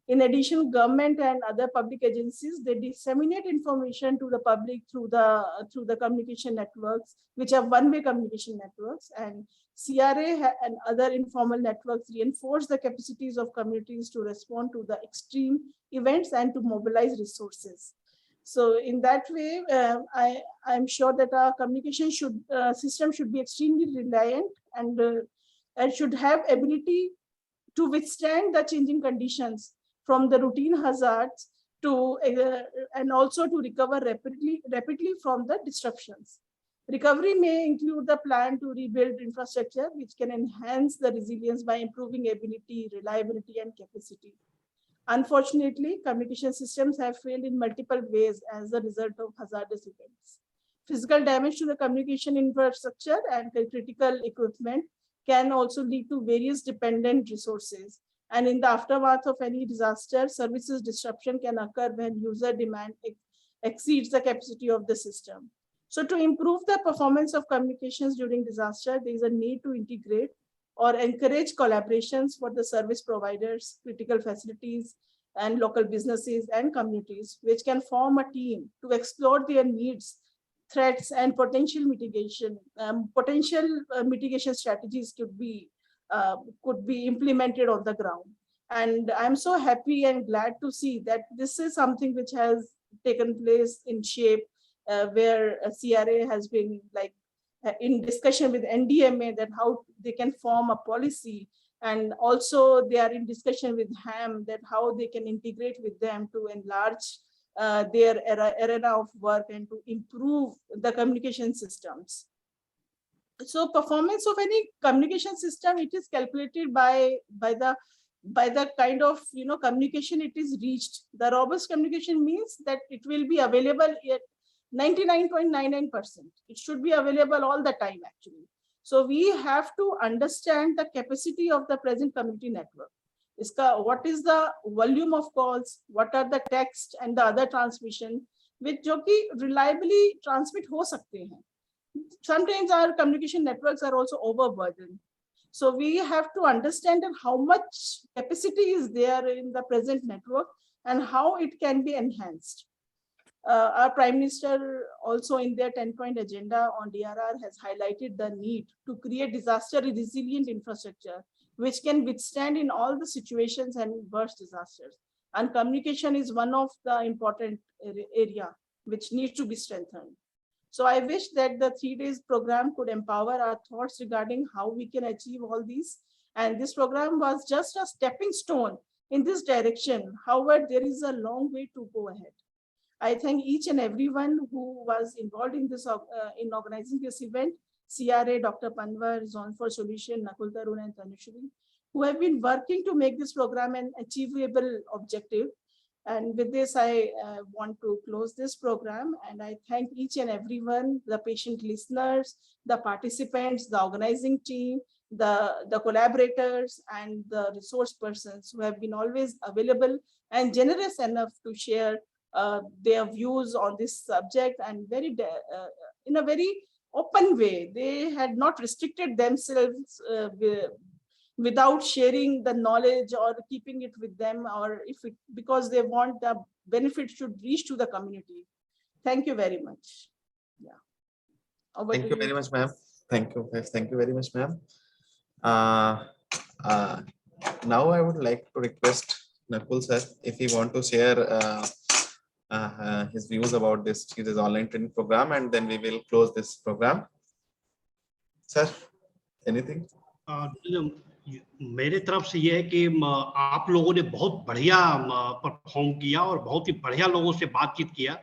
In addition, government and other public agencies, they disseminate information to the public through the communication networks, which are one-way communication networks, and CRA and other informal networks reinforce the capacities of communities to respond to the extreme events and to mobilize resources. So in that way, I'm sure that our communication system should be extremely reliant and should have ability to withstand the changing conditions, from the routine hazards to and also to recover rapidly from the disruptions. Recovery may include the plan to rebuild infrastructure, which can enhance the resilience by improving ability, reliability, and capacity. Unfortunately, communication systems have failed in multiple ways as a result of hazardous events. Physical damage to the communication infrastructure and critical equipment can also lead to various dependent resources. And in the aftermath of any disaster, services disruption can occur when user demand exceeds the capacity of the system. So to improve the performance of communications during disaster, there is a need to integrate or encourage collaborations for the service providers, critical facilities, and local businesses and communities, which can form a team to explore their needs, threats, and potential mitigation. Mitigation strategies could be implemented on the ground. And I'm so happy and glad to see that this is something which has taken place in shape, where CRA has been in discussion with NDMA that how they can form a policy, and also they are in discussion with ham that how they can integrate with them to enlarge their arena of work and to improve the communication systems. So performance of any communication system, it is calculated by the kind of communication it is reached. The robust communication means that it will be available at 99.99%. It should be available all the time actually. So we have to understand the capacity of the present community network. What is the volume of calls, what are the text and the other transmission which जो कि reliably transmit हो सकते हैं. Sometimes our communication networks are also overburdened. So we have to understand how much capacity is there in the present network and how it can be enhanced. Our Prime Minister also in their 10-point agenda on DRR has highlighted the need to create disaster resilient infrastructure which can withstand in all the situations and burst disasters. And communication is one of the important area which needs to be strengthened. So I wish that the 3 days program could empower our thoughts regarding how we can achieve all these. And this program was just a stepping stone in this direction. However, there is a long way to go ahead. I thank each and everyone who was involved in this in organizing this event, CRA, Dr. Panwar, Zone 4 Solution, Nakul Tarun, and Tanushri, who have been working to make this program an achievable objective. And with this, I want to close this program, and I thank each and everyone, the patient listeners, the participants, the organizing team, the collaborators, and the resource persons who have been always available and generous enough to share their views on this subject, and in a very open way. They had not restricted themselves without sharing the knowledge or keeping it with them, or because they want the benefit should reach to the community. Thank you very much. Yeah. Thank you very much, ma'am. Thank you. Thank you very much, ma'am. Now I would like to request Nakul sir if he want to share his views about this online training program, and then we will close this program. Sir, anything? मेरे तरफ से ये है कि आप लोगों ने बहुत बढ़िया परफॉर्म किया और बहुत ही बढ़िया लोगों से बातचीत किया,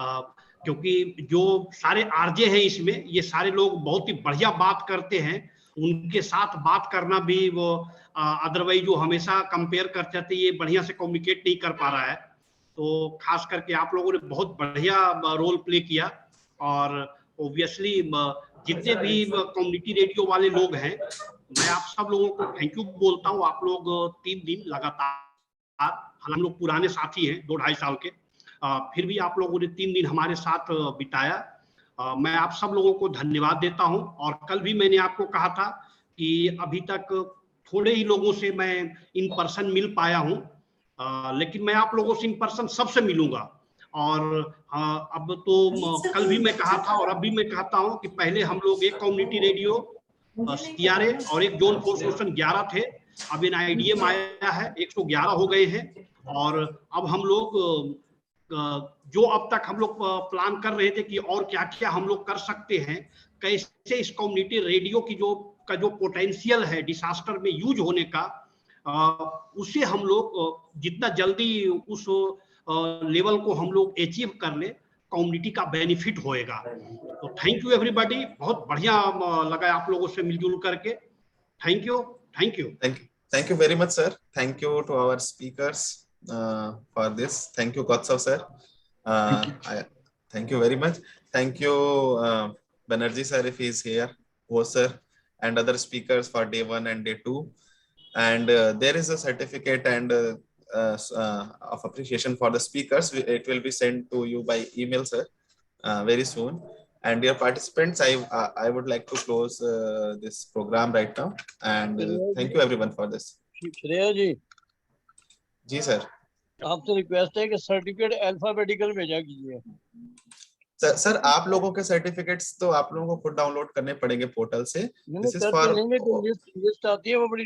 क्योंकि जो सारे आरजे हैं इसमें, ये सारे लोग बहुत ही बढ़िया बात करते हैं। उनके साथ बात करना भी वो अदरवाइज जो हमेशा कंपेयर करते थे, ये बढ़िया से कम्युनिकेट नहीं कर पा रहा है। तो खास करके आप लोगों ने बहुत बढ़िया रोल प्ले किया, और ऑब्वियसली जितने भी कम्युनिटी रेडियो वाले लोग हैं, मैं आप सब लोगों को थैंक यू बोलता हूँ। आप लोग 3 दिन लगातार, हम लोग पुराने साथी हैं 2-2.5 साल के, फिर भी आप लोगों ने 3 दिन हमारे साथ बिताया। मैं आप सब लोगों को धन्यवाद देता हूं। और कल भी मैंने आपको कहा था कि अभी तक थोड़े ही लोगों से मैं इन पर्सन मिल पाया हूं, लेकिन मैं आप लोगों से इन पर्सन सबसे मिलूंगा। और अब तो कल भी मैं कहा था और अब भी मैं कहता हूं कि पहले हम लोग एक कम्युनिटी रेडियो CRA और एक जोन 4 सोल्यूशन 11 थे, अब इन IDM आया है 111 हो गए हैं। और अब हम लोग जो अब तक हम लोग प्लान कर रहे थे कि और क्या क्या हम लोग कर सकते हैं, कैसे इस कम्युनिटी रेडियो की जो पोटेंशियल है डिसास्टर में यूज होने का, उसे हम लोग जितना जल्दी उस लेवल को हम लोग अचीव कर ले, कम्युनिटी का बेनिफिट होएगा। तो थैंक यू एवरीबॉडी, बहुत बढ़िया लगा आप लोगों से मिलजुल करके। Thank you, thank you, thank you very much, sir. Thank you to our speakers for this. Thank you, Gotsav sir. Thank you very much. Thank you, Banerjee sir, if he is here, Bose sir, and other speakers for day 1 and day 2. And there is a certificate and of appreciation for the speakers. It will be sent to you by email, sir, very soon. And dear participants, I would like to close this program right now. And thank you everyone for this. Shreya ji, जी sir, आपसे request है कि certificate alphabetical भेजा कीजिए। Sir आप लोगों के certificates तो आप लोगों को खुद डाउनलोड करने पड़ेंगे पोर्टल से। दिस इज फॉर लिस्ट आती है वो बड़ी